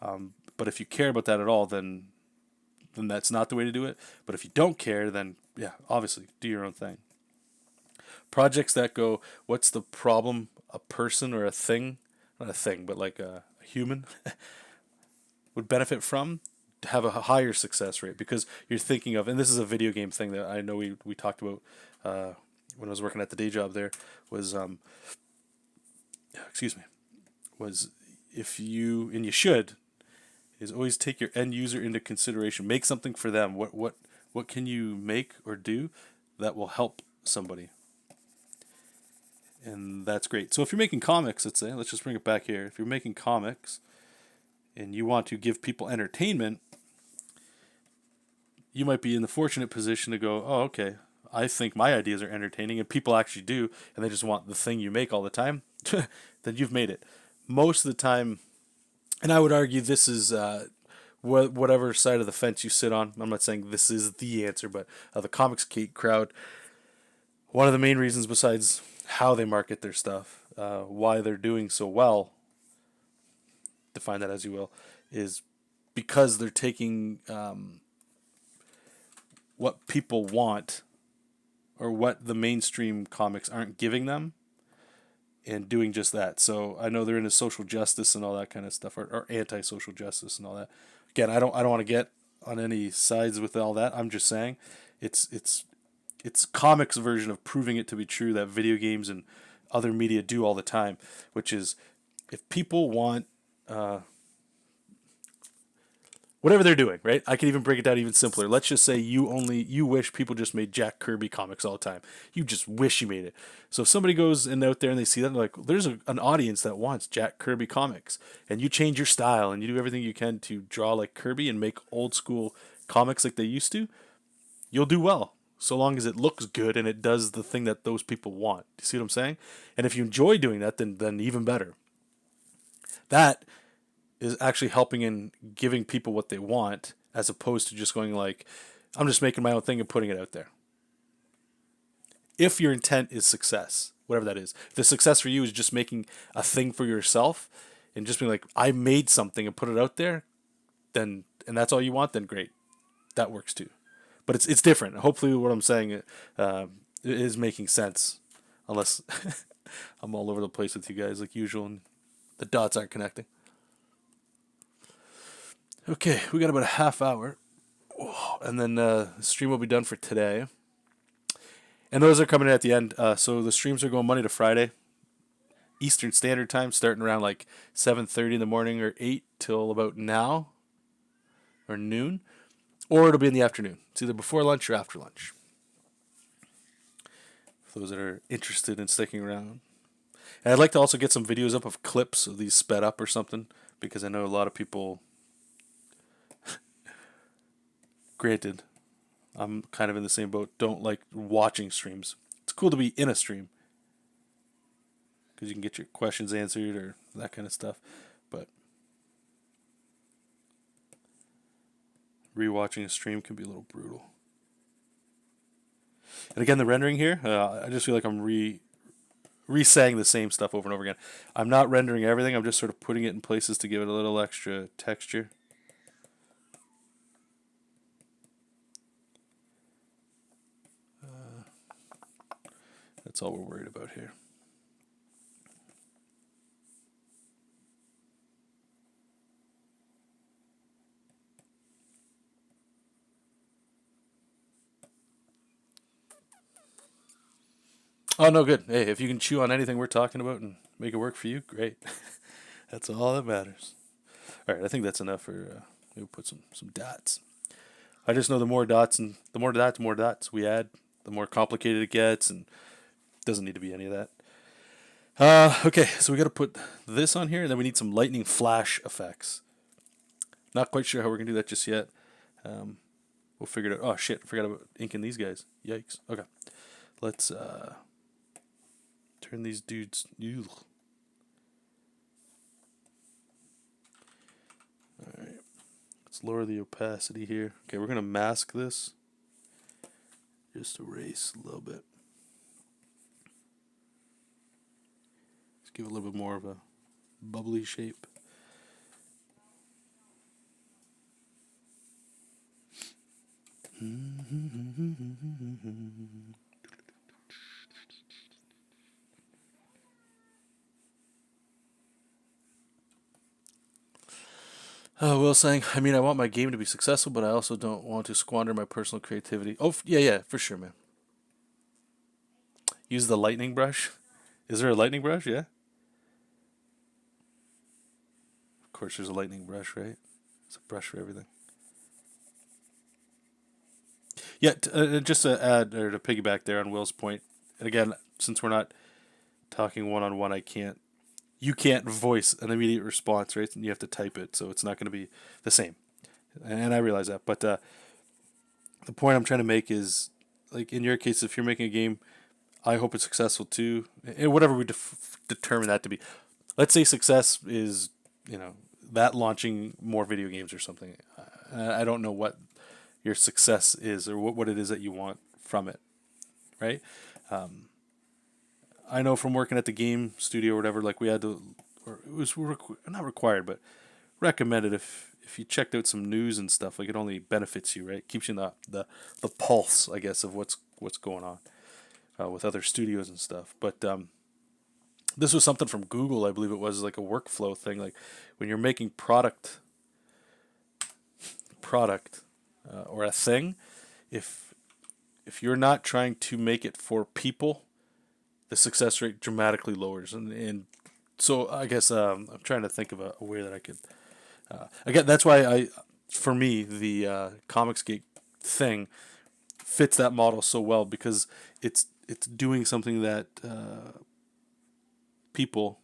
But if you care about that at all, then that's not the way to do it. But if you don't care, then yeah, obviously do your own thing. Projects that go, what's the problem a person or a thing, not a thing, but like a human would benefit from, have a higher success rate, because you're thinking of, and this is a video game thing that I know we talked about when I was working at the day job there, was excuse me, was if you, and you should, is always take your end user into consideration. Make something for them. What can you make or do that will help somebody? And that's great. So if you're making comics, let's say, let's just bring it back here. If you're making comics and you want to give people entertainment, you might be in the fortunate position to go, oh, okay, I think my ideas are entertaining, and people actually do, and they just want the thing you make all the time, then you've made it. Most of the time, and I would argue this is whatever side of the fence you sit on. I'm not saying this is the answer, but the comics crowd, one of the main reasons besides how they market their stuff, why they're doing so well, define that as you will, is because they're taking what people want, or what the mainstream comics aren't giving them, and doing just that. So I know they're into social justice and all that kind of stuff, or anti-social justice and all that. Again, I don't want to get on any sides with all that. I'm just saying it's comics' version of proving it to be true that video games and other media do all the time, which is, if people want whatever they're doing, right? I can even break it down even simpler. Let's just say you wish people just made Jack Kirby comics all the time. You just wish you made it. So if somebody goes in out there and they see that, and they're like, there's an audience that wants Jack Kirby comics, and you change your style and you do everything you can to draw like Kirby and make old school comics like they used to, you'll do well, so long as it looks good and it does the thing that those people want. Do you see what I'm saying? And if you enjoy doing that, then even better. That is actually helping in giving people what they want, as opposed to just going like, I'm just making my own thing and putting it out there. If your intent is success, whatever that is, if the success for you is just making a thing for yourself and just being like, I made something and put it out there, then, and that's all you want, then great. That works too. But it's different. Hopefully what I'm saying is making sense, unless I'm all over the place with you guys like usual and the dots aren't connecting. Okay, we got about a half hour, and then the stream will be done for today. And those are coming in at the end. So the streams are going Monday to Friday, Eastern Standard Time, starting around like 7:30 in the morning or 8 till about now or noon, or it'll be in the afternoon. It's either before lunch or after lunch. For those that are interested in sticking around. And I'd like to also get some videos up of clips of these sped up or something, because I know a lot of people. Granted, I'm kind of in the same boat. Don't like watching streams. It's cool to be in a stream, because you can get your questions answered or that kind of stuff. But rewatching a stream can be a little brutal. And again, the rendering here, I just feel like I'm re-saying the same stuff over and over again. I'm not rendering everything. I'm just sort of putting it in places to give it a little extra texture. That's all we're worried about here. Oh, no, good. Hey, if you can chew on anything we're talking about and make it work for you, great. That's all that matters. All right, I think that's enough for, maybe put some dots. I just know the more dots we add, the more complicated it gets, and doesn't need to be any of that. Okay, so we got to put this on here, and then we need some lightning flash effects. Not quite sure how we're going to do that just yet. We'll figure it out. Oh, shit, I forgot about inking these guys. Yikes. Okay, let's turn these dudes. Ugh. All right, Let's lower the opacity here. Okay, we're going to mask this. Just erase a little bit. Let's give it a little bit more of a bubbly shape. Will saying, I mean, I want my game to be successful, but I also don't want to squander my personal creativity. Oh, yeah, for sure, man. Use the lightning brush. Is there a lightning brush? Yeah. Of course, there's a lightning brush, right? It's a brush for everything. Yeah, just to add or to piggyback there on Will's point, and again, since we're not talking one on one, you can't voice an immediate response, right? And you have to type it, so it's not going to be the same. And I realize that, but the point I'm trying to make is, like in your case, if you're making a game, I hope it's successful too, and whatever we determine that to be. Let's say success is, that launching more video games or something. I don't know what your success is or what it is that you want from it, right? I know from working at the game studio or whatever, like we had to, or it was not required, but recommended if you checked out some news and stuff, like it only benefits you, right? Keeps you in the pulse, I guess, of what's going on with other studios and stuff. But this was something from Google, I believe it was, like a workflow thing, like when you're making product or a thing, if you're not trying to make it for people, the success rate dramatically lowers. And so I guess I'm trying to think of a way that I could. Again, that's why for me, the Comicsgate thing fits that model so well, because it's doing something that people,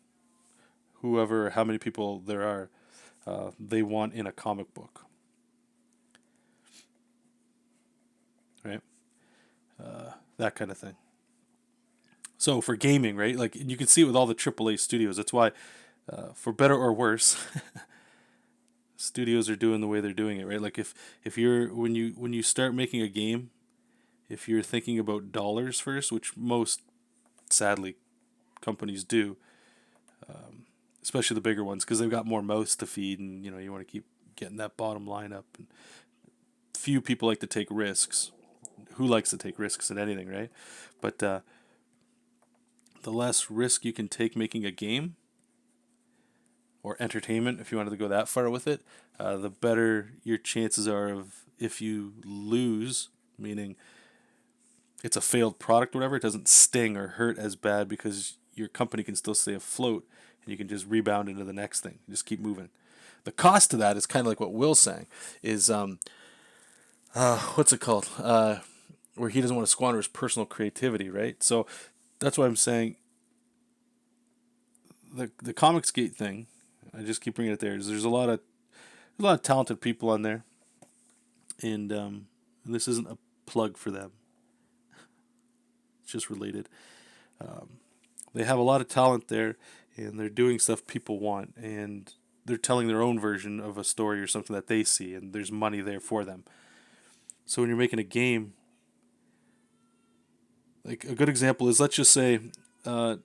whoever, how many people there are, they want in a comic book. Right? That kind of thing. So for gaming, right? Like you can see it with all the AAA studios. That's why, for better or worse, studios are doing the way they're doing it, right? Like if you're when you start making a game, if you're thinking about dollars first, which most sadly companies do, especially the bigger ones, because they've got more mouths to feed, and you want to keep getting that bottom line up. And few people like to take risks. Who likes to take risks in anything, right? But the less risk you can take making a game or entertainment, if you wanted to go that far with it, the better your chances are of, if you lose, meaning it's a failed product or whatever, it doesn't sting or hurt as bad, because your company can still stay afloat and you can just rebound into the next thing. Just keep moving. The cost to that is kind of like what Will's saying, is what's it called? Where he doesn't want to squander his personal creativity, right? So that's why I'm saying the Comicsgate thing. I just keep bringing it there. There's a lot of talented people on there, and this isn't a plug for them. It's just related. They have a lot of talent there, and they're doing stuff people want, and they're telling their own version of a story or something that they see, and there's money there for them. So when you're making a game, like a good example is, let's just say, I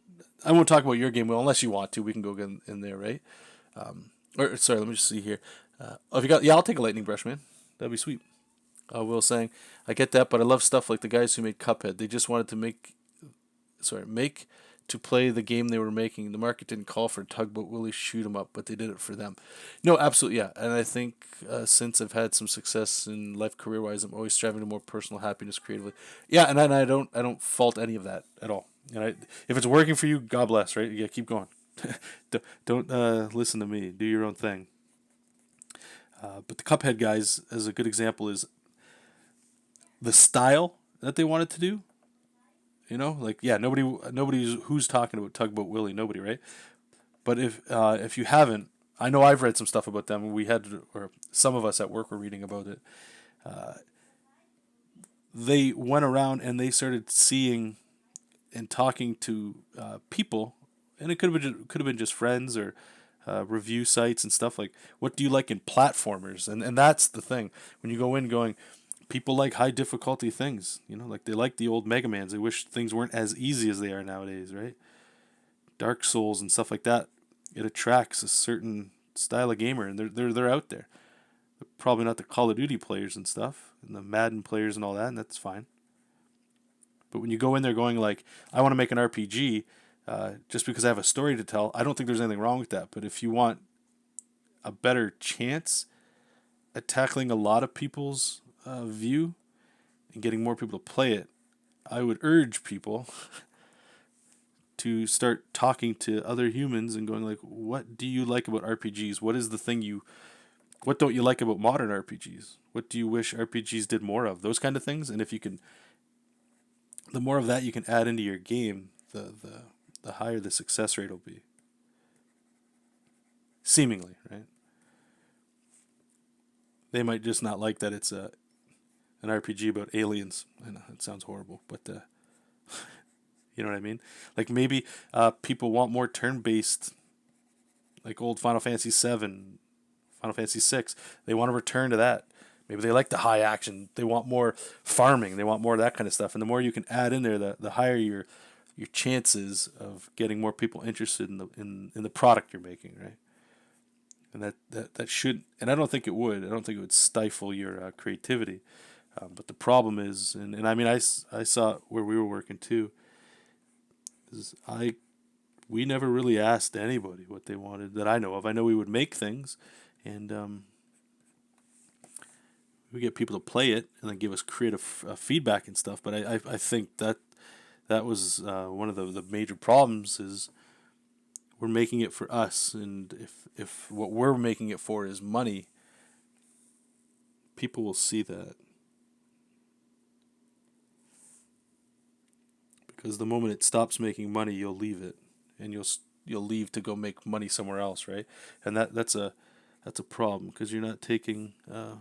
won't talk about your game, well, unless you want to. We can go get in there, right? Or sorry, let me just see here. If you got, yeah, I'll take a lightning brush, man. That'd be sweet. Will saying, I get that, but I love stuff like the guys who made Cuphead. They just wanted to make to play the game they were making. The market didn't call for Tugboat Willie shoot 'em up, but they did it for them. No, absolutely, yeah. And I think since I've had some success in life career wise, I'm always striving to more personal happiness creatively. Yeah, and I don't fault any of that at all. And if it's working for you, God bless, right? Yeah, keep going. Don't listen to me. Do your own thing. But the Cuphead guys, as a good example, is the style that they wanted to do. Like, yeah, nobody who's talking about Tugboat Willie, nobody, right? But if you haven't, I know I've read some stuff about them. Or some of us at work were reading about it. They went around and they started seeing and talking to people, and it could have been just friends or review sites and stuff. Like, what do you like in platformers? And that's the thing. When you go in going, people like high difficulty things. Like they like the old Mega Mans. They wish things weren't as easy as they are nowadays, right? Dark Souls and stuff like that. It attracts a certain style of gamer, and they're out there. They're probably not the Call of Duty players and stuff, and the Madden players and all that, and that's fine. But when you go in there going like, I want to make an RPG, just because I have a story to tell, I don't think there's anything wrong with that. But if you want a better chance at tackling a lot of people's view and getting more people to play it, I would urge people to start talking to other humans and going like, what do you like about RPGs? What don't you like about modern RPGs? What do you wish RPGs did more of? Those kind of things. And if you can, the more of that you can add into your game, the higher the success rate will be. Seemingly, right? They might just not like that it's an RPG about aliens. I know it sounds horrible, but you know what I mean? Like maybe people want more turn-based, like old Final Fantasy VII, Final Fantasy VI. They want to return to that. Maybe they like the high action. They want more farming. They want more of that kind of stuff. And the more you can add in there, the higher your chances of getting more people interested in the product you're making, right? And that should, and I don't think it would. I don't think it would stifle your creativity. But the problem is, and I mean, I saw it where we were working too. Is we never really asked anybody what they wanted that I know of. I know we would make things, and we get people to play it and then give us creative feedback and stuff. But I think that was one of the major problems is we're making it for us, and if what we're making it for is money, people will see that. Because the moment it stops making money, you'll leave it, and you'll leave to go make money somewhere else, right? And that's a problem because you're not taking the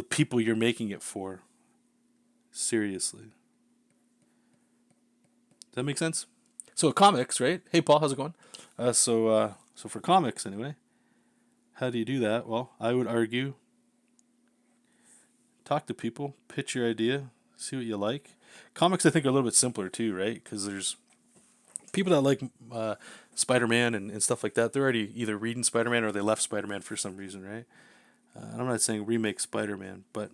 people you're making it for seriously. Does that make sense? So comics, right? Hey Paul, how's it going? So for comics anyway, how do you do that? Well, I would argue talk to people, pitch your idea, see what you like. Comics, I think, are a little bit simpler too, right? Because there's people that like Spider-Man and stuff like that. They're already either reading Spider-Man or they left Spider-Man for some reason, right? And I'm not saying remake Spider-Man, but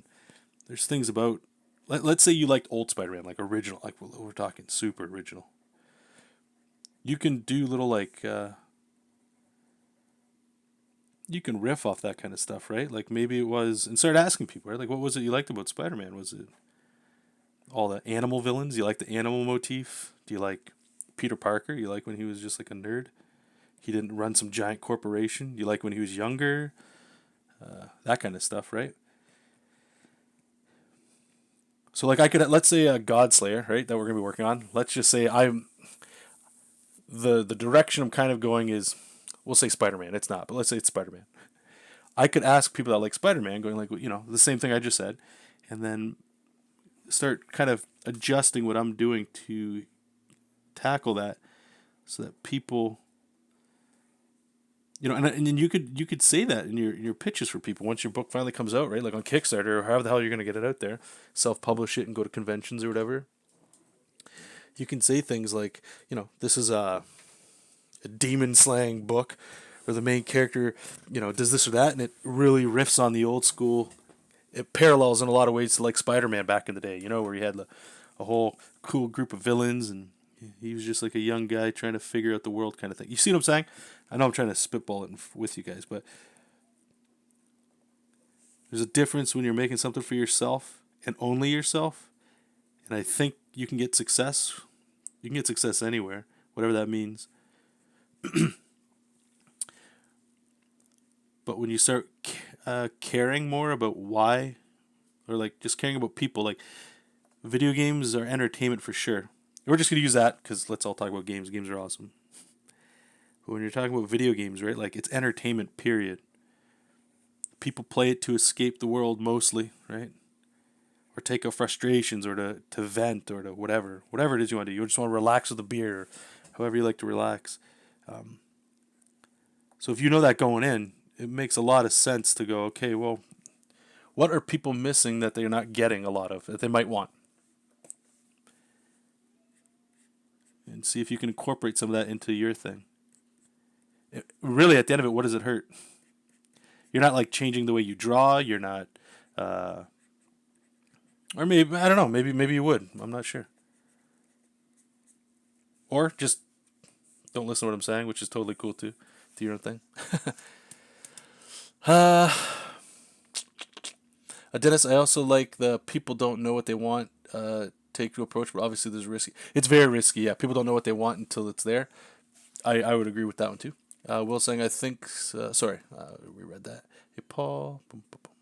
there's things about. Let's say you liked old Spider-Man, like original, like we're talking super original. You can do little like. You can riff off that kind of stuff, right? Like maybe it was, and start asking people, right? Like, what was it you liked about Spider-Man? Was it all the animal villains? You like the animal motif? Do you like Peter Parker? You like when he was just like a nerd? He didn't run some giant corporation? Do you like when he was younger? That kind of stuff, right? So like I could, let's say a Godslayer, right, that we're going to be working on. Let's just say the direction I'm kind of going is, we'll say Spider-Man. It's not, but let's say it's Spider-Man. I could ask people that like Spider-Man, going like, the same thing I just said, and then start kind of adjusting what I'm doing to tackle that, so that people, and then you could say that in your pitches for people once your book finally comes out, right? Like on Kickstarter or however the hell you're going to get it out there, self-publish it and go to conventions or whatever. You can say things like, this is a demon slaying book, or the main character, does this or that, and it really riffs on the old school. It parallels in a lot of ways to like Spider-Man back in the day, where he had a whole cool group of villains, and he was just like a young guy trying to figure out the world kind of thing. You see what I'm saying? I know I'm trying to spitball it with you guys, but there's a difference when you're making something for yourself and only yourself, and I think you can get success. You can get success anywhere, whatever that means. But when you start caring more about why, or like just caring about people, like video games are entertainment for sure. We're just going to use that because let's all talk about games. Games are awesome. But when you're talking about video games, right, like it's entertainment, period. People play it to escape the world mostly, right? Or take out frustrations, or to vent, or to whatever it is you want to do. You just want to relax with a beer, or however you like to relax. So if you know that going in, it makes a lot of sense to go, okay, well, what are people missing that they're not getting a lot of, that they might want? And see if you can incorporate some of that into your thing. Really, at the end of it, what does it hurt? You're not like changing the way you draw. You're not, or maybe I don't know. Maybe you would. I'm not sure. Or just don't listen to what I'm saying, which is totally cool too. Do your own thing. uh, Dennis, I also like the people don't know what they want. Take to approach, but obviously there's risky. It's very risky. Yeah, people don't know what they want until it's there. I would agree with that one too. Will saying I think. Sorry, we read that. Hey Paul. Boom, boom, boom.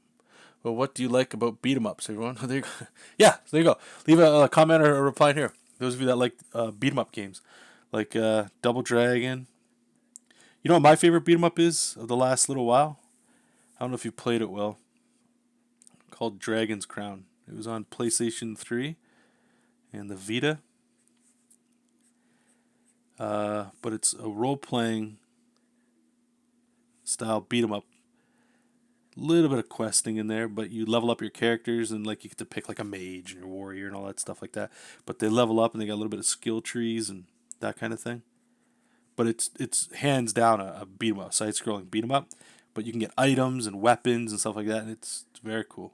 Well, what do you like about beat 'em ups, everyone? There you go. Yeah, there you go. Leave a comment or a reply here. Those of you that like beat 'em up games, like Double Dragon. You know what my favorite beat 'em up is of the last little while? I don't know if you played it well. Called Dragon's Crown. It was on PlayStation 3 and the Vita. But it's a role-playing style beat 'em up. Little bit of questing in there, but you level up your characters and like you get to pick like a mage and your warrior and all that stuff like that. But they level up and they got a little bit of skill trees and that kind of thing. But it's hands down a beat 'em up, side-scrolling beat 'em up. But you can get items and weapons and stuff like that, and it's very cool.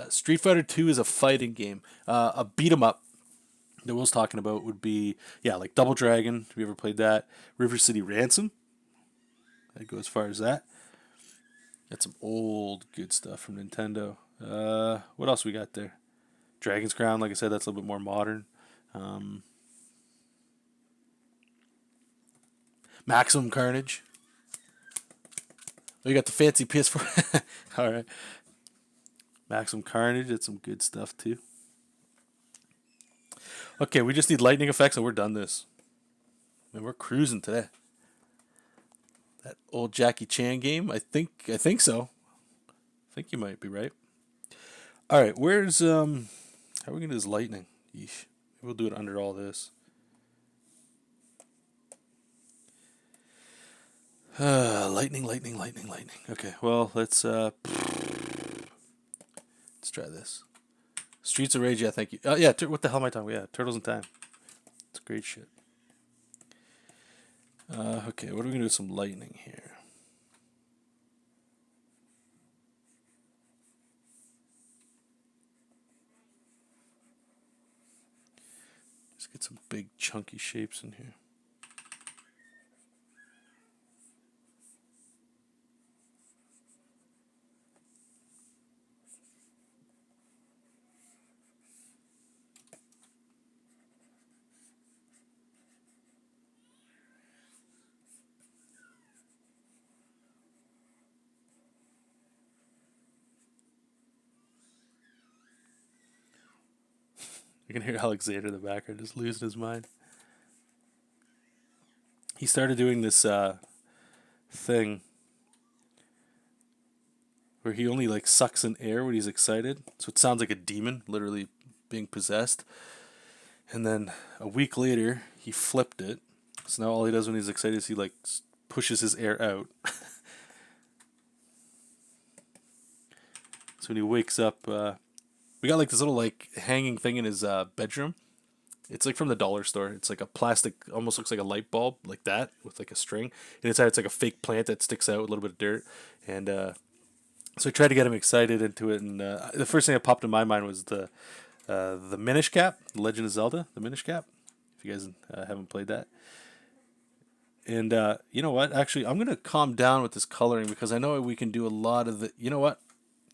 Street Fighter 2 is a fighting game. A beat 'em up that Will's talking about would be, yeah, like Double Dragon. Have you ever played that? River City Ransom. I'd go as far as that. Got some old good stuff from Nintendo. What else we got there? Dragon's Crown, like I said, that's a little bit more modern. Um, Maximum Carnage. Oh, you got the fancy PS4. All right. Maximum Carnage, that's some good stuff too. Okay, we just need lightning effects and we're done this. I mean, we're cruising today. That old Jackie Chan game, I think so. I think you might be right. All right, where's how are we gonna do this lightning? Yeesh. We'll do it under all this. Lightning, lightning, lightning, lightning. Okay, well let's try this. Streets of Rage, yeah, thank you. Yeah, what the hell am I talking about? Yeah, Turtles in Time. It's great shit. Okay, what are we gonna do with some lightning here? Let's get some big chunky shapes in here. You can hear Alexander in the background just losing his mind. He started doing this thing where he only like sucks in air when he's excited, so it sounds like a demon literally being possessed. And then a week later, he flipped it. So now all he does when he's excited is he like pushes his air out. So when he wakes up, we got like this little like hanging thing in his bedroom. It's like from the dollar store. It's like a plastic, almost looks like a light bulb, like that, with like a string. And inside it's like a fake plant that sticks out with a little bit of dirt. And so I tried to get him excited into it. And the first thing that popped in my mind was the Minish Cap, Legend of Zelda, the Minish Cap. If you guys haven't played that. And you know what? Actually, I'm gonna calm down with this coloring because I know we can do a lot of the. You know what?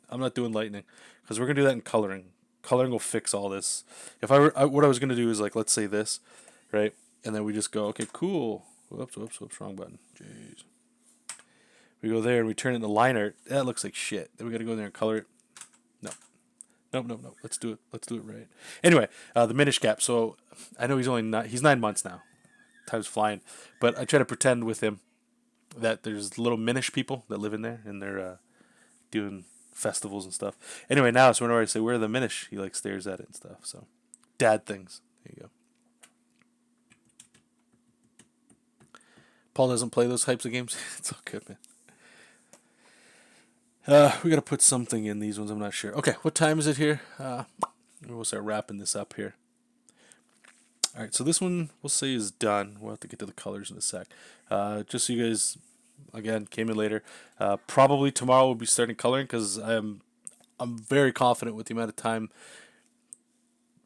I'm not doing lightning because we're gonna do that in coloring. Coloring will fix all this. If what I was gonna do is like, let's say this, right, and then we just go, okay, cool. Whoops, wrong button. Jeez. We go there and we turn it into line art. That looks like shit. Then we gotta go there and color it. No, nope. Let's do it. Let's do it right. Anyway, the Minish Cap. So I know he's 9 months now. Time's flying, but I try to pretend with him that there's little Minish people that live in there, and they're doing festivals and stuff. Anyway, now so whenever I say where are the Minish, he like stares at it and stuff. So dad things. There you go. Paul doesn't play those types of games. It's all good, man. We gotta put something in these ones. I'm not sure. Okay, what time is it here? We'll start wrapping this up here. All right, so this one we'll say is done. We'll have to get to the colors in a sec. Just so you guys, again, came in later. Probably tomorrow we'll be starting coloring because I'm very confident with the amount of time,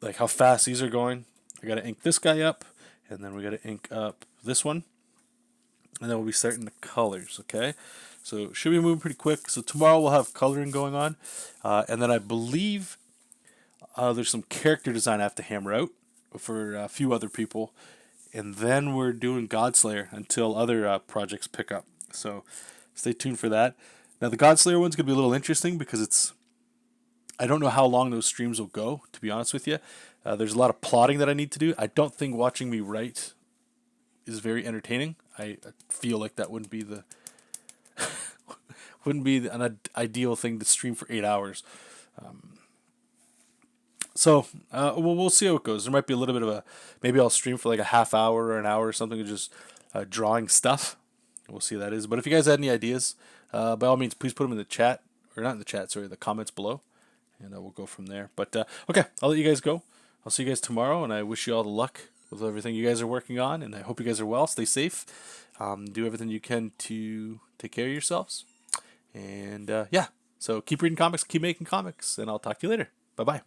like how fast these are going. I gotta ink this guy up, and then we gotta ink up this one, and then we'll be starting the colors. Okay, so should be moving pretty quick. So tomorrow we'll have coloring going on, and then I believe there's some character design I have to hammer out for a few other people, and then we're doing Godslayer until other projects pick up. So stay tuned for that. Now the Godslayer one's gonna be a little interesting because I don't know how long those streams will go, to be honest with you. There's a lot of plotting that I need to do. I don't think watching me write is very entertaining. I feel like that wouldn't be an ideal thing to stream for 8 hours. So we'll see how it goes. There might be a little bit of maybe I'll stream for like a half hour or an hour or something of just drawing stuff. We'll see how that is. But if you guys had any ideas, by all means, please put them in the chat, or not in the chat, sorry, the comments below, and we'll go from there. But okay, I'll let you guys go. I'll see you guys tomorrow, and I wish you all the luck with everything you guys are working on, and I hope you guys are well. Stay safe. Do everything you can to take care of yourselves. And yeah, so keep reading comics, keep making comics, and I'll talk to you later. Bye-bye.